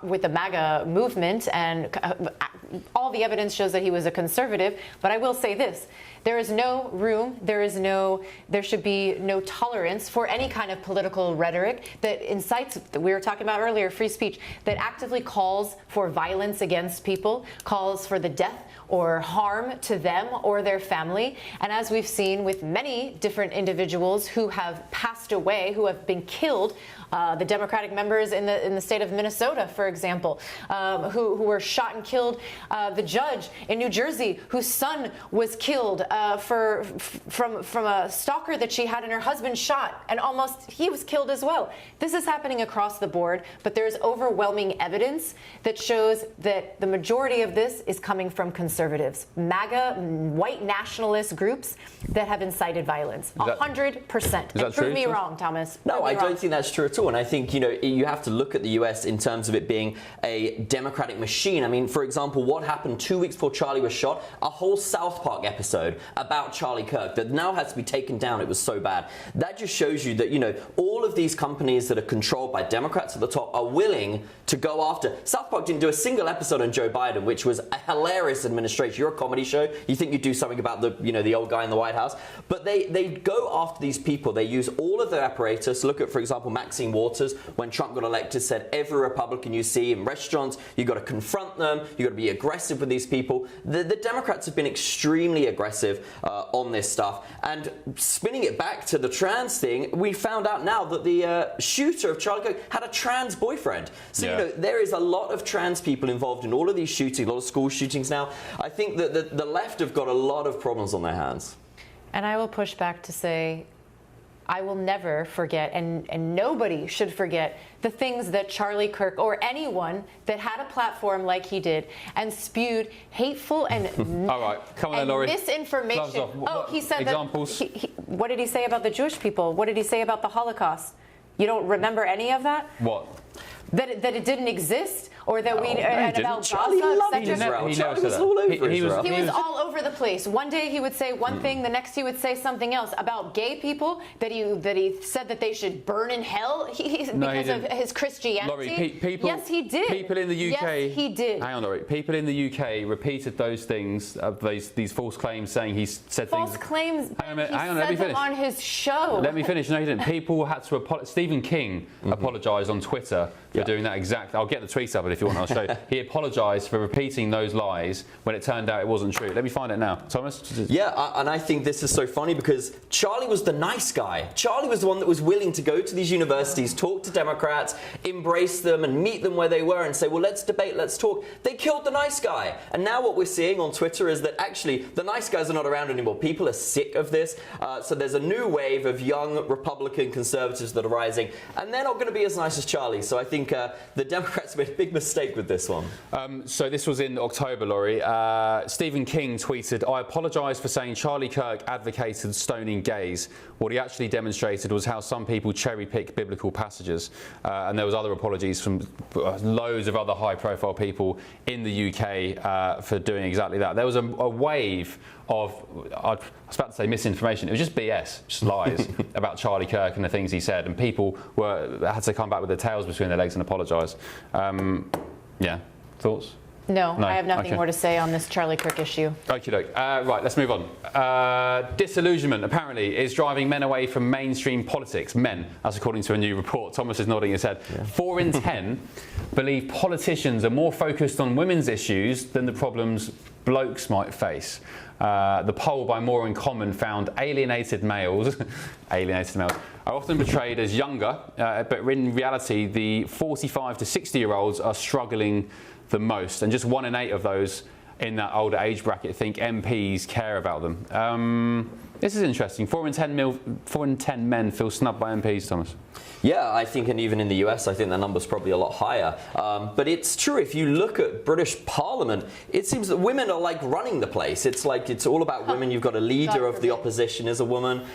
with the MAGA movement, and all the evidence shows that he was a conservative. But I will say this. There is no room, there should be no tolerance for any kind of political rhetoric that incites, we were talking about earlier, free speech, that actively calls for violence against people, calls for the death or harm to them or their family. And as we've seen with many different individuals who have passed away, who have been killed, the Democratic members in the state of Minnesota, for example, who were shot and killed, the judge in New Jersey whose son was killed from a stalker that she had, and her husband shot, and he was killed as well. This is happening across the board, but there's overwhelming evidence that shows that the majority of this is coming from conservatives, MAGA, white nationalist groups that have incited violence. 100%. And prove me wrong, Thomas. No, I don't think that's true at all. And I think, you have to look at the US in terms of it being a democratic machine. I mean, for example, what happened 2 weeks before Charlie was shot? A whole South Park episode about Charlie Kirk that now has to be taken down. It was so bad. That just shows you that, all of these companies that are controlled by Democrats at the top are willing to go after. South Park didn't do a single episode on Joe Biden, which was a hilarious administration. You're a comedy show. You think you'd do something about the old guy in the White House. But they go after these people. They use all of their apparatus. Look at, for example, Maxine Waters, when Trump got elected, said every Republican you see in restaurants, you've got to confront them, you've got to be aggressive with these people. The Democrats have been extremely aggressive on this stuff. And spinning it back to the trans thing, we found out now that the shooter of Charlie Kirk had a trans boyfriend. So, there is a lot of trans people involved in all of these shootings, a lot of school shootings now. I think that the left have got a lot of problems on their hands. And I will push back to say, I will never forget, and nobody should forget, the things that Charlie Kirk or anyone that had a platform like he did and spewed hateful and, all right, come on, Laurie. Misinformation. He said examples. What did he say about the Jewish people? What did he say about the Holocaust? You don't remember any of that? What? That it didn't exist, or that about Charlie Gaza, loved Israel. Charlie was all over Israel. He was all over the place. One day he would say one thing, the next he would say something else about gay people. That he said that they should burn in hell because of his Christianity. Laurie, yes, he did. People in the UK. Yes, he did. Hang on, Laurie. People in the UK repeated those things, these false claims, saying he said false things. Claims. Hang on, let me finish. On his show. Let me finish. No, he didn't. People had to apologize. Stephen King apologised on Twitter for doing that exact. I'll get the tweets up, if you want. I'll show you. He apologised for repeating those lies when it turned out it wasn't true. Let me find it now. Thomas? Yeah, and I think this is so funny because Charlie was the nice guy. Charlie was the one that was willing to go to these universities, talk to Democrats, embrace them and meet them where they were and say, well, let's debate, let's talk. They killed the nice guy. And now what we're seeing on Twitter is that actually the nice guys are not around anymore. People are sick of this. So there's a new wave of young Republican conservatives that are rising, and they're not going to be as nice as Charlie. So I think the Democrats made a big mistake with this one. So this was in October, Laurie. Stephen King tweeted, I apologise for saying Charlie Kirk advocated stoning gays. What he actually demonstrated was how some people cherry-pick biblical passages. And there was other apologies from loads of other high-profile people in the UK for doing exactly that. There was a wave of, I was about to say misinformation, it was just BS, just lies about Charlie Kirk and the things he said, and people had to come back with their tails between their legs and apologise. Yeah, thoughts? No, I have nothing more to say on this Charlie Kirk issue. Okie doke. Right, let's move on. Disillusionment, apparently, is driving men away from mainstream politics. Men, that's according to a new report. Thomas is nodding his head. 4 in 10 believe politicians are more focused on women's issues than the problems blokes might face. The poll by More in Common found alienated males, are often portrayed as younger, but in reality, the 45 to 60-year-olds are struggling the most, and just 1 in 8 of those in that older age bracket think MPs care about them. This is interesting. 4 in 10 men feel snubbed by MPs, Thomas. Yeah, I think, and even in the US, I think the number's probably a lot higher. But it's true, if you look at British Parliament, it seems that women are like running the place. It's like, it's all about women. You've got a leader of the opposition as a woman.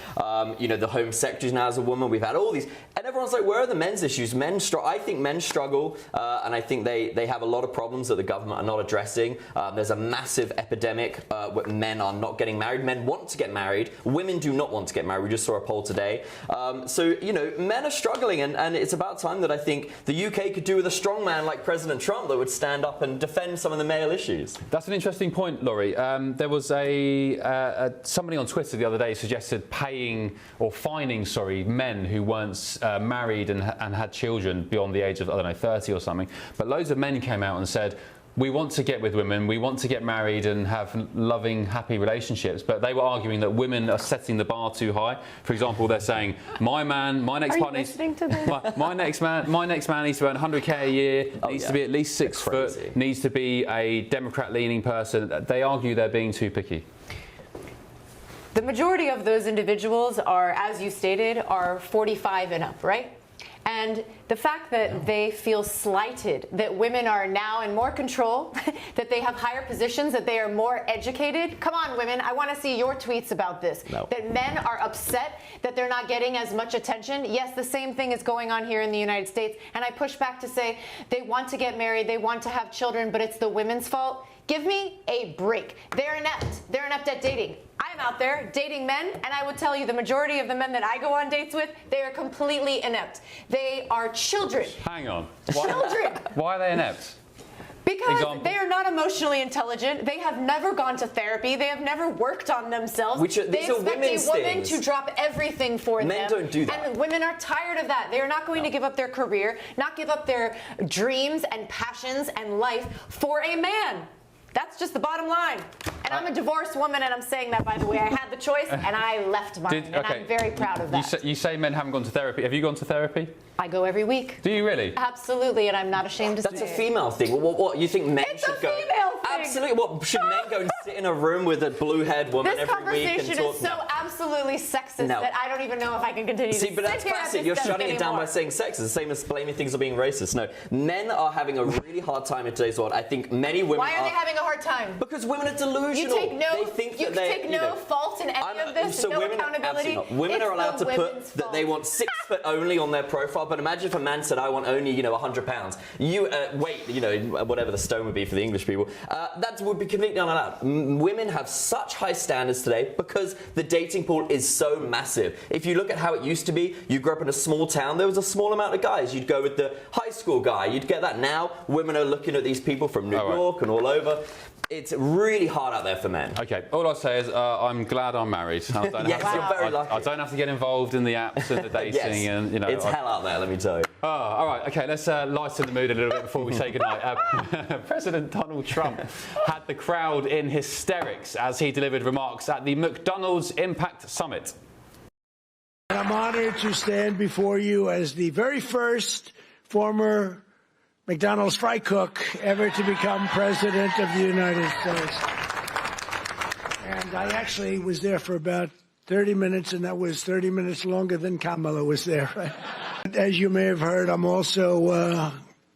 You know, the Home Secretary now is a woman. We've had all these, and everyone's like, where are the men's issues? I think men struggle, and I think they have a lot of problems that the government are not addressing. There's a massive epidemic where men are not getting married. Men want to get married. Women do not want to get married. We just saw a poll today. So, you know, men are struggling, and it's about time that I think the UK could do with a strong man like President Trump that would stand up and defend some of the male issues. That's an interesting point, Laurie. There was somebody on Twitter the other day suggested paying or fining, men who weren't married and had children beyond the age of, I don't know, 30 or something. But loads of men came out and said, we want to get with women, we want to get married and have loving, happy relationships, but they were arguing that women are setting the bar too high. For example, they're saying, my next man needs to earn 100k a year, needs to be at least 6 foot, needs to be a Democrat-leaning person. They argue they're being too picky. The majority of those individuals are, as you stated, are 45 and up, right? And the fact that they feel slighted, that women are now in more control, that they have higher positions, that they are more educated. Come on, women, I want to see your tweets about this. No. That men are upset that they're not getting as much attention. Yes, the same thing is going on here in the United States. And I push back to say they want to get married, they want to have children, but it's the women's fault. Give me a break. They're inept. They're inept at dating. I'm out there dating men, and I would tell you the majority of the men that I go on dates with, they are completely inept. They are children. Hang on. Children. Why are they inept? Because they are not emotionally intelligent. They have never gone to therapy. They have never worked on themselves. They expect a woman to drop everything for them. Men don't do that. And women are tired of that. They are not going to give up their career, not give up their dreams and passions and life for a man. That's just the bottom line. And I'm a divorced woman, and I'm saying that, by the way. I had the choice, and I left mine, and I'm very proud of that. You say men haven't gone to therapy. Have you gone to therapy? I go every week. Do you really? Absolutely, and I'm not ashamed to say it. That's a female thing. What you think men should go? It's a female thing. Absolutely. What, should men go and sit in a room with a blue-haired woman every week and talk? This conversation is so absolutely sexist that I don't even know if I can continue to sit here. See, but that's classic. You're shutting it down by saying sexist. The same as blaming things for being racist. No, men are having a really hard time in today's world. I think many women Why are they having a hard time? Because women are delusional. You take no fault in any of this, no accountability. Women are allowed to put that they want 6 foot only on their profile, but imagine if a man said, I want only, £100. Weight, whatever the stone would be for the English people, that would be completely unallowed. Women have such high standards today because the dating pool is so massive. If you look at how it used to be, you grew up in a small town, there was a small amount of guys. You'd go with the high school guy, you'd get that. Now, women are looking at these people from New York and all over. It's really hard out there for men. Okay, all I'll say is I'm glad I'm married. I don't you're very lucky. I don't have to get involved in the apps and the dating. And it's hell out there, let me tell you. Oh, all right, okay, let's lighten the mood a little bit before we say goodnight. President Donald Trump had the crowd in hysterics as he delivered remarks at the McDonald's Impact Summit. And I'm honored to stand before you as the very first former McDonald's fry cook ever to become president of the United States. And I actually was there for about 30 minutes, and that was 30 minutes longer than Kamala was there. As you may have heard, I'm also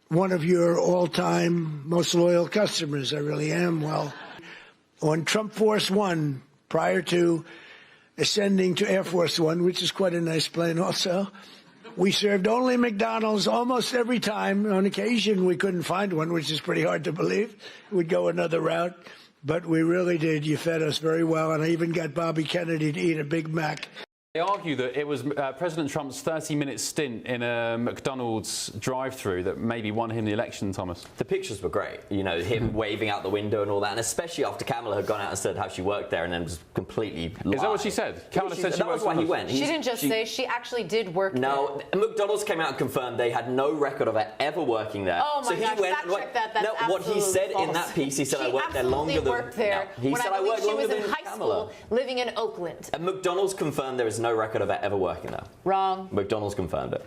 one of your all-time most loyal customers. I really am. Well, on Trump Force One, prior to ascending to Air Force One, which is quite a nice plane also, we served only McDonald's almost every time. On occasion, we couldn't find one, which is pretty hard to believe. We'd go another route, but we really did. You fed us very well, and I even got Bobby Kennedy to eat a Big Mac. They argue that it was President Trump's 30-minute stint in a McDonald's drive-through that maybe won him the election, Thomas. The pictures were great, you know, him waving out the window and all that, and especially after Kamala had gone out and said how she worked there and then was completely lied. Is that what she said? Kamala said she that was why he went. She didn't just say, she actually did work there. No, McDonald's came out and confirmed they had no record of her ever working there. Oh my gosh, fact check that. That's absolutely what he said false. in that piece, he said I worked there longer than. Worked there He when said I I worked she longer was in than high Kamala. school, living in Oakland. And McDonald's confirmed there is no record of her ever working there. Wrong. McDonald's confirmed it.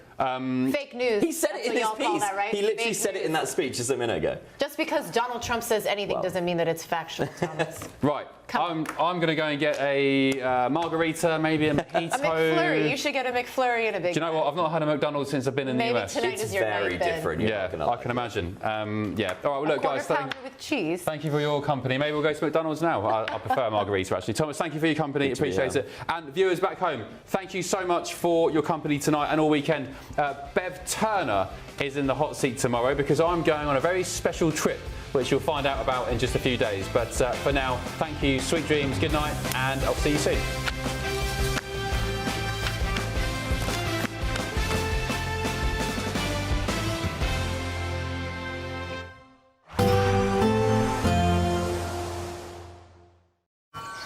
Fake news. He said That's it in what his y'all call piece. that, right? He literally Fake said it in news. that speech just a minute ago. Just because Donald Trump says anything doesn't mean that it's factual, Thomas. Right. I'm going to go and get a margarita, maybe a mojito. A McFlurry. You should get a McFlurry and a Big Do you know what? I've not had a McDonald's since I've been in Maybe the US. tonight is your very night, then. different. Yeah, I can imagine. Yeah. All right, well, look, guys. With cheese. Thank you for your company. Maybe we'll go to McDonald's now. I prefer a margarita, actually. Thomas, thank you for your company. Appreciate it. And viewers back home, thank you so much for your company tonight and all weekend. Bev Turner is in the hot seat tomorrow because I'm going on a very special trip, which you'll find out about in just a few days. But for now, thank you, sweet dreams, good night, and I'll see you soon.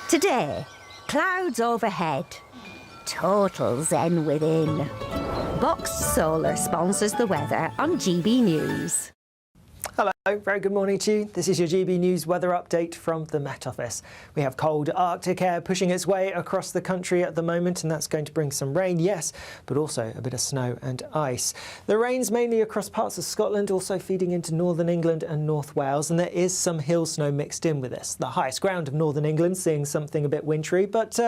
Today, clouds overhead, total zen within. Boxed Solar sponsors the weather on GB News. Hello, very good morning to you. This is your GB News weather update from the Met Office. We have cold Arctic air pushing its way across the country at the moment, and that's going to bring some rain, yes, but also a bit of snow and ice. The rain's mainly across parts of Scotland, also feeding into northern England and North Wales, and there is some hill snow mixed in with this. The highest ground of northern England seeing something a bit wintry, but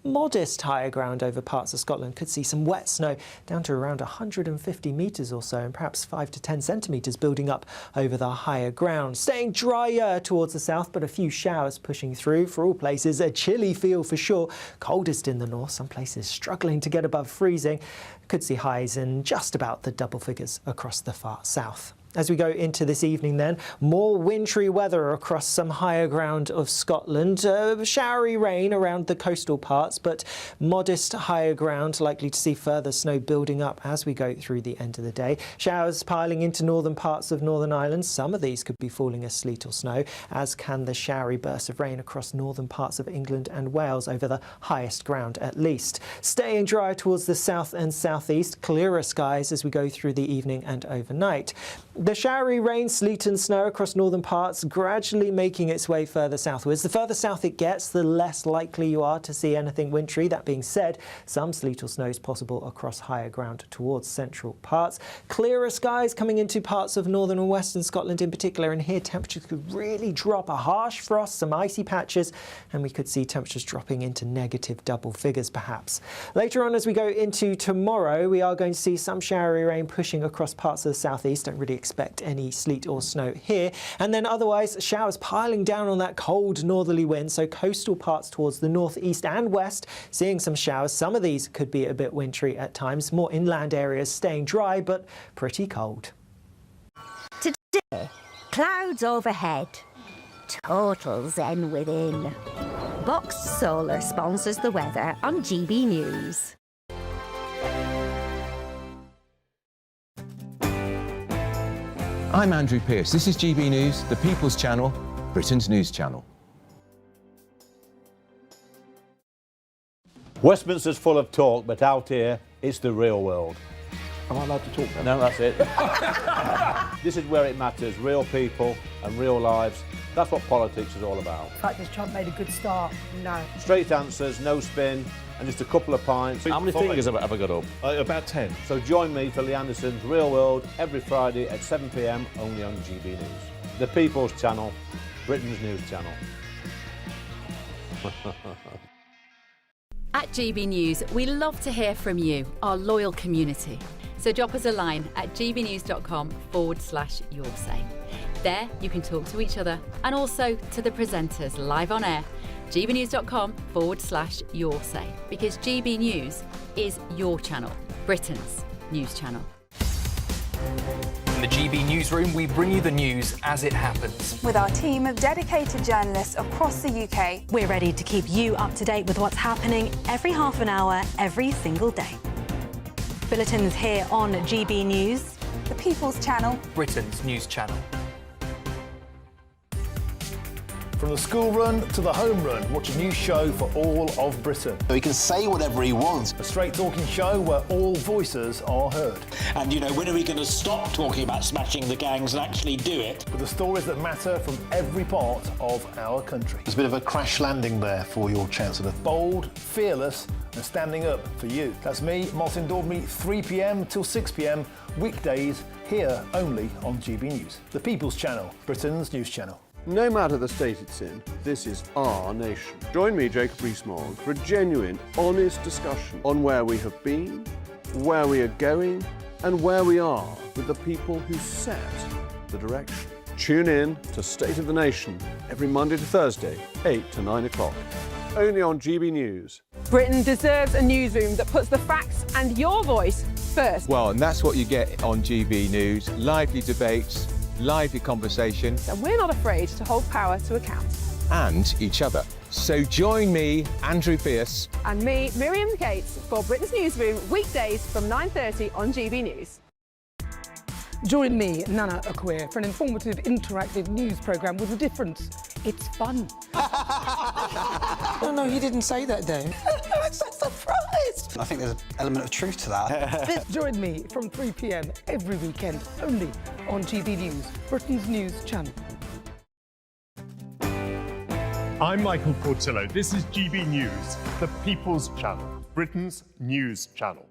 modest higher ground over parts of Scotland could see some wet snow down to around 150 metres or so, and perhaps 5 to 10 centimetres building up over the higher ground. Staying drier towards the south, but a few showers pushing through. For all places, a chilly feel for sure. Coldest in the north, some places struggling to get above freezing. Could see highs in just about the double figures across the far south. As we go into this evening then, more wintry weather across some higher ground of Scotland. Showery rain around the coastal parts, but modest higher ground, likely to see further snow building up as we go through the end of the day. Showers piling into northern parts of Northern Ireland. Some of these could be falling as sleet or snow, as can the showery bursts of rain across northern parts of England and Wales over the highest ground at least. Staying dry towards the south and southeast, clearer skies as we go through the evening and overnight. The showery rain, sleet and snow across northern parts gradually making its way further southwards. The further south it gets, the less likely you are to see anything wintry. That being said, some sleet or snow is possible across higher ground towards central parts. Clearer skies coming into parts of northern and western Scotland in particular, and here temperatures could really drop. A harsh frost, some icy patches, and we could see temperatures dropping into negative double figures perhaps. Later on as we go into tomorrow, we are going to see some showery rain pushing across parts of the southeast. Don't really expect any sleet or snow here, and then otherwise showers piling down on that cold northerly wind, so coastal parts towards the northeast and west seeing some showers. Some of these could be a bit wintry at times, more inland areas staying dry but pretty cold. Today, clouds overhead, total zen within. Boxed Solar sponsors the weather on GB News. I'm Andrew Pearce. This is GB News, the People's Channel, Britain's news channel. Westminster's full of talk, but out here, it's the real world. Am I allowed to talk now? No, that's it. This is where it matters, real people and real lives. That's what politics is all about. The fact is Trump made a good start, no. Straight answers, no spin, and just a couple of pints. How many fingers have I got up? About 10. So join me for Lee Anderson's Real World every Friday at 7 p.m. only on GB News. The People's Channel, Britain's news channel. At GB News, we love to hear from you, our loyal community. So drop us a line at gbnews.com/yoursay. There you can talk to each other and also to the presenters live on air. gbnews.com/yoursay, because GB News is your channel, Britain's news channel. the GB Newsroom, we bring you the news as it happens. With our team of dedicated journalists across the UK, we're ready to keep you up to date with what's happening every half an hour, every single day. Bulletins here on GB News, the People's Channel, Britain's news channel. From the school run to the home run, watch a new show for all of Britain. He can say whatever he wants. A straight talking show where all voices are heard. And, you know, when are we going to stop talking about smashing the gangs and actually do it? With the stories that matter from every part of our country. There's a bit of a crash landing there for your Chancellor. Bold, fearless and standing up for you. That's me, Martin Daubney, 3 p.m. till 6 p.m, weekdays, here only on GB News. The People's Channel, Britain's news channel. No matter the state it's in, this is our nation. Join me, Jacob Rees-Mogg, for a genuine, honest discussion on where we have been, where we are going, and where we are with the people who set the direction. Tune in to State of the Nation every Monday to Thursday, 8 to 9 o'clock. Only on GB News. Britain deserves a newsroom that puts the facts and your voice first. Well, and that's what you get on GB News. Lively debates, lively conversation. And we're not afraid to hold power to account. And each other. So join me, Andrew Pierce. And me, Miriam Gates, for Britain's Newsroom, weekdays from 9:30 on GB News. Join me, Nana Akweer, for an informative, interactive news programme with a difference. It's fun. No, he didn't say that, though. I'm so surprised. I think there's an element of truth to that. Join me from 3 p.m. every weekend, only on GB News, Britain's news channel. I'm Michael Portillo. This is GB News, the People's Channel, Britain's news channel.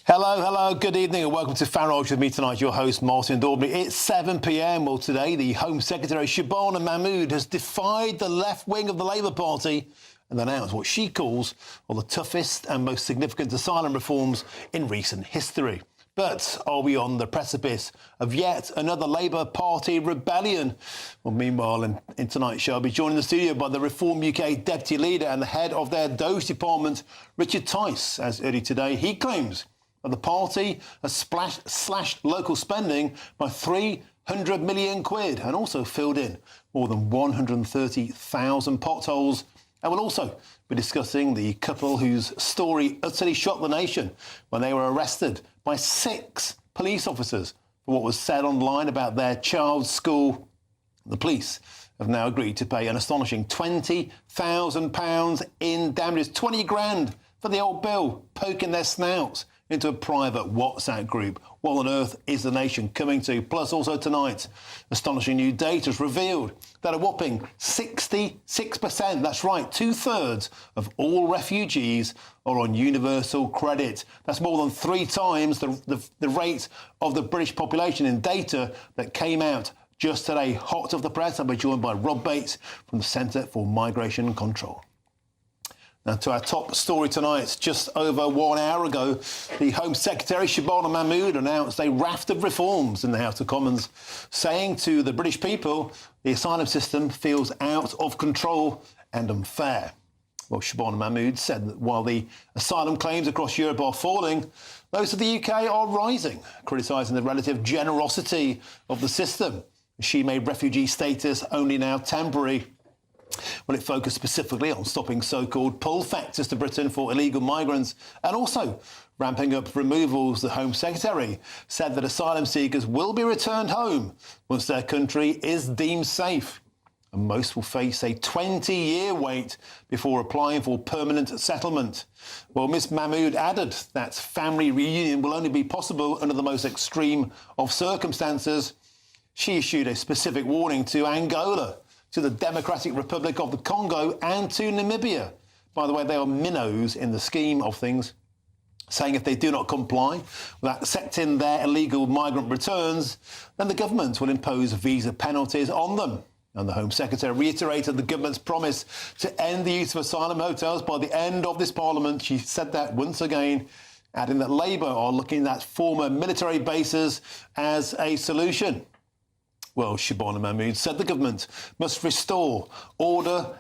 Hello, good evening and welcome to Farage with me tonight, your host Martin Daubney. It's 7 p.m. Well, today the Home Secretary Shabana Mahmood has defied the left wing of the Labour Party and announced what she calls one of the toughest and most significant asylum reforms in recent history. But are we on the precipice of yet another Labour Party rebellion? Well, meanwhile, in tonight's show, I'll be joined in the studio by the Reform UK Deputy Leader and the head of their Doge Department, Richard Tice, as early today he claims that the party has slashed local spending by 300 million quid and also filled in more than 130,000 potholes. And we'll also be discussing the couple whose story utterly shocked the nation when they were arrested by 6 police officers for what was said online about their child's school. The police have now agreed to pay an astonishing £20,000 in damages, 20 grand for the old bill, poking their snouts into a private WhatsApp group. What on earth is the nation coming to? Plus, also tonight, astonishing new data has revealed that a whopping 66%, that's right, 2/3 of all refugees are on universal credit. That's more than 3 times the rate of the British population in data that came out just today. Hot off the press, I'll be joined by Rob Bates from the Centre for Migration Control. Now, to our top story tonight, just over 1 hour ago, the Home Secretary, Shabana Mahmood, announced a raft of reforms in the House of Commons, saying to the British people, the asylum system feels out of control and unfair. Well, Shabana Mahmood said that while the asylum claims across Europe are falling, those of the UK are rising, criticising the relative generosity of the system. She made refugee status only now temporary. Well, it focused specifically on stopping so-called pull factors to Britain for illegal migrants and also ramping up removals. The Home Secretary said that asylum seekers will be returned home once their country is deemed safe. And most will face a 20-year wait before applying for permanent settlement. Well, Ms Mahmood added that family reunion will only be possible under the most extreme of circumstances. She issued a specific warning to Angola, to the Democratic Republic of the Congo and to Namibia. By the way, they are minnows in the scheme of things, saying if they do not comply with accepting their illegal migrant returns, then the government will impose visa penalties on them. And the Home Secretary reiterated the government's promise to end the use of asylum hotels by the end of this Parliament. She said that once again, adding that Labour are looking at former military bases as a solution. Well, Shabana Mahmood said the government must restore order